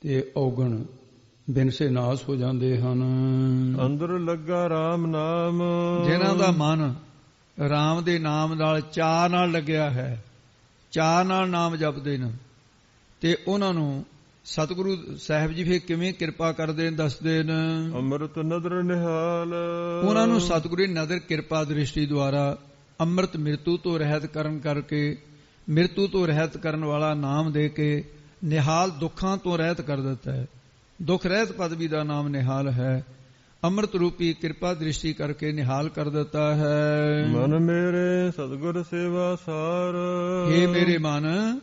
ਤੇ ਔਗਣ ਬਿਨ ਸੇ ਨਾਸ ਹੋ ਜਾਂਦੇ ਹਨ। ਅੰਦਰ ਲੱਗਾ RAM ਨਾਮ, ਜਿਨ੍ਹਾਂ ਦਾ ਮਨ ਰਾਮ ਦੇ ਨਾਮ ਨਾਲ ਚਾਅ ਨਾਲ ਲੱਗਿਆ ਹੈ, ਚਾਅ ਨਾਲ ਨਾਮ ਜਪਦੇ ਨੇ, ਤੇ ਉਹਨਾਂ ਨੂੰ ਸਤਿਗੁਰੂ ਸਾਹਿਬ ਜੀ ਫਿਰ ਕਿਵੇਂ ਕਿਰਪਾ ਕਰਦੇ ਨੇ ਦੱਸਦੇ ਨੇ। ਅੰਮ੍ਰਿਤ ਨਦਰ ਨਿਹਾਲ, ਉਹਨਾਂ ਨੂੰ ਸਤਿਗੁਰੂ ਦੀ ਨਦਰ ਕਿਰਪਾ ਦ੍ਰਿਸ਼ਟੀ ਦੁਆਰਾ ਅੰਮ੍ਰਿਤ ਮਿਰਤੂ ਤੋਂ ਰਹਿਤ ਕਰਨ ਕਰਕੇ, ਮਿਰਤੂ ਤੋਂ ਰਹਿਤ ਕਰਨ ਵਾਲਾ ਨਾਮ ਦੇ ਕੇ ਨਿਹਾਲ ਦੁੱਖਾਂ ਤੋਂ ਰਹਿਤ ਕਰ ਦਿੱਤਾ ਹੈ। ਦੁੱਖ ਰਹਿਤ ਪਦਵੀ ਦਾ ਨਾਮ ਨਿਹਾਲ ਹੈ। ਅੰਮ੍ਰਿਤ ਰੂਪੀ ਕਿਰਪਾ ਦ੍ਰਿਸ਼ਟੀ ਕਰਕੇ ਨਿਹਾਲ ਕਰ ਦਿੱਤਾ ਹੈ। ਮਨ ਮੇਰੇ ਸਤਿਗੁਰ ਸੇਵਾ ਸਾਰ, ਇਹ ਮੇਰੇ ਮਨ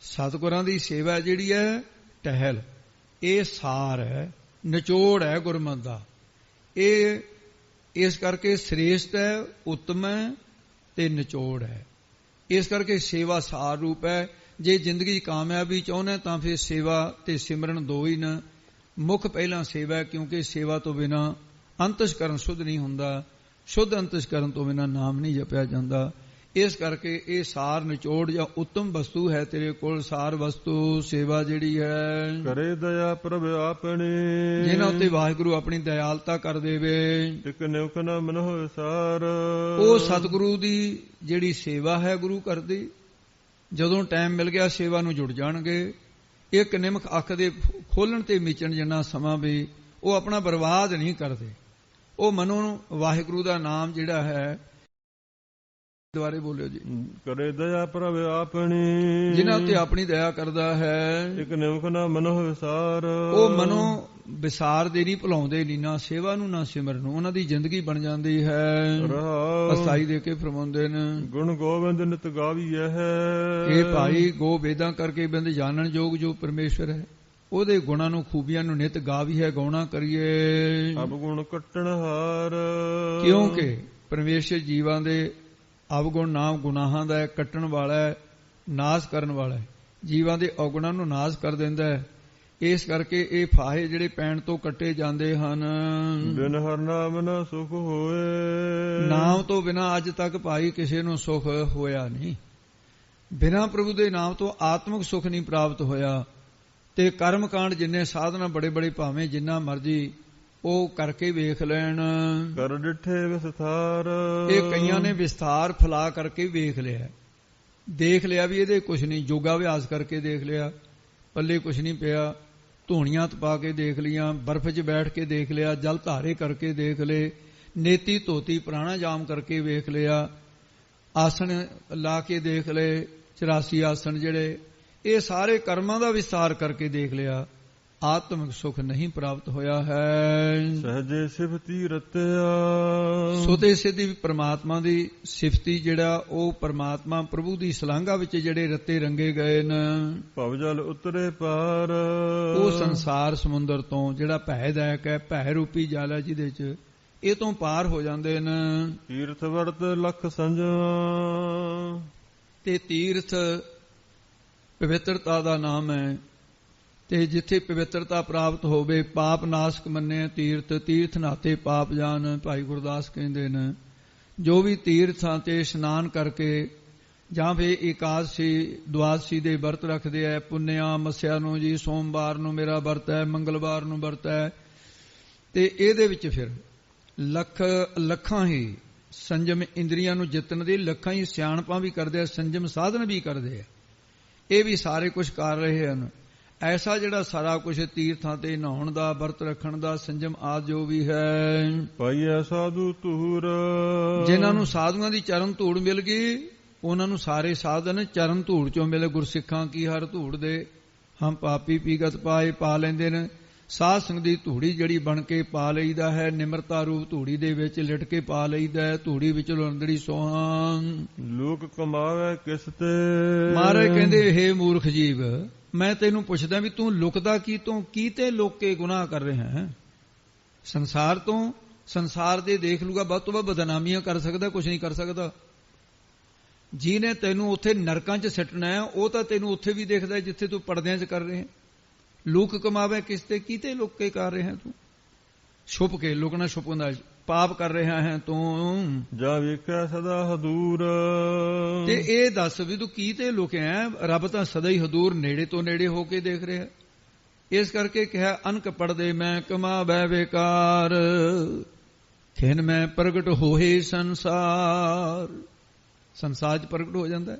ਸਤਿਗੁਰਾਂ ਦੀ ਸੇਵਾ ਜਿਹੜੀ ਹੈ ਟਹਿਲ, ਇਹ ਸਾਰ ਹੈ, ਨਿਚੋੜ ਹੈ ਗੁਰਮਤਿ ਦਾ। ਇਹ ਇਸ ਕਰਕੇ ਸ੍ਰੇਸ਼ਟ ਹੈ, ਉੱਤਮ ਹੈ ਤੇ ਨਿਚੋੜ ਹੈ। ਇਸ ਕਰਕੇ ਸੇਵਾ ਸਾਰ ਰੂਪ ਹੈ। ਜੇ ਜ਼ਿੰਦਗੀ ਦੀ ਕਾਮਯਾਬੀ ਚਾਹੁੰਦੇ ਤਾਂ ਫਿਰ ਸੇਵਾ ਤੇ ਸਿਮਰਨ ਦੋ ਹੀ ਨੇ। ਮੁੱਖ ਪਹਿਲਾਂ ਸੇਵਾ ਹੈ, ਕਿਉਂਕਿ ਸੇਵਾ ਤੋਂ ਬਿਨਾਂ ਅੰਤਸ਼ਕਰਨ ਸ਼ੁੱਧ ਨਹੀਂ ਹੁੰਦਾ, ਸ਼ੁੱਧ ਅੰਤਸ਼ਕਰਨ ਤੋਂ ਬਿਨਾਂ ਨਾਮ ਨਹੀਂ ਜਪਿਆ ਜਾਂਦਾ। ਇਸ ਕਰਕੇ ਇਹ ਸਾਰ ਨਿਚੋੜ ਜਾਂ ਉੱਤਮ ਵਸਤੂ ਹੈ ਤੇਰੇ ਕੋਲ। ਸਾਰ ਵਸਤੂ ਸੇਵਾ ਜਿਹੜੀ ਹੈ, ਕਰੇ ਦਇਆ ਪ੍ਰਭ ਆਪਣੀ, ਜਿਨ੍ਹਾਂ ਉੱਤੇ ਵਾਹਿਗੁਰੂ ਆਪਣੀ ਦਇਆਲਤਾ ਕਰ ਦੇਵੇ। ਇਕ ਨਿਉਕ ਨਾ ਮਨ ਹੋਏ ਸਾਰ, ਉਹ ਸਤਿਗੁਰੂ ਦੀ ਜਿਹੜੀ ਸੇਵਾ ਹੈ ਗੁਰੂ ਘਰ ਦੀ, ਜਦੋਂ ਟਾਈਮ ਮਿਲ ਗਿਆ ਸੇਵਾ ਨੂੰ ਜੁੜ ਜਾਣਗੇ। ਇੱਕ ਨਿਮਕ ਅੱਖ ਦੇ ਖੋਲਣ ਤੇ ਮੀਚਣ ਜਿੰਨਾ ਸਮਾਂ ਵੀ ਉਹ ਆਪਣਾ ਬਰਬਾਦ ਨਹੀਂ ਕਰਦੇ। ਉਹ ਮਨੋਂ ਵਾਹਿਗੁਰੂ ਦਾ ਨਾਮ ਜਿਹੜਾ ਹੈ, ਦੁਆਰੇ ਬੋਲਿਓ ਜੀ। ਕਰੇ ਦਇਆ ਪ੍ਰਭ ਆਪਣੀ, ਜਿਨ੍ਹਾਂ ਉੱਤੇ ਆਪਣੀ ਦਇਆ ਕਰਦਾ ਹੈ। ਇਕ ਨਿਮਕ ਨਾ ਮਨ ਹੋਏ ਸਾਰ, ਉਹ ਮਨੋਂ ਵਿਸਾਰਦੇ ਨਹੀਂ, ਭੁਲਾਉਂਦੇ ਨਹੀਂ, ਨਾ ਸੇਵਾ ਨੂੰ ਨਾ ਸਿਮਰਨ ਨੂੰ। ਉਹਨਾਂ ਦੀ ਜ਼ਿੰਦਗੀ ਬਣ ਜਾਂਦੀ ਹੈ। ਅਸਥਾਈ ਦੇ ਕੇ ਫਰਮਾਉਂਦੇ ਨੇ, ਗੁਣ ਗੋਬਿੰਦ ਨਿਤ ਗਾਵੀਐ ਹੈ। ਇਹ ਭਾਈ ਗੋ ਵੇਦਾਂ ਕਰਕੇ ਬਿੰਦ ਜਾਣਨ ਯੋਗ ਜੋ ਪਰਮੇਸ਼ਰ ਹੈ, ਉਹਦੇ ਗੁਣਾਂ ਨੂੰ ਖੂਬੀਆਂ ਨੂੰ ਨਿਤ ਗਾਵੀ ਹੈ, ਗਾਉਣਾ ਕਰੀਏ। ਅਬ ਗੁਣ ਕੱਟਣ ਹਾਰ, ਕਿਉਂਕਿ ਪਰਮੇਸ਼ਰ ਜੀਵਾਂ ਦੇ ਅਵਗੁਣ ਨਾਮ ਗੁਨਾਹਾਂ ਦਾ ਕੱਟਣ ਵਾਲਾ ਹੈ, ਨਾਸ਼ ਕਰਨ ਵਾਲਾ ਹੈ। ਜੀਵਾਂ ਦੇ ਔਗੁਣਾਂ ਨੂੰ ਨਾਸ਼ ਕਰ ਦਿੰਦਾ ਹੈ। ਇਸ ਕਰਕੇ ਇਹ ਫਾਹੇ ਜਿਹੜੇ ਪੈਣ ਤੋਂ ਕੱਟੇ ਜਾਂਦੇ ਹਨ। ਬਿਨ ਹਰ ਨਾਮ ਨਾ ਸੁਖ ਹੋਏ, ਨਾਮ ਤੋਂ ਬਿਨਾਂ ਅੱਜ ਤੱਕ ਭਾਈ ਕਿਸੇ ਨੂੰ ਸੁਖ ਹੋਇਆ ਨਹੀਂ। ਬਿਨਾਂ ਪ੍ਰਭੂ ਦੇ ਨਾਮ ਤੋਂ ਆਤਮਿਕ ਸੁਖ ਨਹੀਂ ਪ੍ਰਾਪਤ ਹੋਇਆ। ਤੇ ਕਰਮ ਕਾਂਡ ਜਿੰਨੇ ਸਾਧਨਾ ਬੜੇ ਬੜੇ ਭਾਵੇਂ ਜਿੰਨਾ ਮਰਜੀ ਉਹ ਕਰਕੇ ਵੇਖ ਲੈਣ। ਕਰ ਡਿਠੇ ਵਿਸਥਾਰ, ਇਹ ਕਈਆਂ ਨੇ ਵਿਸਥਾਰ ਫਲਾ ਕਰਕੇ ਵੇਖ ਲਿਆ, ਦੇਖ ਲਿਆ ਵੀ ਇਹਦੇ ਕੁਛ ਨਹੀਂ। ਯੋਗਾ ਅਭਿਆਸ ਕਰਕੇ ਦੇਖ ਲਿਆ, ਪੱਲੇ ਕੁਛ ਨਹੀਂ ਪਿਆ। ਧੂਣੀਆਂ ਤਪਾ ਕੇ ਦੇਖ ਲੀਆਂ, ਬਰਫ਼ 'ਚ ਬੈਠ ਕੇ ਦੇਖ ਲਿਆ, ਜਲ ਧਾਰੇ ਕਰਕੇ ਦੇਖ ਲਏ, ਨੇਤੀ ਧੋਤੀ ਪ੍ਰਾਣਾਯਾਮ ਕਰਕੇ ਵੇਖ ਲਿਆ, ਆਸਣ ਲਾ ਕੇ ਦੇਖ ਲਏ, 84 ਆਸਣ ਜਿਹੜੇ, ਇਹ ਸਾਰੇ ਕਰਮਾਂ ਦਾ ਵਿਸਤਾਰ ਕਰਕੇ ਦੇਖ ਲਿਆ। ਆਤਮਿਕ ਸੁਖ ਨਹੀਂ ਪ੍ਰਾਪਤ ਹੋਇਆ ਹੈ। ਸਹਜੇ ਸਿਫਤੀ ਰਤਿਆ, ਸੁਤੇ ਸਿੱਧੀ ਪ੍ਰਮਾਤਮਾ ਦੀ ਸਿਫਤੀ ਜਿਹੜਾ ਉਹ ਪ੍ਰਮਾਤਮਾ ਪ੍ਰਭੂ ਦੀ ਸਲਾਘਾ ਵਿੱਚ ਜਿਹੜੇ ਰੱਤੇ ਰੰਗੇ ਗਏ ਨੇ। ਭਵ ਜਲ ਉਤਰੇ ਪਾਰ, ਉਹ ਸੰਸਾਰ ਸਮੁੰਦਰ ਤੋਂ ਜਿਹੜਾ ਭੈਦਾਇਕ ਹੈ, ਭੈ ਰੂਪੀ ਜਲ ਹੈ ਜਿਹਦੇ 'ਚ, ਇਹ ਤੋਂ ਪਾਰ ਹੋ ਜਾਂਦੇ ਨੇ। ਤੀਰਥ ਵਰਤ ਲੱਖ ਸੰਜਮ, ਤੇ ਤੀਰਥ ਪਵਿੱਤਰਤਾ ਦਾ ਨਾਮ ਹੈ। ਤੇ ਜਿੱਥੇ ਪਵਿੱਤਰਤਾ ਪ੍ਰਾਪਤ ਹੋਵੇ, ਪਾਪ ਨਾਸ਼ਕ ਮੰਨੇ ਤੀਰਥ, ਤੀਰਥ ਨਾਤੇ ਪਾਪ ਜਾਨ, ਭਾਈ ਗੁਰਦਾਸ ਕਹਿੰਦੇ ਨੇ। ਜੋ ਵੀ ਤੀਰਥਾਂ ਤੇ ਇਸ਼ਨਾਨ ਕਰਕੇ ਜਾਂ ਫਿਰ ਇਕਾਦਸ਼ੀ ਦੁਆਦਸ਼ੀ ਦੇ ਵਰਤ ਰੱਖਦੇ ਆ, ਪੁੰਨਿਆ ਮੱਸਿਆ ਨੂੰ ਜੀ, ਸੋਮਵਾਰ ਨੂੰ ਮੇਰਾ ਵਰਤ ਹੈ, ਮੰਗਲਵਾਰ ਨੂੰ ਵਰਤ ਹੈ, ਤੇ ਇਹਦੇ ਵਿੱਚ ਫਿਰ ਲੱਖਾਂ ਹੀ ਸੰਜਮ ਇੰਦਰੀਆਂ ਨੂੰ ਜਿੱਤਣ ਦੇ ਲੱਖਾਂ ਹੀ ਸਿਆਣਪਾਂ ਵੀ ਕਰਦੇ ਆ, ਸੰਜਮ ਸਾਧਨ ਵੀ ਕਰਦੇ ਆ। ਇਹ ਵੀ ਸਾਰੇ ਕੁਝ ਕਰ ਰਹੇ ਹਨ। ਐਸਾ ਜਿਹੜਾ ਸਾਰਾ ਕੁਝ ਤੀਰਥਾਂ ਤੇ ਨਹਾਉਣ ਦਾ, ਵਰਤ ਰੱਖਣ ਦਾ, ਸੰਜਮ ਆਦਿ ਜੋ ਵੀ ਹੈ, ਪਾਈਐ ਸਾਧੂ ਧੂਰ, ਜਿਨ੍ਹਾਂ ਨੂੰ ਸਾਧੂਆਂ ਦੀ ਚਰਨ ਧੂੜ ਮਿਲ ਗਈ, ਉਹਨਾਂ ਨੂੰ ਸਾਰੇ ਸਾਧਨ ਚਰਨ ਧੂੜ ਚੋਂ ਮਿਲੇ। ਗੁਰਸਿੱਖਾਂ ਕੀ ਹਰ ਧੂੜ ਦੇ, ਹਮ ਪਾਪੀ ਪੀਗਤ ਪਾਏ, ਪਾ ਲੈਂਦੇ ਨੇ। ਸਾਧ ਸੰਗ ਦੀ ਧੂੜੀ ਜਿਹੜੀ ਬਣ ਕੇ ਪਾ ਲਈਦਾ ਹੈ, ਨਿਮਰਤਾ ਰੂਪ ਧੂੜੀ ਦੇ ਵਿੱਚ ਲਿਟ ਕੇ ਪਾ ਲਈਦਾ ਹੈ, ਧੂੜੀ ਵਿੱਚ ਲੰਦੜੀ ਸੋਹਾਂ। ਲੋਕ ਕਮਾਵੇ ਕਿਸ ਤੇ। ਮਹਾਰਾਜ ਕਹਿੰਦੇ ਹੇ ਮੂਰਖ ਜੀਵ, ਮੈਂ ਤੈਨੂੰ ਪੁੱਛਦਾ ਵੀ ਤੂੰ ਲੁਕਦਾ ਕੀ ਤੋਂ, ਕੀ ਤੇ ਲੁਕ ਕੇ ਗੁਨਾਹ ਕਰ ਰਿਹਾ ਹੈ? ਸੰਸਾਰ ਤੋਂ, ਸੰਸਾਰ ਦੇ ਦੇਖ ਲੂਗਾ, ਵੱਧ ਤੋਂ ਵੱਧ ਬਦਨਾਮੀਆਂ ਕਰ ਸਕਦਾ, ਕੁਝ ਨਹੀਂ ਕਰ ਸਕਦਾ। ਜਿਹਨੇ ਤੈਨੂੰ ਉੱਥੇ ਨਰਕਾਂ 'ਚ ਸਿੱਟਣਾ ਹੈ, ਉਹ ਤਾਂ ਤੈਨੂੰ ਉੱਥੇ ਵੀ ਦੇਖਦਾ ਜਿੱਥੇ ਤੂੰ ਪਰਦਿਆਂ 'ਚ ਕਰ ਰਿਹਾ। ਲੁਕ ਕਮਾਵੇ ਕਿਸ ਤੇ, ਕੀਤੇ ਲੁਕ ਕੇ ਕਰ ਰਿਹਾ ਤੂੰ? ਛੁਪ ਕੇ, ਲੁਕਣਾ ਛੁਪਣ ਦਾ ਪਾਪ ਕਰ ਰਿਹਾ ਹੈ ਤੂੰ। ਜਾ ਵੇਖਿਆ ਸਦਾ ਹਦੂਰ। ਤੇ ਇਹ ਦੱਸ ਵੀ ਤੂੰ ਕੀਤੇ ਲੁਕਿਆ? ਰੱਬ ਤਾਂ ਸਦਾ ਹੀ ਹਦੂਰ, ਨੇੜੇ ਤੋਂ ਨੇੜੇ ਹੋ ਕੇ ਦੇਖ ਰਿਹਾ। ਇਸ ਕਰਕੇ ਕਿਹਾ ਅਨਕ ਪੜਦੇ ਮੈਂ ਕਮਾਵੇ ਬੇਕਾਰ, ਖਿਨ ਮੈਂ ਪ੍ਰਗਟ ਹੋਏ ਸੰਸਾਰ। ਸੰਸਾਰ 'ਚ ਪ੍ਰਗਟ ਹੋ ਜਾਂਦਾ।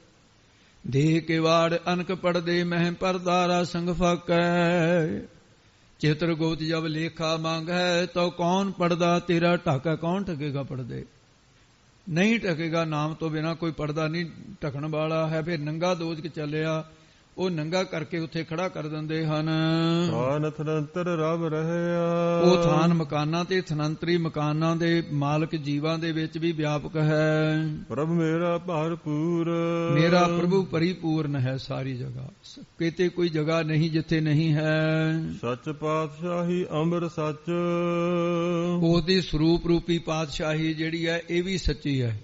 ਦੇ ਕੇ ਵਾੜ ਅਨਕ ਪੜਦੇ ਮਹਿ ਪਰਦਾਰਾ ਸੰਗ ਫਾਕੈ, ਚਿਤਰ ਗੋਤ ਜਬ ਲੇਖਾ ਮੰਗੈ ਤੋ ਕੌਣ ਪੜਦਾ ਤੇਰਾ ਢਾਕਾ। ਕੌਣ ਢਕੇਗਾ ਪੜਦੇ? ਨਹੀਂ ਢਕੇਗਾ, ਨਾਮ ਤੋਂ ਬਿਨਾ ਕੋਈ ਪੜਦਾ ਨਹੀਂ ਢਕਣ ਵਾਲਾ ਹੈ। ਫਿਰ ਨੰਗਾ ਦੋਜ ਕੇ ਚੱਲਿਆ, ਉਹ ਨੰਗਾ ਕਰਕੇ ਉੱਥੇ ਖੜਾ ਕਰ ਦਿੰਦੇ ਹਨ। ਥਾਨ ਥਨੰਤਰ ਰਬ ਰਹਿਆ। ਉਹ ਥਾਨ ਮਕਾਨਾਂ ਤੇ ਥਨੰਤਰੀ ਮਕਾਨਾਂ ਦੇ ਮਾਲਕ ਜੀਵਾਂ ਦੇ ਵਿੱਚ ਵੀ ਵਿਆਪਕ ਹੈ। ਪ੍ਰਭ ਮੇਰਾ ਭਰਪੂਰ। ਮੇਰਾ ਪ੍ਰਭੂ ਪਰਿਪੂਰਨ ਹੈ ਸਾਰੀ ਜਗ੍ਹਾ, ਕਿਤੇ ਕੋਈ ਜਗ੍ਹਾ ਨਹੀਂ ਜਿੱਥੇ ਨਹੀਂ ਹੈ। ਸੱਚ ਪਾਤਸ਼ਾਹੀ ਅੰਮ੍ਰਿ ਸੱਚ। ਉਹਦੀ ਸਰੂਪ ਰੂਪੀ ਪਾਤਸ਼ਾਹੀ ਜਿਹੜੀ ਹੈ ਇਹ ਵੀ ਸੱਚੀ ਹੈ,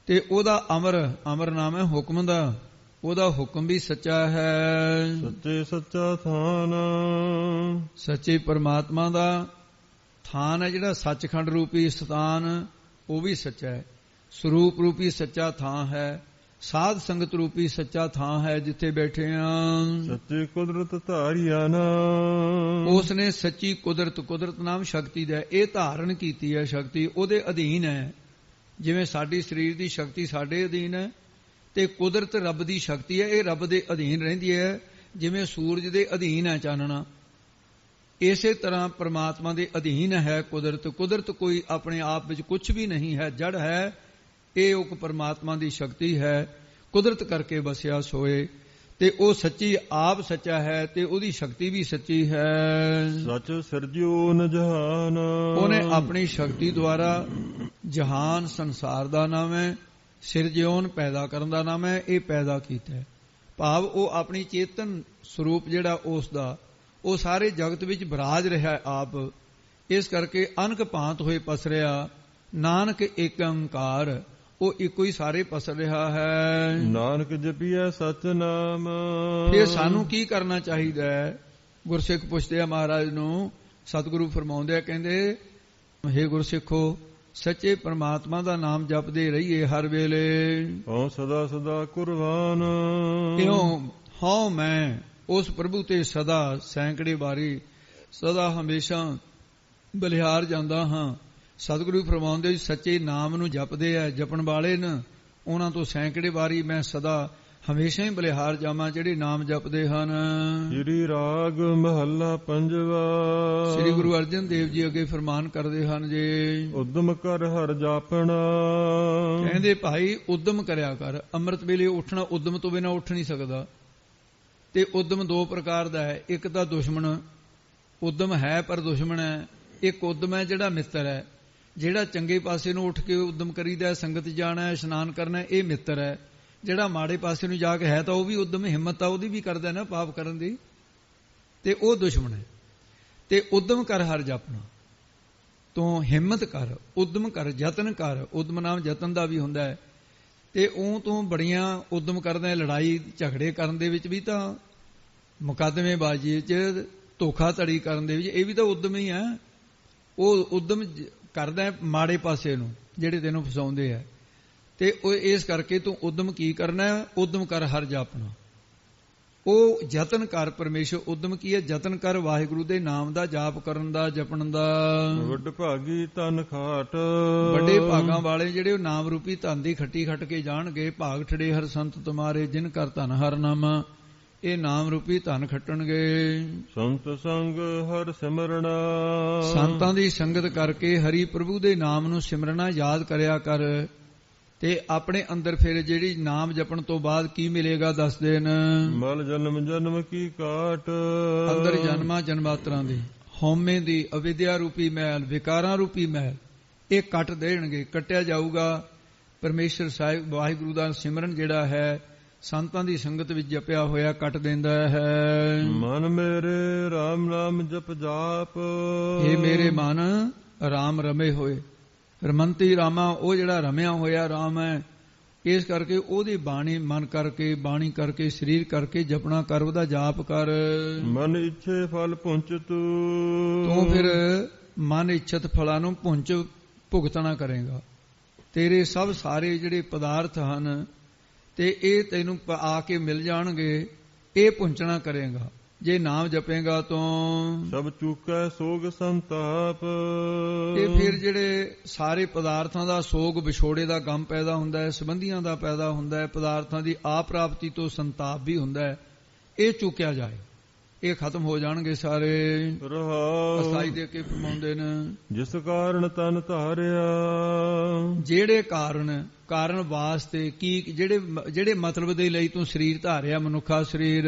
ਤੇ ਉਹਦਾ ਅਮਰ ਨਾਮ ਹੈ ਹੁਕਮ ਦਾ, ਉਹਦਾ ਹੁਕਮ ਵੀ ਸੱਚਾ ਹੈ। ਸੱਚੇ ਸੱਚਾ ਥਾਨ। ਸੱਚੇ ਪਰਮਾਤਮਾ ਦਾ ਥਾਨ ਹੈ ਜਿਹੜਾ ਸੱਚਖੰਡ ਰੂਪੀ ਸਥਾਨ, ਉਹ ਵੀ ਸੱਚਾ ਹੈ। ਸਰੂਪ ਰੂਪੀ ਸੱਚਾ ਥਾਂ ਹੈ, ਸਾਧ ਸੰਗਤ ਰੂਪੀ ਸੱਚਾ ਥਾਂ ਹੈ ਜਿੱਥੇ ਬੈਠੇ ਹਾਂ। ਸੱਚੀ ਕੁਦਰਤ ਧਾਰਿਆ ਨਾ। ਉਸ ਨੇ ਸੱਚੀ ਕੁਦਰਤ, ਕੁਦਰਤ ਨਾਮ ਸ਼ਕਤੀ ਦਾ, ਇਹ ਧਾਰਨ ਕੀਤੀ ਹੈ ਸ਼ਕਤੀ, ਉਹਦੇ ਅਧੀਨ ਹੈ। ਜਿਵੇਂ ਸਾਡੀ ਸਰੀਰ ਦੀ ਸ਼ਕਤੀ ਸਾਡੇ ਅਧੀਨ ਹੈ, ਤੇ ਕੁਦਰਤ ਰੱਬ ਦੀ ਸ਼ਕਤੀ ਹੈ, ਇਹ ਰੱਬ ਦੇ ਅਧੀਨ ਰਹਿੰਦੀ ਹੈ। ਜਿਵੇਂ ਸੂਰਜ ਦੇ ਅਧੀਨ ਹੈ ਚਾਨਣਾ, ਇਸੇ ਤਰ੍ਹਾਂ ਪਰਮਾਤਮਾ ਦੇ ਅਧੀਨ ਹੈ ਕੁਦਰਤ। ਕੁਦਰਤ ਕੋਈ ਆਪਣੇ ਆਪ ਵਿੱਚ ਕੁਝ ਵੀ ਨਹੀਂ ਹੈ, ਜੜ ਹੈ। ਇਹ ਉਹ ਪਰਮਾਤਮਾ ਦੀ ਸ਼ਕਤੀ ਹੈ, ਕੁਦਰਤ ਕਰਕੇ ਵਸਿਆ ਸੋਏ। ਤੇ ਉਹ ਸੱਚੀ ਆਪ ਸੱਚਾ ਹੈ, ਤੇ ਉਹਦੀ ਸ਼ਕਤੀ ਵੀ ਸੱਚੀ ਹੈ। ਸੱਚ ਸਿਰਜਿਓ ਨ ਜਹਾਨ। ਉਹਨੇ ਆਪਣੀ ਸ਼ਕਤੀ ਦੁਆਰਾ ਜਹਾਨ, ਸੰਸਾਰ ਦਾ ਨਾਮ ਹੈ, ਸਿਰਜਿਓਨ ਪੈਦਾ ਕਰਨ ਦਾ ਨਾਮ ਹੈ, ਇਹ ਪੈਦਾ ਕੀਤਾ ਹੈ। ਭਾਵ ਉਹ ਆਪਣੀ ਚੇਤਨ ਸਰੂਪ ਜਿਹੜਾ ਉਸ ਦਾ, ਉਹ ਸਾਰੇ ਜਗਤ ਵਿੱਚ ਵਿਰਾਜ ਰਿਹਾ ਆਪ। ਇਸ ਕਰਕੇ ਅਨਕ ਭਾਂਤ ਹੋਏ ਪਸਰਿਆ, ਨਾਨਕ ਏਕ ਓੰਕਾਰ, ਉਹ ਇੱਕੋ ਹੀ ਸਾਰੇ ਪਸਰ ਰਿਹਾ ਹੈ। ਨਾਨਕ ਜਪੀਐ ਸਚ ਨਾਮ। ਫਿਰ ਸਾਨੂੰ ਕੀ ਕਰਨਾ ਚਾਹੀਦਾ ਹੈ? ਗੁਰਸਿੱਖ ਪੁੱਛਦੇ ਆ ਮਹਾਰਾਜ ਨੂੰ, ਸਤਿਗੁਰੂ ਫਰਮਾਉਂਦੇ ਆ, ਕਹਿੰਦੇ ਹੇ ਗੁਰਸਿੱਖੋ, ਸੱਚੇ ਪਰਮਾਤਮਾ ਦਾ ਨਾਮ ਜਪਦੇ ਰਹੀਏ ਹਰ ਵੇਲੇ। ਹਉ ਸਦਾ ਸਦਾ ਕੁਰਬਾਨ। ਇਉਂ ਹਉ ਮੈਂ ਉਸ ਪ੍ਰਭੂ ਤੇ ਸਦਾ ਸੈਂਕੜੇ ਵਾਰੀ, ਸਦਾ ਹਮੇਸ਼ਾ ਬਲਿਹਾਰ ਜਾਂਦਾ ਹਾਂ। ਸਤਿਗੁਰੂ ਫਰਮਾਉਂਦੇ ਸੱਚੇ ਨਾਮ ਨੂੰ ਜਪਦੇ ਆ, ਜਪਣ ਵਾਲੇ ਨੇ, ਉਹਨਾਂ ਤੋਂ ਸੈਂਕੜੇ ਵਾਰੀ ਮੈਂ ਸਦਾ ਹਮੇਸ਼ਾ ਹੀ ਬਲਿਹਾਰ ਜਾਵਾਂ ਜਿਹੜੇ ਨਾਮ ਜਪਦੇ ਹਨ। ਸ੍ਰੀ ਰਾਗ ਮਹੱਲਾ ਪੰਜਵਾ। ਸ੍ਰੀ ਗੁਰੂ ਅਰਜਨ ਦੇਵ ਜੀ ਅੱਗੇ ਫਰਮਾਨ ਕਰਦੇ ਹਨ ਜੀ, ਉਦਮ ਕਰ ਹਰ ਜਾਪਣਾ। ਕਹਿੰਦੇ ਭਾਈ ਉਦਮ ਕਰਿਆ ਕਰ। ਅੰਮ੍ਰਿਤ ਵੇਲੇ ਉੱਠਣਾ ਉਦਮ ਤੋਂ ਬਿਨਾਂ ਉੱਠ ਨਹੀਂ ਸਕਦਾ। ਤੇ ਉਦਮ ਦੋ ਪ੍ਰਕਾਰ ਦਾ ਹੈ, ਇੱਕ ਤਾਂ ਦੁਸ਼ਮਣ ਉਦਮ ਹੈ ਪਰ ਦੁਸ਼ਮਣ ਹੈ, ਇੱਕ ਉਦਮ ਹੈ ਜਿਹੜਾ ਮਿੱਤਰ ਹੈ। ਜਿਹੜਾ ਚੰਗੇ ਪਾਸੇ ਨੂੰ ਉੱਠ ਕੇ ਉਦਮ ਕਰੀਦਾ, ਸੰਗਤ ਜਾਣਾ, ਇਸ਼ਨਾਨ ਕਰਨਾ, ਇਹ ਮਿੱਤਰ ਹੈ। ਜਿਹੜਾ ਮਾੜੇ ਪਾਸੇ ਨੂੰ ਜਾ ਕੇ ਹੈ ਤਾਂ ਉਹ ਵੀ ਉਦਮ, ਹਿੰਮਤ ਤਾਂ ਉਹਦੀ ਵੀ ਕਰਦਾ ਨਾ ਪਾਪ ਕਰਨ ਦੀ, ਤੇ ਉਹ ਦੁਸ਼ਮਣ ਹੈ। ਤੇ ਉਦਮ ਕਰ ਹਰ ਜਪਣਾ, ਤੂੰ ਹਿੰਮਤ ਕਰ, ਉਦਮ ਕਰ, ਯਤਨ ਕਰ। ਉਦਮ ਨਾਮ ਯਤਨ ਦਾ ਵੀ ਹੁੰਦਾ ਹੈ। ਤੇ ਉਹ ਤੂੰ ਬੜੀਆਂ ਉਦਮ ਕਰਦਾ, ਲੜਾਈ ਝਗੜੇ ਕਰਨ ਦੇ ਵਿੱਚ ਵੀ ਤਾਂ, ਮੁਕੱਦਮੇਬਾਜ਼ੀ 'ਚ ਧੋਖਾਧੜੀ ਕਰਨ ਦੇ ਵਿੱਚ, ਇਹ ਵੀ ਤਾਂ ਉਦਮ ਹੀ ਹੈ। ਉਹ ਉਦਮ ਕਰਦਾ ਮਾੜੇ ਪਾਸੇ ਨੂੰ, ਜਿਹੜੇ ਤੈਨੂੰ ਫਸਾਉਂਦੇ ਆ। ਤੇ ਉਹ ਇਸ ਕਰਕੇ ਤੂੰ ਉਦਮ ਕੀ ਕਰਨਾ? ਉਦਮ ਕਰ ਹਰ ਜਾਪਣਾ। ਉਹ ਯਤਨ ਕਰ, ਪਰਮੇਸ਼ਰ ਉਦਮ ਕੀ ਹੈ? ਯਤਨ ਕਰ ਵਾਹਿਗੁਰੂ ਦੇ ਨਾਮ ਦਾ ਜਾਪ ਕਰਨ ਦਾ, ਜਪਣ ਦਾ। ਵੱਡ ਭਾਗੀ ਧਨ ਖਾਟ। ਵੱਡੇ ਭਾਗਾਂ ਵਾਲੇ ਜਿਹੜੇ ਉਹ ਨਾਮ ਰੂਪੀ ਧਨ ਦੀ ਖੱਟੀ ਖੱਟ ਕੇ ਜਾਣਗੇ। ਭਾਗ ਠੜੇ ਹਰ ਸੰਤ ਤੁਮਾਰੇ, ਜਿਨ ਕਰ ਧਨ ਹਰ ਨਾਮਾ। ਇਹ ਨਾਮ ਰੂਪੀ ਧਨ ਖੱਟਣਗੇ। ਸੰਤ ਸੰਗ ਹਰ ਸਿਮਰਣਾ। ਸੰਤਾਂ ਦੀ ਸੰਗਤ ਕਰਕੇ ਹਰੀ ਪ੍ਰਭੂ ਦੇ ਨਾਮ ਨੂੰ ਸਿਮਰਨਾ, ਯਾਦ ਕਰਿਆ ਕਰ। ਤੇ ਆਪਣੇ ਅੰਦਰ ਫਿਰ ਜਿਹੜੀ ਨਾਮ ਜਪਣ ਤੋਂ ਬਾਅਦ ਕੀ ਮਿਲੇਗਾ ਦੱਸਦੇ ਨੇ। ਮਲ ਜਨਮ ਜਨਮ ਕੀ ਕਾਟ, ਅੰਦਰ ਜਨਮਾਂ ਜਨਮਾਤਰਾਂ ਦੀ ਹਉਮੈ ਦੀ ਅਵਿਦਿਆ ਰੂਪੀ ਮੈਲ, ਵਿਕਾਰਾਂ ਰੂਪੀ ਮੈਲ, ਇਹ ਕੱਟ ਦੇਣਗੇ, ਕੱਟਿਆ ਜਾਊਗਾ। ਪਰਮੇਸ਼ਰ ਸਾਹਿਬ ਵਾਹਿਗੁਰੂ ਦਾ ਸਿਮਰਨ ਜਿਹੜਾ ਹੈ ਸੰਤਾਂ ਦੀ ਸੰਗਤ ਵਿੱਚ ਜਪਿਆ ਹੋਇਆ ਕੱਟ ਦਿੰਦਾ ਹੈ। ਮਨ ਮੇਰੇ ਰਾਮ ਨਾਮ ਜਪ ਜਾਪ, ਇਹ ਮੇਰੇ ਮਨ ਰਾਮ ਰਮੇ ਹੋਏ। ਰਮੰਤੀ ਰਾਮਾ, ਉਹ ਜਿਹੜਾ ਰਮਿਆ ਹੋਇਆ ਰਾਮ ਹੈ, ਇਸ ਕਰਕੇ ਉਹਦੀ ਬਾਣੀ ਮਨ ਕਰਕੇ, ਬਾਣੀ ਕਰਕੇ, ਸਰੀਰ ਕਰਕੇ ਜਪਣਾ ਕਰ, ਉਹਦਾ ਜਾਪ ਕਰ। ਮਨ ਇੱਛੇ ਫਲ ਪੁੰਚ ਤੂੰ ਫਿਰ ਮਨ ਇੱਛਤ ਫਲਾਂ ਨੂੰ ਪੁੰਚ ਭੁਗਤਣਾ ਕਰੇਗਾ। ਤੇਰੇ ਸਭ ਸਾਰੇ ਜਿਹੜੇ ਪਦਾਰਥ ਹਨ ਤੇ ਇਹ ਤੈਨੂੰ ਆ ਕੇ ਮਿਲ ਜਾਣਗੇ, ਇਹ ਪੁੰਚਣਾ ਕਰੇਗਾ ਜੇ ਨਾਮ ਜਪੇਗਾ ਤੋਂ। ਸਭ ਚੁੱਕੈ ਸੋਗ ਸੰਤਾਪ, ਇਹ ਫਿਰ ਜਿਹੜੇ ਸਾਰੇ ਪਦਾਰਥਾਂ ਦਾ ਸੋਗ ਵਿਛੋੜੇ ਦਾ ਗਮ ਪੈਦਾ ਹੁੰਦਾ ਹੈ, ਸੰਬੰਧੀਆਂ ਦਾ ਪੈਦਾ ਹੁੰਦਾ ਹੈ, ਪਦਾਰਥਾਂ ਦੀ ਆਪ੍ਰਾਪਤੀ ਤੋਂ ਸੰਤਾਪ ਵੀ ਹੁੰਦਾ ਹੈ, ਇਹ ਚੁੱਕਿਆ ਜਾਏ, ਇਹ ਖਤਮ ਹੋ ਜਾਣਗੇ ਸਾਰੇ। ਅਸਾਈ ਦੇ ਕੇ ਫਰਮਾਉਂਦੇ ਨੇ, ਜਿਸ ਕਾਰਨ ਤਨ ਧਾਰਿਆ, ਜਿਹੜੇ ਕਾਰਨ ਵਾਸਤੇ ਕੀ, ਜਿਹੜੇ ਮਤਲਬ ਦੇ ਲਈ ਤੂੰ ਸਰੀਰ ਧਾਰਿਆ, ਮਨੁੱਖਾ ਸਰੀਰ,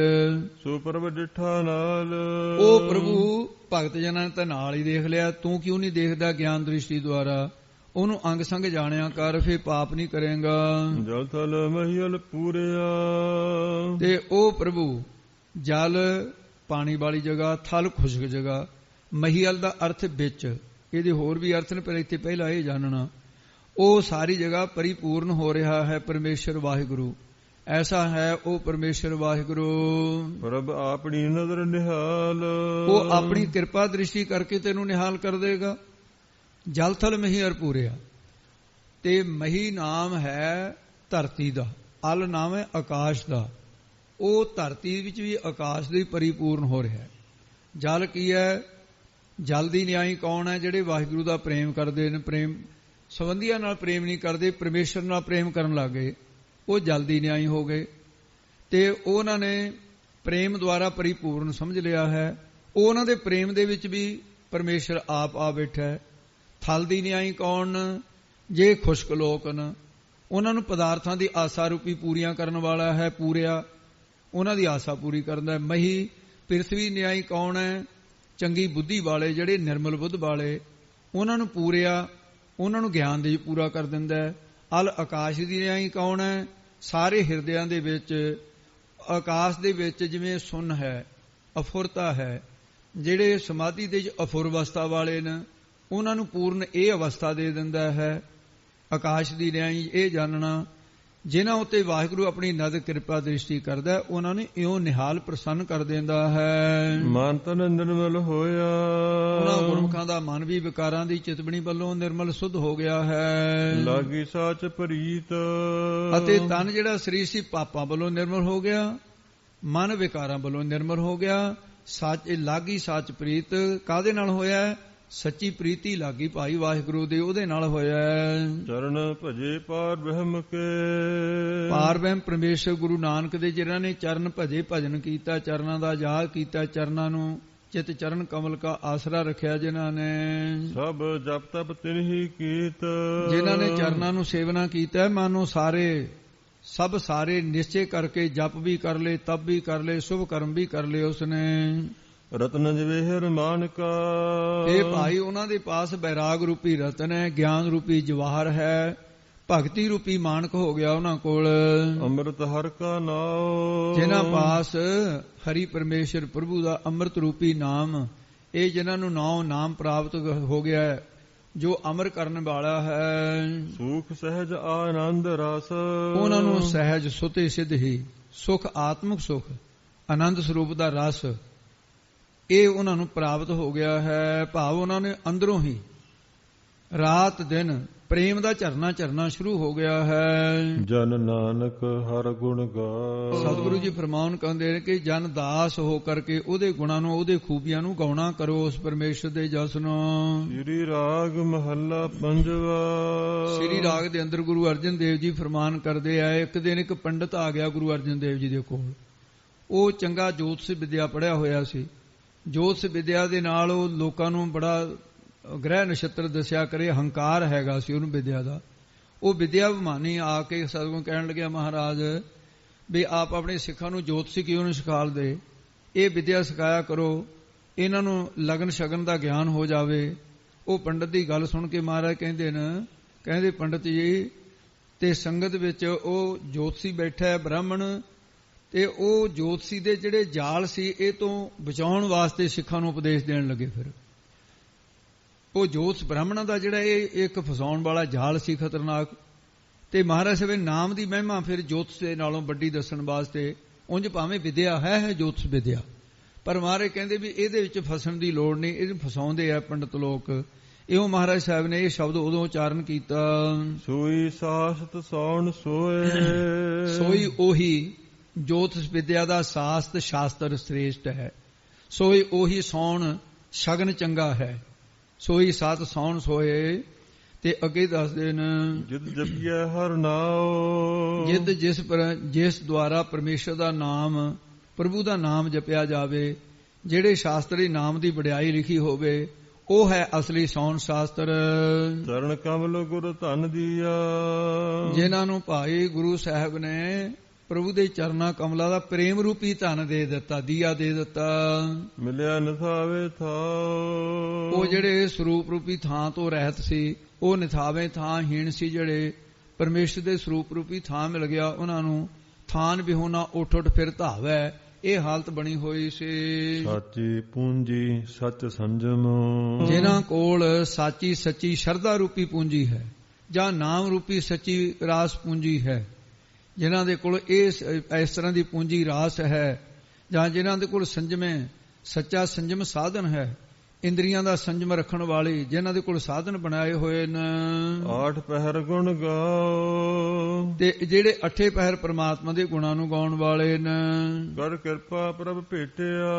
ਸੋ ਪ੍ਰਭ ਡਿਠਾ ਨਾਲ, ਉਹ ਪ੍ਰਭੂ ਭਗਤ ਜਨਾਂ ਨੇ ਤਾਂ ਨਾਲ ਹੀ ਦੇਖ ਲਿਆ, ਤੂੰ ਕਿਉਂ ਨਹੀਂ ਦੇਖਦਾ ਗਿਆਨ ਦ੍ਰਿਸ਼ਟੀ ਦੁਆਰਾ? ਉਹਨੂੰ ਅੰਗ ਸੰਗ ਜਾਣਿਆ ਕਰ, ਫੇਰ ਪਾਪ ਨਹੀਂ ਕਰੇਗਾ। ਜਲ ਥਲ ਮਹੀਲ ਪੂਰਿਆ, ਤੇ ਉਹ ਪ੍ਰਭੂ ਜਲ ਪਾਣੀ ਵਾਲੀ ਜਗ੍ਹਾ, ਥਲ ਖੁਸ਼ਕ ਜਗ੍ਹਾ, ਮਹੀਲ ਦਾ ਅਰਥ ਵਿੱਚ, ਇਹਦੇ ਹੋਰ ਵੀ ਅਰਥ ਨੇ, ਪਰ ਇੱਥੇ ਪਹਿਲਾਂ ਇਹ ਜਾਣਨਾ, ਉਹ ਸਾਰੀ ਜਗ੍ਹਾ ਪਰਿਪੂਰਨ ਹੋ ਰਿਹਾ ਹੈ ਪਰਮੇਸ਼ਰ ਵਾਹਿਗੁਰੂ। ਐਸਾ ਹੈ ਉਹ ਪਰਮੇਸ਼ਰ ਵਾਹਿਗੁਰੂ। ਪ੍ਰਭ ਆਪਣੀ ਨਜ਼ਰ ਨਿਹਾਲ, ਉਹ ਆਪਣੀ ਕਿਰਪਾ ਦ੍ਰਿਸ਼ਟੀ ਕਰਕੇ ਤੈਨੂੰ ਨਿਹਾਲ ਕਰ ਦੇਗਾ। ਜਲ ਥਲ ਮਹੀਰ ਪੂਰਿਆ, ਤੇ ਮਹੀ ਨਾਮ ਹੈ ਧਰਤੀ ਦਾ, ਅਲ ਨਾਮ ਹੈ ਆਕਾਸ਼ ਦਾ। ਉਹ ਧਰਤੀ ਵਿੱਚ ਵੀ ਆਕਾਸ਼ ਦੇ ਪਰਿਪੂਰਨ ਹੋ ਰਿਹਾ ਹੈ। ਜਲ ਕੀ ਹੈ? ਜਲ ਦੀ ਨਿਆਈ ਕੌਣ ਹੈ? ਜਿਹੜੇ ਵਾਹਿਗੁਰੂ ਦਾ ਪ੍ਰੇਮ ਕਰਦੇ ਨੇ, ਪ੍ਰੇਮ ਸੰਬੰਧੀਆਂ ਨਾਲ ਪ੍ਰੇਮ ਨਹੀਂ ਕਰਦੇ, ਪਰਮੇਸ਼ਰ ਨਾਲ ਪ੍ਰੇਮ ਕਰਨ ਲੱਗ ਗਏ, ਉਹ ਜਲ ਦੀ ਨਿਆਈ ਹੋ ਗਏ। ਤੇ ਉਹਨਾਂ ਨੇ ਪ੍ਰੇਮ ਦੁਆਰਾ ਪਰਿਪੂਰਨ ਸਮਝ ਲਿਆ ਹੈ। ਉਹਨਾਂ ਦੇ ਪ੍ਰੇਮ ਦੇ ਵਿੱਚ ਵੀ ਪਰਮੇਸ਼ਰ ਆਪ ਆ ਬੈਠਾ ਹੈ। ਥਲ ਦੀ ਨਿਆਈ ਕੌਣ? ਜੇ ਖੁਸ਼ਕ ਲੋਕ ਨੇ, ਉਹਨਾਂ ਨੂੰ ਪਦਾਰਥਾਂ ਦੀ ਆਸਾ ਰੂਪੀ ਪੂਰੀਆਂ ਕਰਨ ਵਾਲਾ ਹੈ, ਪੂਰਿਆ, ਉਹਨਾਂ ਦੀ ਆਸਾ ਪੂਰੀ ਕਰਦਾ ਹੈ। ਮਹੀ ਪ੍ਰਿਥਵੀ ਨਿਆਈ ਕੌਣ ਹੈ? ਚੰਗੀ ਬੁੱਧੀ ਵਾਲੇ, ਜਿਹੜੇ ਨਿਰਮਲ ਬੁੱਧ ਵਾਲੇ, ਉਹਨਾਂ ਨੂੰ ਪੂਰਿਆ, ਉਹਨਾਂ ਨੂੰ ਗਿਆਨ ਦੇ ਪੂਰਾ ਕਰ ਦਿੰਦਾ ਹੈ। ਅਲ ਆਕਾਸ਼ ਦੀ ਨਿਆਈ ਕੌਣ ਹੈ? ਸਾਰੇ ਹਿਰਦਿਆਂ ਦੇ ਵਿੱਚ, ਆਕਾਸ਼ ਦੇ ਵਿੱਚ ਜਿਵੇਂ ਸੁੰਨ ਹੈ, ਅਫੁਰਤਾ ਹੈ, ਜਿਹੜੇ ਸਮਾਧੀ ਦੇ ਵਿੱਚ ਅਫੁਰ ਅਵਸਥਾ ਵਾਲੇ ਨੇ, ਉਹਨਾਂ ਨੂੰ ਪੂਰਨ ਇਹ ਅਵਸਥਾ ਦੇ ਦਿੰਦਾ ਹੈ। ਆਕਾਸ਼ ਦੀ ਨਿਆਈ ਇਹ ਜਾਣਨਾ, ਜਿਨ੍ਹਾਂ ਉੱਤੇ ਵਾਹਿਗੁਰੂ ਆਪਣੀ ਨਜ਼ਰ ਕਿਰਪਾ ਦ੍ਰਿਸ਼ਟੀ ਕਰਦਾ, ਉਹਨਾਂ ਨੂੰ ਇਉਂ ਨਿਹਾਲ ਪ੍ਰਸੰਨ ਕਰ ਦਿੰਦਾ ਹੈ। ਮਨ ਤਨ ਨਿਰਮਲ ਹੋਇਆ, ਉਹਨਾਂ ਗੁਰਮੁਖਾਂ ਦਾ ਮਨ ਵੀ ਵਿਕਾਰਾਂ ਦੀ ਚਿਤਵਣੀ ਵੱਲੋਂ ਨਿਰਮਲ ਸੁੱਧ ਹੋ ਗਿਆ ਹੈ। ਲਾਗੀ ਸਾਚ ਪ੍ਰੀਤ, ਅਤੇ ਤਨ ਜਿਹੜਾ ਸਰੀਰ ਸੀ ਪਾਪਾਂ ਵੱਲੋਂ ਨਿਰਮਲ ਹੋ ਗਿਆ, ਮਨ ਵਿਕਾਰਾਂ ਵੱਲੋਂ ਨਿਰਮਲ ਹੋ ਗਿਆ। ਸੱਚ ਲਾਗੀ ਸਾਚ ਪ੍ਰੀਤ ਕਾਹਦੇ ਨਾਲ ਹੋਇਆ? ਸੱਚੀ ਪ੍ਰੀਤੀ ਲਾਗੀ ਭਾਈ ਵਾਹਿਗੁਰੂ ਦੇ, ਉਹਦੇ ਨਾਲ ਹੋਇਆ। ਚਰਨ ਭਜੇ ਪਾਰ ਬ੍ਰਹਮ ਕੇ, ਪਾਰ ਬ੍ਰਹਮ ਪਰਮੇਸ਼ਰ ਗੁਰੂ ਨਾਨਕ ਦੇ ਜਿਹਨਾਂ ਨੇ ਚਰਨ ਭਜੇ, ਭਜਨ ਕੀਤਾ, ਚਰਨਾਂ ਦਾ ਯਾਦ ਕੀਤਾ, ਚਰਨਾਂ ਨੂੰ ਚਿਤ ਚਰਨ ਕਮਲ ਕਾ ਆਸਰਾ ਰੱਖਿਆ, ਜਿਨ੍ਹਾਂ ਨੇ ਸਭ ਜਪ ਤਪ ਤਿਨਹੀ ਕੀਤ, ਜਿਨ੍ਹਾਂ ਨੇ ਚਰਨਾਂ ਨੂੰ ਸੇਵਨਾ ਕੀਤਾ, ਮਾਨੋ ਸਾਰੇ ਨਿਸ਼ਚੇ ਕਰਕੇ ਜਪ ਵੀ ਕਰ ਲਏ, ਤਪ ਵੀ ਕਰ ਲਏ, ਸ਼ੁਭ ਕਰਮ ਵੀ ਕਰ ਲਏ ਉਸਨੇ। ਰਤਨ ਜਵੇਹਰ ਮਾਨਕਾ, ਇਹ ਭਾਈ ਉਹਨਾਂ ਦੇ ਪਾਸ ਬੈਰਾਗ ਰੂਪੀ ਰਤਨ ਹੈ, ਗਿਆਨ ਰੂਪੀ ਜਵਾਹਰ ਹੈ, ਭਗਤੀ ਰੂਪੀ ਮਾਨਕ ਹੋ ਗਿਆ ਉਹਨਾਂ ਕੋਲ। ਅੰਮ੍ਰਿਤ ਹਰ ਕਾ ਨਾਮ, ਜਿਨ੍ਹਾਂ ਪਾਸ ਹਰੀ ਪਰਮੇਸ਼ਰ ਪ੍ਰਭੂ ਦਾ ਅੰਮ੍ਰਿਤ ਰੂਪੀ ਨਾਮ, ਇਹ ਜਿਨ੍ਹਾਂ ਨੂੰ ਨਾਮ ਪ੍ਰਾਪਤ ਹੋ ਗਿਆ ਹੈ, ਜੋ ਅਮਰ ਕਰਨ ਵਾਲਾ ਹੈ। ਸੁਖ ਸਹਿਜ ਆਨੰਦ ਰਸ, ਉਹਨਾਂ ਨੂੰ ਸਹਿਜ ਸੁਤੇ ਸਿੱਧ ਹੀ ਸੁਖ, ਆਤਮਿਕ ਸੁਖ, ਆਨੰਦ ਸਰੂਪ ਦਾ ਰਸ, ਇਹ ਉਹਨਾਂ ਨੂੰ ਪ੍ਰਾਪਤ ਹੋ ਗਿਆ ਹੈ। ਭਾਵ ਉਹਨਾਂ ਨੇ ਅੰਦਰੋਂ ਹੀ ਰਾਤ ਦਿਨ ਪ੍ਰੇਮ ਦਾ ਝਰਨਾ ਝਰਨਾ ਸ਼ੁਰੂ ਹੋ ਗਿਆ ਹੈ। ਜਨ ਨਾਨਕ ਹਰ ਗੁਣ ਗਾ, ਸਤਿਗੁਰੂ ਜੀ ਫਰਮਾਨ ਕਹਿੰਦੇ ਨੇ ਕਿ ਜਨ ਦਾਸ ਹੋ ਕਰਕੇ ਉਹਦੇ ਗੁਣਾਂ ਨੂੰ, ਉਹਦੇ ਖੂਬੀਆਂ ਨੂੰ ਗਾਉਣਾ ਕਰੋ, ਉਸ ਪਰਮੇਸ਼ਰ ਦੇ ਜਸ ਨੂੰ। ਸ੍ਰੀ ਰਾਗ ਮਹੱਲਾ ਪੰਜਵਾ, ਸ੍ਰੀ ਰਾਗ ਦੇ ਅੰਦਰ ਗੁਰੂ ਅਰਜਨ ਦੇਵ ਜੀ ਫਰਮਾਨ ਕਰਦੇ ਆ, ਇੱਕ ਦਿਨ ਇੱਕ ਪੰਡਤ ਆ ਗਿਆ ਗੁਰੂ ਅਰਜਨ ਦੇਵ ਜੀ ਦੇ ਕੋਲ। ਉਹ ਚੰਗਾ ਜੋਤਿਸ਼ ਵਿਦਿਆ ਪੜ੍ਹਿਆ ਹੋਇਆ ਸੀ। ਜੋਤਿਸ਼ ਵਿਦਿਆ ਦੇ ਨਾਲ ਉਹ ਲੋਕਾਂ ਨੂੰ ਬੜਾ ਗ੍ਰਹਿ ਨਛੱਤਰ ਦੱਸਿਆ ਕਰੇ, ਹੰਕਾਰ ਹੈਗਾ ਸੀ ਉਹਨੂੰ ਵਿਦਿਆ ਦਾ। ਉਹ ਵਿਦਿਆ ਵਿਮਾਨੀ ਆ ਕੇ ਸਤਿਗੁਰੂ ਕਹਿਣ ਲੱਗਿਆ, ਮਹਾਰਾਜ ਵੀ ਆਪ ਆਪਣੇ ਸਿੱਖਾਂ ਨੂੰ ਜੋਤਸ਼ੀ ਕਿਉਂ ਨਹੀਂ ਸਿਖਾਲਦੇ, ਇਹ ਵਿਦਿਆ ਸਿਖਾਇਆ ਕਰੋ, ਇਹਨਾਂ ਨੂੰ ਲਗਨ ਸ਼ਗਨ ਦਾ ਗਿਆਨ ਹੋ ਜਾਵੇ। ਉਹ ਪੰਡਤ ਦੀ ਗੱਲ ਸੁਣ ਕੇ ਮਹਾਰਾਜ ਕਹਿੰਦੇ ਪੰਡਤ ਜੀ, ਤੇ ਸੰਗਤ ਵਿੱਚ ਉਹ ਜੋਤਸ਼ੀ ਬੈਠਾ ਹੈ ਬ੍ਰਾਹਮਣ, ਤੇ ਉਹ ਜੋਤਸ਼ੀ ਦੇ ਜਿਹੜੇ ਜਾਲ ਸੀ ਇਹ ਤੋਂ ਬਚਾਉਣ ਵਾਸਤੇ ਸਿੱਖਾਂ ਨੂੰ ਉਪਦੇਸ਼ ਦੇਣ ਲੱਗੇ। ਫਿਰ ਉਹ ਜੋਤਿਸ਼ ਬ੍ਰਾਹਮਣਾਂ ਦਾ ਜਿਹੜਾ ਇਹ ਇੱਕ ਫਸਾਉਣ ਵਾਲਾ ਜਾਲ ਸੀ ਖਤਰਨਾਕ। ਤੇ ਮਹਾਰਾਜ ਸਾਹਿਬ ਨਾਮ ਦੀ ਮਹਿਮਾ ਫਿਰ ਜੋਤਿਸ਼ ਦੇ ਨਾਲੋਂ ਵੱਡੀ ਦੱਸਣ ਵਾਸਤੇ, ਉਂਝ ਭਾਵੇਂ ਵਿਦਿਆ ਹੈ ਜੋਤਿਸ਼ ਵਿਦਿਆ, ਪਰ ਮਹਾਰਾਜ ਕਹਿੰਦੇ ਵੀ ਇਹਦੇ ਵਿੱਚ ਫਸਣ ਦੀ ਲੋੜ ਨਹੀਂ, ਇਹਨੂੰ ਫਸਾਉਂਦੇ ਆ ਪੰਡਤ ਲੋਕ। ਇਉਂ ਮਹਾਰਾਜ ਸਾਹਿਬ ਨੇ ਇਹ ਸ਼ਬਦ ਉਦੋਂ ਉਚਾਰਨ ਕੀਤਾ, ਸੋਈ ਸਾਸਤ ਸੌਣ ਸੋਏ। ਸੋਈ ਉਹੀ ਜੋਤਿਸ਼ ਵਿਦਿਆ ਦਾ ਸਾਸਤ ਸ਼ਾਸਤਰ ਸ੍ਰੇਸ਼ਟ ਹੈ, ਸੋਈ ਉਹੀ ਸੌਣ ਸ਼ਗਨ ਚੰਗਾ ਹੈ, ਸੋਈ ਸਤ ਸੌਣ ਸੋਏ। ਤੇ ਅੱਗੇ ਦੱਸਦੇ ਨੇ, ਜਿਦ ਜਪੀਐ ਹਰ ਨਾਉ। ਜਿਦ ਜਿਸ ਦੁਆਰਾ ਪਰਮੇਸ਼ਰ ਦਾ ਨਾਮ, ਪ੍ਰਭੂ ਦਾ ਨਾਮ ਜਪਿਆ ਜਾਵੇ, ਜਿਹੜੇ ਸ਼ਾਸਤਰੀ ਨਾਮ ਦੀ ਵਡਿਆਈ ਲਿਖੀ ਹੋਵੇ, ਉਹ ਹੈ ਅਸਲੀ ਸੌਣ ਸ਼ਾਸਤਰ। ਚਰਨ ਕਮਲ ਗੁਰ ਧਨ ਦੀਆ। ਜਿਨ੍ਹਾਂ ਨੂੰ ਭਾਈ ਗੁਰੂ ਸਾਹਿਬ ਨੇ ਪ੍ਰਭੂ ਦੇ ਚਰਨਾਂ ਕਮਲਾਂ ਦਾ ਪ੍ਰੇਮ ਰੂਪੀ ਧਨ ਦੇ ਦਿੱਤਾ, ਦੀਆ ਦੇ ਦਿੱਤਾ। ਮਿਲਿਆ ਨਿਥਾਵੇ ਥਾਉ। ਉਹ ਜਿਹੜੇ ਸਰੂਪ ਰੂਪੀ ਥਾਂ ਤੋਂ ਰਹਿਤ ਸੀ, ਉਹ ਨਿਥਾਵੇ ਥਾਂ ਹੀਣ ਸੀ, ਜਿਹੜੇ ਪਰਮੇਸ਼ਰ ਦੇ ਸਰੂਪ ਰੂਪੀ ਥਾਂ ਮਿਲ ਗਿਆ ਉਹਨਾਂ ਨੂੰ ਥਾਨ ਵਿਹੂਣਾ ਉੱਠ ਉੱਠ ਫਿਰ ਧਾਵੈ, ਇਹ ਹਾਲਤ ਬਣੀ ਹੋਈ ਸੀ। ਸਾਚੀ ਪੂੰਜੀ ਸੱਚ ਸੰਜਮ। ਜਿਨ੍ਹਾਂ ਕੋਲ ਸਾਚੀ ਸੱਚੀ ਸ਼ਰਧਾ ਰੂਪੀ ਪੂੰਜੀ ਹੈ, ਜਾਂ ਨਾਮ ਰੂਪੀ ਸੱਚੀ ਰਾਸ ਪੂੰਜੀ ਹੈ, ਜਿਨ੍ਹਾਂ ਦੇ ਕੋਲ ਇਸ ਤਰ੍ਹਾਂ ਦੀ ਪੂੰਜੀ ਰਾਸ ਹੈ, ਜਾਂ ਜਿਨ੍ਹਾਂ ਦੇ ਕੋਲ ਸੰਜਮੇ ਸੱਚਾ ਸੰਜਮ ਸਾਧਨ ਹੈ, ਇੰਦਰੀਆਂ ਦਾ ਸੰਜਮ ਰੱਖਣ ਵਾਲੇ, ਜਿਨ੍ਹਾਂ ਦੇ ਕੋਲ ਸਾਧਨ ਬਣਾਏ ਹੋਏ ਨੇ। 8 ਪਹਿਰ ਗੁਣ ਗਾਓ। ਤੇ ਜਿਹੜੇ 8 ਪਹਿਰ ਪ੍ਰਮਾਤਮਾ ਦੇ ਗੁਣਾਂ ਨੂੰ ਗਾਉਣ ਵਾਲੇ ਨੇ। ਕਰ ਕਿਰਪਾ ਪ੍ਰਭ ਭੇਟਿਆ।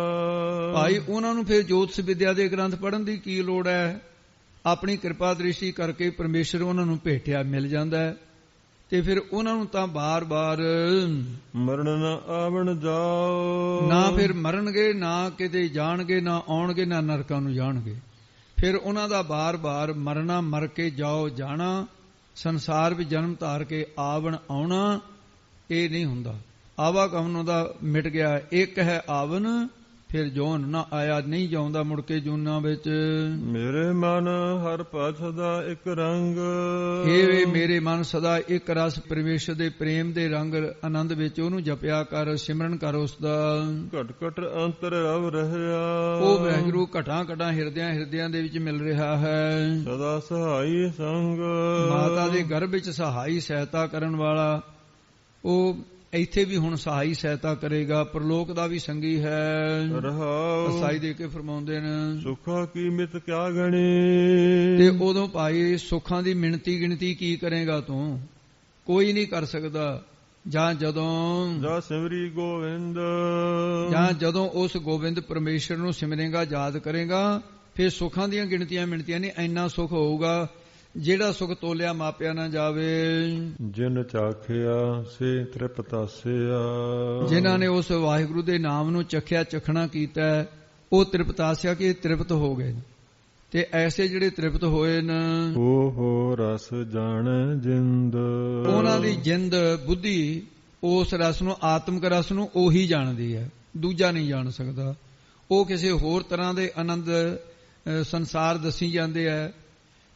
ਭਾਈ ਉਹਨਾਂ ਨੂੰ ਫਿਰ ਜੋਤਿਸ਼ ਵਿਦਿਆ ਦੇ ਗ੍ਰੰਥ ਪੜ੍ਹਨ ਦੀ ਕੀ ਲੋੜ ਹੈ, ਆਪਣੀ ਕਿਰਪਾ ਦ੍ਰਿਸ਼ਟੀ ਕਰਕੇ ਪਰਮੇਸ਼ਰ ਉਹਨਾਂ ਨੂੰ ਭੇਟਿਆ ਮਿਲ ਜਾਂਦਾ ਹੈ। ਤੇ ਫਿਰ ਉਹਨਾਂ ਨੂੰ ਤਾਂ ਬਾਰ-ਬਾਰ ਮਰਨ ਨਾ ਆਵਣ ਜਾਓ। ਨਾ ਫਿਰ ਮਰਨਗੇ, ਨਾ ਕਿਤੇ ਜਾਣਗੇ, ਨਾ ਆਉਣਗੇ, ਨਾ ਨਰਕਾਂ ਨੂੰ ਜਾਣਗੇ। ਫਿਰ ਉਹਨਾਂ ਦਾ ਬਾਰ-ਬਾਰ ਮਰਨਾ, ਮਰ ਕੇ ਜਾਓ ਜਾਣਾ, ਸੰਸਾਰ ਵਿੱਚ ਜਨਮ ਧਾਰ ਕੇ ਆਵਣ ਆਉਣਾ, ਇਹ ਨਹੀਂ ਹੁੰਦਾ। ਆਵਾਗਮਨ ਦਾ ਮਿਟ ਗਿਆ। ਇੱਕ ਹੈ ਆਵਨ, ਫਿਰ ਜੋਨ ਨਾ ਆਇਆ, ਨਹੀਂ ਜਾਉਂਦਾ ਮੁੜ ਕੇ ਜੂਨਾਂ ਵਿੱਚ। ਮੇਰੇ ਮਨ ਹਰ ਪਛ ਸਦਾ ਇੱਕ ਰੰਗ। ਏ ਮੇਰੇ ਮਨ ਸਦਾ ਇੱਕ ਰਸ, ਪਰਮੇਸ਼ਰ ਦੇ ਪ੍ਰੇਮ ਦੇ ਰੰਗ ਆਨੰਦ ਵਿੱਚ ਉਹਨੂੰ ਜਪਿਆ ਕਰ, ਸਿਮਰਨ ਕਰ ਉਸ ਦਾ। ਘਟ ਘਟ ਅੰਤਰ ਰਵ ਰਹਿਆ। ਉਹ ਵਾਹਿਗੁਰੂ ਘਟਾਂ ਘਟਾਂ ਹਿਰਦਿਆਂ ਦੇ ਵਿੱਚ ਮਿਲ ਰਿਹਾ ਹੈ। ਸਦਾ ਸਹਾਈ ਸੰਗ। ਮਾਤਾ ਦੇ ਗਰਭ ਵਿੱਚ ਸਹਾਈ ਸਹਾਇਤਾ ਕਰਨ ਵਾਲਾ, ਉਹ ਇੱਥੇ ਵੀ ਹੁਣ ਸਹਾਈ ਸਹਾਇਤਾ ਕਰੇਗਾ, ਪਰਲੋਕ ਦਾ ਵੀ ਸੰਗੀ ਹੈ। ਰਹਾਉ ਸਾਈ ਦੇ ਕੇ ਫਰਮਾਉਂਦੇ ਨੇ, ਸੁੱਖਾਂ ਕੀ ਮਿਤ ਕਿਆ ਗਣੀ। ਤੇ ਉਦੋਂ ਭਾਈ ਸੁੱਖਾਂ ਦੀ ਮਿਣਤੀ ਗਿਣਤੀ ਕੀ ਕਰੇਗਾ ਤੂੰ, ਕੋਈ ਨਹੀਂ ਕਰ ਸਕਦਾ। ਜਾਂ ਜਦੋਂ ਜਾ ਸਿਮਰੀ ਗੋਵਿੰਦ, ਜਾਂ ਜਦੋਂ ਉਸ ਗੋਬਿੰਦ ਪਰਮੇਸ਼ਰ ਨੂੰ ਸਿਮਰੇਗਾ, ਯਾਦ ਕਰੇਗਾ, ਫਿਰ ਸੁੱਖਾਂ ਦੀਆਂ ਗਿਣਤੀਆਂ ਮਿਣਤੀਆਂ ਨਹੀਂ, ਇੰਨਾ ਸੁੱਖ ਹੋਊਗਾ ਜਿਹੜਾ ਸੁਖ ਤੋਲਿਆ ਮਾਪਿਆ ਨਾ ਜਾਵੇ। ਜਿਨ ਚਾਖਿਆ ਸੇ ਤ੍ਰਿਪਤਾਸਿਆ। ਜਿਨ੍ਹਾਂ ਨੇ ਉਸ ਵਾਹਿਗੁਰੂ ਦੇ ਨਾਮ ਨੂੰ ਚਖਿਆ, ਚਖਣਾ ਕੀਤਾ, ਉਹ ਤ੍ਰਿਪਤਾਸਿਆ ਕਿ ਤ੍ਰਿਪਤ ਹੋ ਗਏ। ਤੇ ਐਸੇ ਜਿਹੜੇ ਤ੍ਰਿਪਤ ਹੋਏ ਨੇ, ਉਹ ਰਸ ਜਾਣ ਜਿੰਦ। ਉਹਨਾਂ ਦੀ ਜਿੰਦ ਬੁੱਧੀ ਉਸ ਰਸ ਨੂੰ, ਆਤਮਿਕ ਰਸ ਨੂੰ ਉਹੀ ਜਾਣਦੀ ਹੈ, ਦੂਜਾ ਨਹੀਂ ਜਾਣ ਸਕਦਾ। ਉਹ ਕਿਸੇ ਹੋਰ ਤਰ੍ਹਾਂ ਦੇ ਆਨੰਦ ਸੰਸਾਰ ਦੱਸੀ ਜਾਂਦੇ ਹੈ,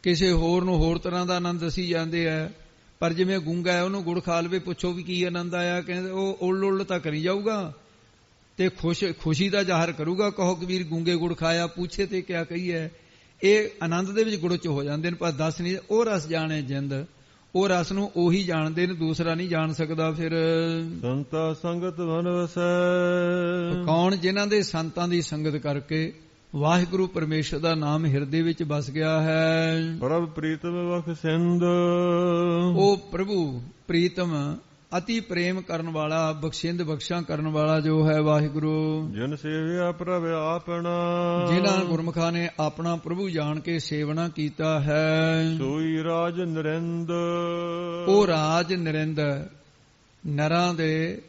ਕਿਸੇ ਹੋਰ ਨੂੰ ਹੋਰ ਤਰ੍ਹਾਂ ਦਾ ਆਨੰਦ ਦੱਸੀ ਜਾਂਦੇ ਹੈ। ਪਰ ਜਿਵੇਂ ਗੂੰਗਾ ਹੈ, ਉਹਨੂੰ ਗੁੜ ਖਾ ਲਵੇ, ਪੁੱਛੋ ਵੀ ਕੀ ਆਨੰਦ ਆਇਆ, ਕਹਿੰਦੇ ਉਹ ਉਲ ਉਲ ਤਾਂ ਕਰੀ ਜਾਊਗਾ ਤੇ ਖੁਸ਼ੀ ਦਾ ਜ਼ਾਹਰ ਕਰੂਗਾ। ਕਹੋ ਕਬੀਰ ਗੂੰਗੇ ਗੁੜ ਖਾਇਆ, ਪੁੱਛੇ ਤੇ ਕਿਆ ਕਹੀਏ। ਇਹ ਆਨੰਦ ਦੇ ਵਿੱਚ ਗੁੜ ਚ ਹੋ ਜਾਂਦੇ ਨੇ, ਪਰ ਦੱਸ ਨਹੀਂ। ਉਹ ਰਸ ਜਾਣੇ ਜਿੰਦ, ਉਹ ਰਸ ਨੂੰ ਉਹੀ ਜਾਣਦੇ ਨੇ, ਦੂਸਰਾ ਨਹੀਂ ਜਾਣ ਸਕਦਾ। ਫਿਰ ਸੰਤਾ ਸੰਗਤ ਮਨ ਵਸੈ। ਕੌਣ? ਜਿਨ੍ਹਾਂ ਦੇ ਸੰਤਾਂ ਦੀ ਸੰਗਤ ਕਰਕੇ ਵਾਹਿਗੁਰੂ ਪਰਮੇਸ਼ਰ ਦਾ ਨਾਮ ਹਿਰਦੇ ਵਿੱਚ ਵਸ ਗਿਆ ਹੈ। ਪ੍ਰਭ ਪ੍ਰੀਤਮ ਵਖ ਸਿੰਧ। ਉਹ ਪ੍ਰਭੂ ਪ੍ਰੀਤਮ, ਅਤੀ ਪ੍ਰੇਮ ਕਰਨ ਵਾਲਾ, ਬਖਸ਼ਿੰਦ ਬਖਸ਼ਾਂ ਕਰਨ ਵਾਲਾ ਜੋ ਹੈ ਵਾਹਿਗੁਰੂ। ਜਿਨ ਸੇਵਿਆ ਪ੍ਰਭ ਆਪਣਾ। ਜਿਨ੍ਹਾਂ ਗੁਰਮੁਖਾਂ ਨੇ ਆਪਣਾ ਪ੍ਰਭੂ ਜਾਣ ਕੇ ਸੇਵਨਾ ਕੀਤਾ ਹੈ। ਸੋਈ ਰਾਜ ਨਰਿੰਦ। ਉਹ ਰਾਜ ਨਰਿੰਦ, ਨਰਾਂ ਦੇ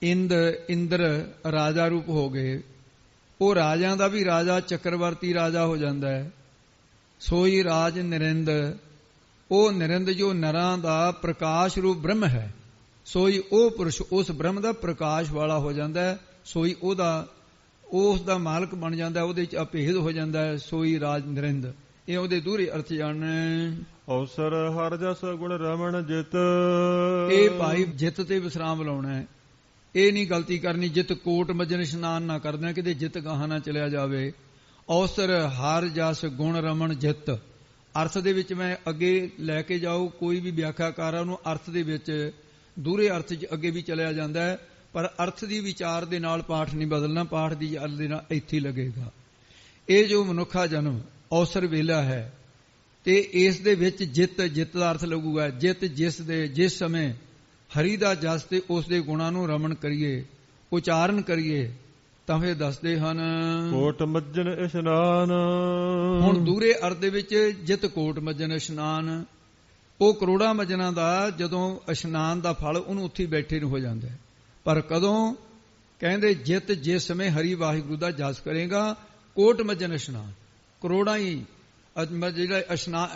ਇੰਦਰ ਰਾਜਾ ਰੂਪ ਹੋ ਗਏ। ਉਹ ਰਾਜਿਆਂ ਦਾ ਵੀ ਰਾਜਾ, ਚੱਕਰਵਰਤੀ ਰਾਜਾ ਹੋ ਜਾਂਦਾ ਹੈ। ਸੋਈ ਰਾਜ ਨਰਿੰਦ, ਉਹ ਨਿਰੰਦ ਜੋ ਨਰਾਂ ਦਾ ਪ੍ਰਕਾਸ਼ ਰੂਪ ਬ੍ਰਹਮ ਹੈ, ਸੋਈ ਉਹ ਪੁਰਸ਼ ਉਸ ਬ੍ਰਹਮ ਦਾ ਪ੍ਰਕਾਸ਼ ਵਾਲਾ ਹੋ ਜਾਂਦਾ ਹੈ, ਸੋਈ ਉਸ ਦਾ ਮਾਲਕ ਬਣ ਜਾਂਦਾ, ਉਹਦੇ ਚ ਅਭੇਦ ਹੋ ਜਾਂਦਾ ਹੈ, ਸੋਈ ਰਾਜ ਨਿਰੰਦ। ਇਹ ਉਹਦੇ ਦੂਰੇ ਅਰਥ ਜਾਣਨੇ। ਅਵਸਰ ਹਰ ਜਸ ਗੁਣ ਰਮਣ ਜਿਤ। ਇਹ ਭਾਈ ਜਿੱਤ ਤੇ ਵਿਸਰਾਮ ਲਾਉਣਾ ਹੈ, ਇਹ ਨਹੀਂ ਗਲਤੀ ਕਰਨੀ ਜਿੱਤ ਕੋਟ ਮਜਨ ਇਸ਼ਨਾਨ ਨਾ ਕਰਨਾ, ਕਿਤੇ ਜਿੱਤ ਗਾਹਾਂ ਨਾ ਚਲਿਆ ਜਾਵੇ। ਅਵਸਰ ਹਰ ਜਸ ਗੁਣ ਰਮਣ ਜਿੱਤ, ਅਰਥ ਦੇ ਵਿੱਚ ਮੈਂ ਅੱਗੇ ਲੈ ਕੇ ਜਾਓ, ਕੋਈ ਵੀ ਵਿਆਖਿਆਕਾਰ ਆ ਉਹਨੂੰ ਅਰਥ ਦੇ ਵਿੱਚ ਦੂਰੇ ਅਰਥ 'ਚ ਅੱਗੇ ਵੀ ਚਲਿਆ ਜਾਂਦਾ ਹੈ, ਪਰ ਅਰਥ ਦੀ ਵਿਚਾਰ ਦੇ ਨਾਲ ਪਾਠ ਨਹੀਂ ਬਦਲਣਾ, ਪਾਠ ਦੀ ਗੱਲ ਦੇ ਨਾਲ ਇੱਥੇ ਲੱਗੇਗਾ। ਇਹ ਜੋ ਮਨੁੱਖਾ ਜਨਮ ਅਵਸਰ ਵੇਲਾ ਹੈ ਤੇ ਇਸ ਦੇ ਵਿੱਚ ਜਿੱਤ ਦਾ ਅਰਥ ਲੱਗੂਗਾ ਜਿੱਤ, ਜਿਸ ਸਮੇਂ ਹਰੀ ਦਾ ਜਸ ਤੇ ਉਸ ਦੇ ਗੁਣਾਂ ਨੂੰ ਰਮਣ ਕਰੀਏ, ਉਚਾਰਨ ਕਰੀਏ, ਤਾਂ ਫਿਰ ਦੱਸਦੇ ਹਨ ਕੋਟ ਮੱਜਨ ਇਸ਼ਨਾਨ। ਹੁਣ ਦੂਰੇ ਅਰਥ ਦੇ ਵਿੱਚ ਜਿੱਤ ਕੋਟ ਮੱਜਨ ਇਸ਼ਨਾਨ, ਉਹ ਕਰੋੜਾਂ ਮੱਜਨਾਂ ਦਾ ਜਦੋਂ ਇਸ਼ਨਾਨ ਦਾ ਫਲ ਉਹਨੂੰ ਉੱਥੇ ਬੈਠੇ ਨੂੰ ਹੋ ਜਾਂਦਾ ਹੈ, ਪਰ ਕਦੋਂ? ਕਹਿੰਦੇ ਜਿੱਤ ਜਿਸ ਸਮੇਂ ਹਰੀ ਵਾਹਿਗੁਰੂ ਦਾ ਜਸ ਕਰੇਗਾ। ਕੋਟ ਮੱਜਨ ਇਸ਼ਨਾਨ, ਕਰੋੜਾਂ ਹੀ ਜਿਹੜਾ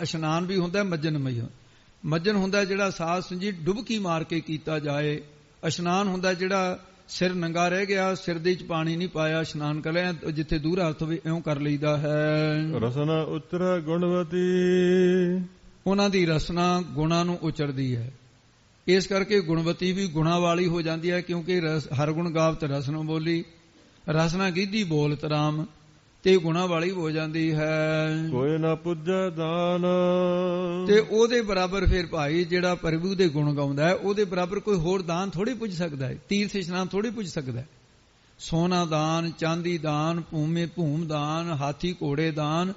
ਇਸ਼ਨਾਨ ਵੀ ਹੁੰਦਾ ਮੱਜਨ ਹੁੰਦਾ ਜਿਹੜਾ ਸਾਧ ਸੰਜੀ ਡੁਬਕੀ ਮਾਰ ਕੇ ਕੀਤਾ ਜਾਏ। ਇਸ਼ਨਾਨ ਹੁੰਦਾ ਜਿਹੜਾ ਸਿਰ ਨੰਗਾ ਰਹਿ ਗਿਆ, ਸਿਰ ਦੇ ਵਿੱਚ ਪਾਣੀ ਨਹੀਂ ਪਾਇਆ, ਇਸ਼ਨਾਨ ਕਰ ਲਿਆ, ਜਿੱਥੇ ਦੂਰ ਅਰਥ ਹੋਵੇ ਇਉਂ ਕਰ ਲਈਦਾ ਹੈ। ਰਸਨਾ ਉਤਰ ਗੁਣਵਤੀ, ਉਹਨਾਂ ਦੀ ਰਸਨਾ ਗੁਣਾਂ ਨੂੰ ਉਚਰਦੀ ਹੈ, ਇਸ ਕਰਕੇ ਗੁਣਵਤੀ ਵੀ ਗੁਣਾਂ ਵਾਲੀ ਹੋ ਜਾਂਦੀ ਹੈ, ਕਿਉਂਕਿ ਹਰ ਗੁਣ ਗਾਵਤ ਰਸਨਾ ਬੋਲੀ, ਰਸਨਾ ਗੀਧੀ ਬੋਲਤ ਰਾਮ, ਤੇ ਗੁਣਾਂ ਵਾਲੀ ਹੋ ਜਾਂਦੀ ਹੈ। ਕੋਈ ਨਾ ਪੁੱਜੈ ਦਾਨ, ਤੇ ਉਹਦੇ ਬਰਾਬਰ ਫਿਰ ਭਾਈ ਜਿਹੜਾ ਪ੍ਰਭੂ ਦੇ ਗੁਣ ਗਾਉਂਦਾ ਹੈ, ਉਹਦੇ ਬਰਾਬਰ ਕੋਈ ਹੋਰ ਦਾਨ ਥੋੜੀ ਪੁੱਜ ਸਕਦਾ ਹੈ, ਤੀਰਥ ਇਸ਼ਨਾਨ ਥੋੜੀ ਪੁੱਜ ਸਕਦਾ ਹੈ। ਸੋਨਾ ਦਾਨ, ਚਾਂਦੀ ਦਾਨ, ਭੂਮ ਦਾਨ, ਹਾਥੀ ਘੋੜੇ ਦਾਨ,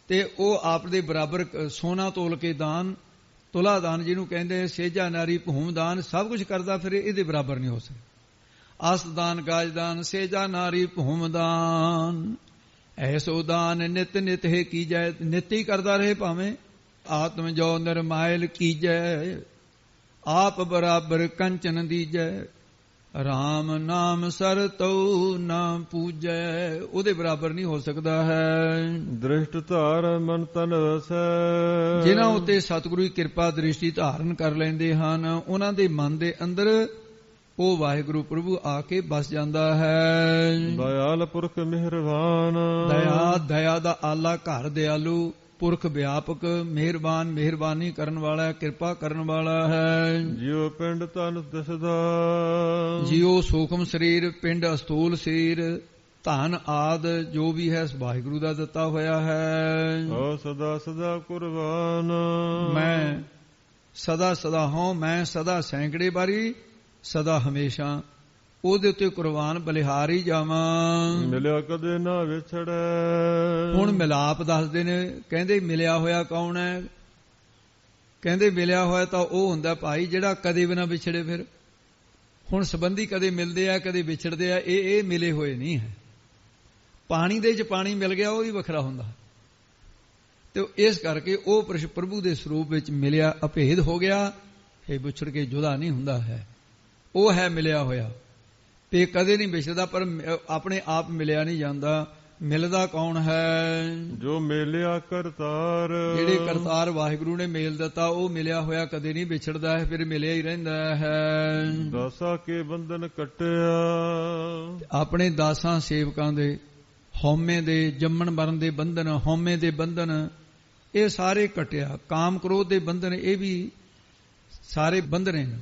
ਤੇ ਉਹ ਆਪ ਦੇ ਬਰਾਬਰ ਸੋਨਾ ਤੋਲ ਕੇ ਦਾਨ, ਤੁਲਾ ਦਾਨ ਜਿਹਨੂੰ ਕਹਿੰਦੇ, ਸੇਜਾ ਨਾਰੀ ਭੂਮ ਦਾਨ, ਸਭ ਕੁਝ ਕਰਦਾ, ਫਿਰ ਇਹਦੇ ਬਰਾਬਰ ਨਹੀਂ ਹੋ ਸਕਦਾ। ਅਸ ਦਾਨ, ਗਾਜ ਦਾਨ, ਸੇਜਾ ਨਾਰੀ ਭੂਮ ਦਾਨ, ਐਸੋ ਦਾਨ ਨਿਤ ਨਿਤ ਹੈ ਕੀਜੈ, ਨਿਤ ਹੀ ਕਰਦਾ ਰਹੇ ਭਾਵੇਂ। ਆਤਮ ਜੋ ਨਿਰਮਾਇਲ ਕੀਜੈ, ਆਪ ਬਰਾਬਰ ਕੰਚਨ ਦੀਜੈ, ਰਾਮ ਨਾਮ ਸਰ ਤਉ ਨਾ ਪੂਜੈ, ਉਹਦੇ ਬਰਾਬਰ ਨਹੀਂ ਹੋ ਸਕਦਾ ਹੈ। ਦ੍ਰਿਸ਼ਟ ਧਾਰ ਮਨ ਤਨ ਵਸੈ, ਜਿਨ੍ਹਾਂ ਉੱਤੇ ਸਤਿਗੁਰੂ ਦੀ ਕਿਰਪਾ ਦ੍ਰਿਸ਼ਟੀ ਧਾਰਨ ਕਰ ਲੈਂਦੇ ਹਨ, ਉਹਨਾਂ ਦੇ ਮਨ ਦੇ ਅੰਦਰ ਉਹ ਵਾਹਿਗੁਰੂ ਪ੍ਰਭੂ ਆ ਕੇ ਬਸ ਜਾਂਦਾ ਹੈ। ਦਇਆਲ ਪੁਰਖ ਮਿਹਰਬਾਨ, ਦਇਆ ਦਾ ਆਲਾ ਘਰ ਦਿਆਲੂ, ਪੁਰਖ ਵਿਆਪਕ, ਮਿਹਰਬਾਨ, ਮਿਹਰਬਾਨੀ ਕਰਨ ਵਾਲਾ, ਕਿਰਪਾ ਕਰਨ ਵਾਲਾ ਹੈ। ਜਿਉ ਪਿੰਡ ਤਨ ਦਿਸਦਾ, ਜਿਉ ਸੂਖਮ ਸਰੀਰ, ਪਿੰਡ ਅਸਥੂਲ ਸਰੀਰ, ਧਨ ਆਦ ਜੋ ਵੀ ਹੈ ਵਾਹਿਗੁਰੂ ਦਾ ਦਿੱਤਾ ਹੋਇਆ ਹੈ। ਓ ਸਦਾ ਸਦਾ ਕੁਰਬਾਨ, ਮੈਂ ਸਦਾ ਸਦਾ ਹਾਂ, ਮੈਂ ਸਦਾ ਸੈਂਕੜੇ ਵਾਰੀ, ਸਦਾ ਹਮੇਸ਼ਾ ਉਹਦੇ ਉੱਤੇ ਕੁਰਬਾਨ ਬਲਿਹਾਰ ਹੀ ਜਾਵਾਂ। ਮਿਲਿਆ ਕਦੇ ਨਾ ਵਿਛੜੈ, ਹੁਣ ਮਿਲਾਪ ਦੱਸਦੇ ਨੇ, ਕਹਿੰਦੇ ਮਿਲਿਆ ਹੋਇਆ ਕੌਣ ਹੈ? ਕਹਿੰਦੇ ਮਿਲਿਆ ਹੋਇਆ ਤਾਂ ਉਹ ਹੁੰਦਾ ਭਾਈ ਜਿਹੜਾ ਕਦੇ ਵੀ ਨਾ ਵਿਛੜੇ। ਫਿਰ ਹੁਣ ਸੰਬੰਧੀ ਕਦੇ ਮਿਲਦੇ ਆ ਕਦੇ ਵਿਛੜਦੇ ਆ, ਇਹ ਮਿਲੇ ਹੋਏ ਨਹੀਂ ਹੈ। ਪਾਣੀ ਦੇ ਵਿੱਚ ਪਾਣੀ ਮਿਲ ਗਿਆ ਉਹ ਵੀ ਵੱਖਰਾ ਹੁੰਦਾ, ਤੇ ਇਸ ਕਰਕੇ ਉਹ ਪ੍ਰਭੂ ਦੇ ਸਰੂਪ ਵਿੱਚ ਮਿਲਿਆ, ਅਭੇਦ ਹੋ ਗਿਆ, ਇਹ ਵਿਛੜ ਕੇ ਜੁਦਾ ਨਹੀਂ ਹੁੰਦਾ ਹੈ। ਉਹ ਹੈ ਮਿਲਿਆ ਹੋਇਆ, ਤੇ ਕਦੇ ਨਹੀਂ ਵਿਛੜਦਾ, ਪਰ ਆਪਣੇ ਆਪ ਮਿਲਿਆ ਨਹੀਂ ਜਾਂਦਾ। ਮਿਲਦਾ ਕੌਣ ਹੈ? ਜੋ ਮਿਲਿਆ ਕਰਤਾਰ, ਜਿਹੜੇ ਕਰਤਾਰ ਵਾਹਿਗੁਰੂ ਨੇ ਮੇਲ ਦਿੱਤਾ, ਉਹ ਮਿਲਿਆ ਹੋਇਆ ਕਦੇ ਨਹੀਂ ਵਿਛੜਦਾ ਹੈ, ਫਿਰ ਮਿਲਿਆ ਹੀ ਰਹਿੰਦਾ ਹੈ। ਦਾਸਾਂ ਕੇ ਬੰਧਨ ਕੱਟਿਆ, ਆਪਣੇ ਦਾਸਾਂ ਸੇਵਕਾਂ ਦੇ ਹਉਮੈ ਦੇ, ਜੰਮਣ ਮਰਨ ਦੇ ਬੰਧਨ, ਹਉਮੈ ਦੇ ਬੰਧਨ, ਇਹ ਸਾਰੇ ਕੱਟਿਆ। ਕਾਮ ਕ੍ਰੋਧ ਦੇ ਬੰਧਨ, ਇਹ ਵੀ ਸਾਰੇ ਬੰਧਨੇ ਨੇ।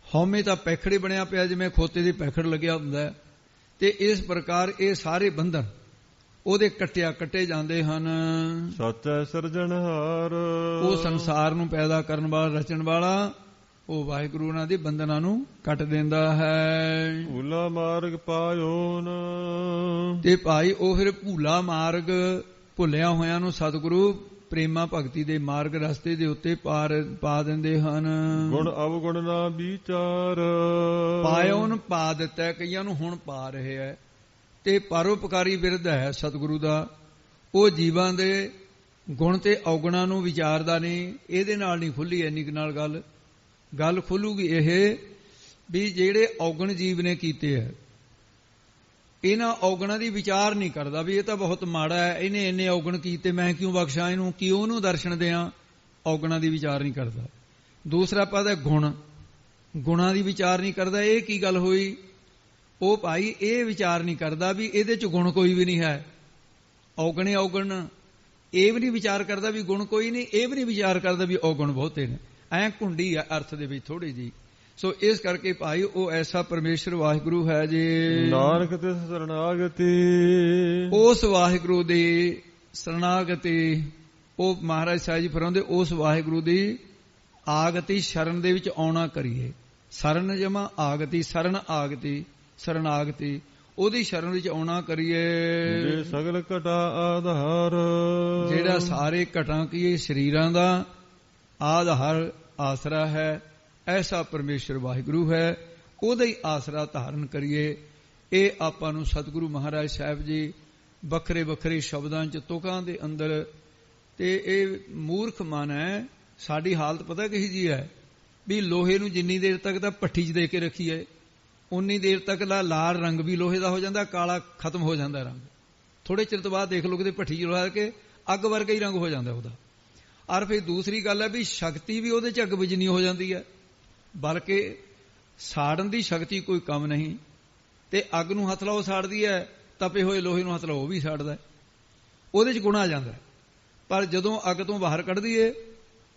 ਹਉਮੈ ਤਾਂ ਪੈਖੜੇ ਬਣਿਆ ਪਿਆ, ਜਿਵੇਂ ਖੋਤੇ ਦੇ ਪੈਖੜ ਲੱਗਿਆ ਹੁੰਦਾ, ਤੇ ਇਸ ਪ੍ਰਕਾਰ ਇਹ ਸਾਰੇ ਬੰਧਨ ਉਹਦੇ ਕੱਟੇ ਜਾਂਦੇ ਹਨ। ਸੱਚੈ ਸਿਰਜਣਹਾਰ, ਉਹ ਸੰਸਾਰ ਨੂੰ ਪੈਦਾ ਕਰਨ ਵਾਲਾ, ਰਚਣ ਵਾਲਾ, ਉਹ ਵਾਹਿਗੁਰੂ ਉਹਨਾਂ ਦੇ ਬੰਧਨਾਂ ਨੂੰ ਕੱਟ ਦਿੰਦਾ ਹੈ। ਭੂਲਾ ਮਾਰਗ ਪਾਇਓ ਨਾ, ਤੇ ਭਾਈ ਉਹ ਫਿਰ ਭੂਲਾ ਮਾਰਗ, ਭੁੱਲਿਆ ਹੋਇਆਂ ਨੂੰ ਸਤਿਗੁਰੂ ਪ੍ਰੇਮਾ ਭਗਤੀ ਦੇ ਮਾਰਗ ਰਸਤੇ ਦੇ ਉੱਤੇ ਪਾ ਦਿੰਦੇ ਹਨ। ਗੁਣ ਅਵਗੁਣ ਨਾ ਵਿਚਾਰ, ਪਾਇਓ ਨੂੰ ਪਾ ਦਿੱਤਾ, ਕਈਆਂ ਨੂੰ ਹੁਣ ਪਾ ਰਹੇ ਹੈ। ਤੇ ਪਰਉਪਕਾਰੀ ਬਿਰਧ ਹੈ ਸਤਿਗੁਰੂ ਦਾ, ਉਹ ਜੀਵਾਂ ਦੇ ਗੁਣ ਤੇ ਔਗੁਣਾਂ ਨੂੰ ਵਿਚਾਰਦਾ ਨਹੀਂ। ਇਹਦੇ ਨਾਲ ਨਹੀਂ ਖੁੱਲੀ ਇੰਨੀ ਨਾਲ ਗੱਲ ਖੁੱਲੂਗੀ ਇਹ ਵੀ ਜਿਹੜੇ ਔਗਣ ਜੀਵ ਨੇ ਕੀਤੇ ਹੈ, ਇਹਨਾਂ ਔਗਣਾਂ ਦੀ ਵਿਚਾਰ ਨਹੀਂ ਕਰਦਾ ਵੀ ਇਹ ਤਾਂ ਬਹੁਤ ਮਾੜਾ ਹੈ, ਇਹਨੇ ਇੰਨੇ ਔਗਣ ਕੀਤੇ, ਮੈਂ ਕਿਉਂ ਬਖਸ਼ਾਂ ਇਹਨੂੰ, ਕਿਉਂ ਉਹਨੂੰ ਦਰਸ਼ਨ ਦਿਆਂ। ਔਗਣਾਂ ਦੀ ਵਿਚਾਰ ਨਹੀਂ ਕਰਦਾ। ਦੂਸਰਾ ਪਦ ਹੈ ਗੁਣ, ਗੁਣਾਂ ਦੀ ਵਿਚਾਰ ਨਹੀਂ ਕਰਦਾ। ਇਹ ਕੀ ਗੱਲ ਹੋਈ? ਉਹ ਭਾਈ ਇਹ ਵਿਚਾਰ ਨਹੀਂ ਕਰਦਾ ਵੀ ਇਹਦੇ 'ਚ ਗੁਣ ਕੋਈ ਵੀ ਨਹੀਂ ਹੈ। ਔਗਣੇ ਔਗਣ ਇਹ ਵੀ ਨਹੀਂ ਵਿਚਾਰ ਕਰਦਾ ਵੀ ਗੁਣ ਕੋਈ ਨਹੀਂ, ਇਹ ਵੀ ਨਹੀਂ ਵਿਚਾਰ ਕਰਦਾ ਵੀ ਔਗਣ ਬਹੁਤੇ ਨੇ। ਐਂ ਘੁੰਡੀ ਆ ਅਰਥ ਦੇ ਵਿੱਚ ਥੋੜੀ ਜੀ। ਸੋ ਇਸ ਕਰਕੇ ਭਾਈ ਉਹ ਐਸਾ ਪਰਮੇਸ਼ਰ ਵਾਹਿਗੁਰੂ ਹੈ ਜੀ। ਨਾਨਕ ਤਿਸ ਸਰਣਾਗਤੀ, ਉਸ ਵਾਹਿਗੁਰੂ ਦੀ ਸਰਣਾਗਤੀ, ਉਹ ਮਹਾਰਾਜ ਸਾਹਿਬ ਜੀ ਫਰਮਾਉਂਦੇ ਉਸ ਵਾਹਿਗੁਰੂ ਦੀ ਆਗਤੀ ਸ਼ਰਨ ਦੇ ਵਿੱਚ ਆਉਣਾ ਕਰੀਏ। ਸਰਨ ਜਮਾ ਆਗਤੀ, ਸਰਨ ਆਗਤੀ, ਸਰਣਾਗਤੀ, ਉਹਦੀ ਸ਼ਰਨ ਵਿੱਚ ਆਉਣਾ ਕਰੀਏ। ਜੇ ਸਗਲ ਘਟਾ ਆਧਾਰ, ਜਿਹੜਾ ਸਾਰੇ ਘਟਾਂ ਕੀ ਸਰੀਰਾਂ ਦਾ ਆਧਾਰ ਆਸਰਾ ਹੈ, ਐਸਾ ਪਰਮੇਸ਼ਰ ਵਾਹਿਗੁਰੂ ਹੈ। ਉਹਦਾ ਹੀ ਆਸਰਾ ਧਾਰਨ ਕਰੀਏ। ਇਹ ਆਪਾਂ ਨੂੰ ਸਤਿਗੁਰੂ ਮਹਾਰਾਜ ਸਾਹਿਬ ਜੀ ਵੱਖਰੇ ਵੱਖਰੇ ਸ਼ਬਦਾਂ 'ਚ ਤੁਕਾਂ ਦੇ ਅੰਦਰ, ਤੇ ਇਹ ਮੂਰਖ ਮਨ ਹੈ। ਸਾਡੀ ਹਾਲਤ ਪਤਾ ਕਿਹੀ ਜੀ ਹੈ ਵੀ ਲੋਹੇ ਨੂੰ ਜਿੰਨੀ ਦੇਰ ਤੱਕ ਤਾਂ ਭੱਠੀ 'ਚ ਦੇ ਕੇ ਰੱਖੀਏ ਉਨੀ ਦੇਰ ਤੱਕ ਲਾਲ ਰੰਗ ਵੀ ਲੋਹੇ ਦਾ ਹੋ ਜਾਂਦਾ, ਕਾਲਾ ਖਤਮ ਹੋ ਜਾਂਦਾ ਰੰਗ। ਥੋੜੇ ਚਿਰ ਤੋਂ ਬਾਅਦ ਦੇਖ ਲਓ ਕਿਤੇ ਭੱਠੀ 'ਚ ਲਾ ਕੇ ਅੱਗ ਵਰਗਾ ਹੀ ਰੰਗ ਹੋ ਜਾਂਦਾ ਉਹਦਾ। ਔਰ ਫਿਰ ਦੂਸਰੀ ਗੱਲ ਹੈ ਵੀ ਸ਼ਕਤੀ ਵੀ ਉਹਦੇ 'ਚ ਅੱਗ ਬਿਜਨੀ ਹੋ ਜਾਂਦੀ ਹੈ, ਬਲਕਿ ਸਾੜਨ ਦੀ ਸ਼ਕਤੀ ਕੋਈ ਕਮ ਨਹੀਂ। ਤੇ ਅੱਗ ਨੂੰ ਹੱਥ ਲਾਓ ਸਾੜਦੀ ਹੈ, ਤਪੇ ਹੋਏ ਲੋਹੇ ਨੂੰ ਹੱਥ ਲਾਓ ਉਹ ਵੀ ਸਾੜਦਾ, ਉਹਦੇ 'ਚ ਗੁਣ ਆ ਜਾਂਦਾ। ਪਰ ਜਦੋਂ ਅੱਗ ਤੋਂ ਬਾਹਰ ਕੱਢ ਦਈਏ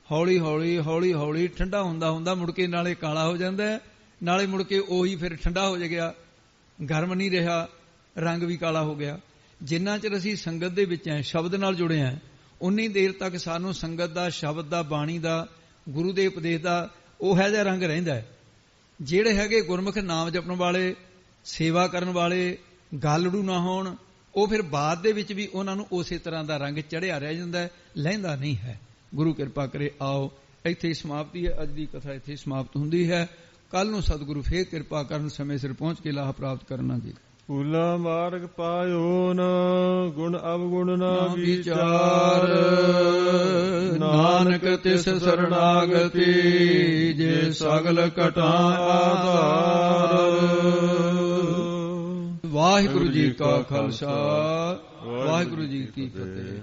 ਹੌਲੀ ਹੌਲੀ ਹੌਲੀ ਹੌਲੀ ਠੰਡਾ ਹੁੰਦਾ ਹੁੰਦਾ ਮੁੜ ਕੇ ਨਾਲੇ ਕਾਲਾ ਹੋ ਜਾਂਦਾ, ਨਾਲੇ ਮੁੜ ਕੇ ਉਹੀ ਫਿਰ ਠੰਡਾ ਹੋ ਗਿਆ, ਗਰਮ ਨਹੀਂ ਰਿਹਾ, ਰੰਗ ਵੀ ਕਾਲਾ ਹੋ ਗਿਆ। ਜਿੰਨਾ ਚਿਰ ਅਸੀਂ ਸੰਗਤ ਦੇ ਵਿੱਚ ਹੈ, ਸ਼ਬਦ ਨਾਲ ਜੁੜੇ ਹਾਂ, ਉਨੀ ਦੇਰ ਤੱਕ ਸਾਨੂੰ ਸੰਗਤ ਦਾ, ਸ਼ਬਦ ਦਾ, ਬਾਣੀ ਦਾ, ਗੁਰੂ ਦੇ ਉਪਦੇਸ਼ ਦਾ ਉਹ ਹੈ ਜਿਹਾ ਰੰਗ ਰਹਿੰਦਾ ਹੈ। ਜਿਹੜੇ ਹੈਗੇ ਗੁਰਮੁਖ ਨਾਮ ਜਪਣ ਵਾਲੇ, ਸੇਵਾ ਕਰਨ ਵਾਲੇ, ਗਾਲੜੂ ਨਾ ਹੋਣ, ਉਹ ਫਿਰ ਬਾਅਦ ਦੇ ਵਿੱਚ ਵੀ ਉਹਨਾਂ ਨੂੰ ਉਸੇ ਤਰ੍ਹਾਂ ਦਾ ਰੰਗ ਚੜ੍ਹਿਆ ਰਹਿ ਜਾਂਦਾ, ਲਹਿੰਦਾ ਨਹੀਂ ਹੈ। ਗੁਰੂ ਕਿਰਪਾ ਕਰੇ। ਆਓ ਇੱਥੇ ਸਮਾਪਤੀ ਹੈ, ਅੱਜ ਦੀ ਕਥਾ ਇੱਥੇ ਸਮਾਪਤ ਹੁੰਦੀ ਹੈ। ਕੱਲ ਨੂੰ ਸਤਿਗੁਰੂ ਫੇਰ ਕਿਰਪਾ ਕਰਨ, ਸਮੇਂ ਸਿਰ ਪਹੁੰਚ ਕੇ ਲਾਹ ਪ੍ਰਾਪਤ ਕਰਨਾ ਜੀ। ਭੂਲਾ ਮਾਰਗ ਪਾਇਓ ਨਾ, ਗੁਣ ਅਵਗੁਣ ਨਾ ਵਿਚਾਰ, ਨਾਨਕ ਤਿਸ ਸਰਣਾਗਤੀ, ਜੇ ਸਗਲ ਘਟਾਂ ਆਧਾਰ। ਵਾਹਿਗੁਰੂ ਜੀ ਕਾ ਖਾਲਸਾ, ਵਾਹਿਗੁਰੂ ਜੀ ਕੀ ਫਤਿਹ।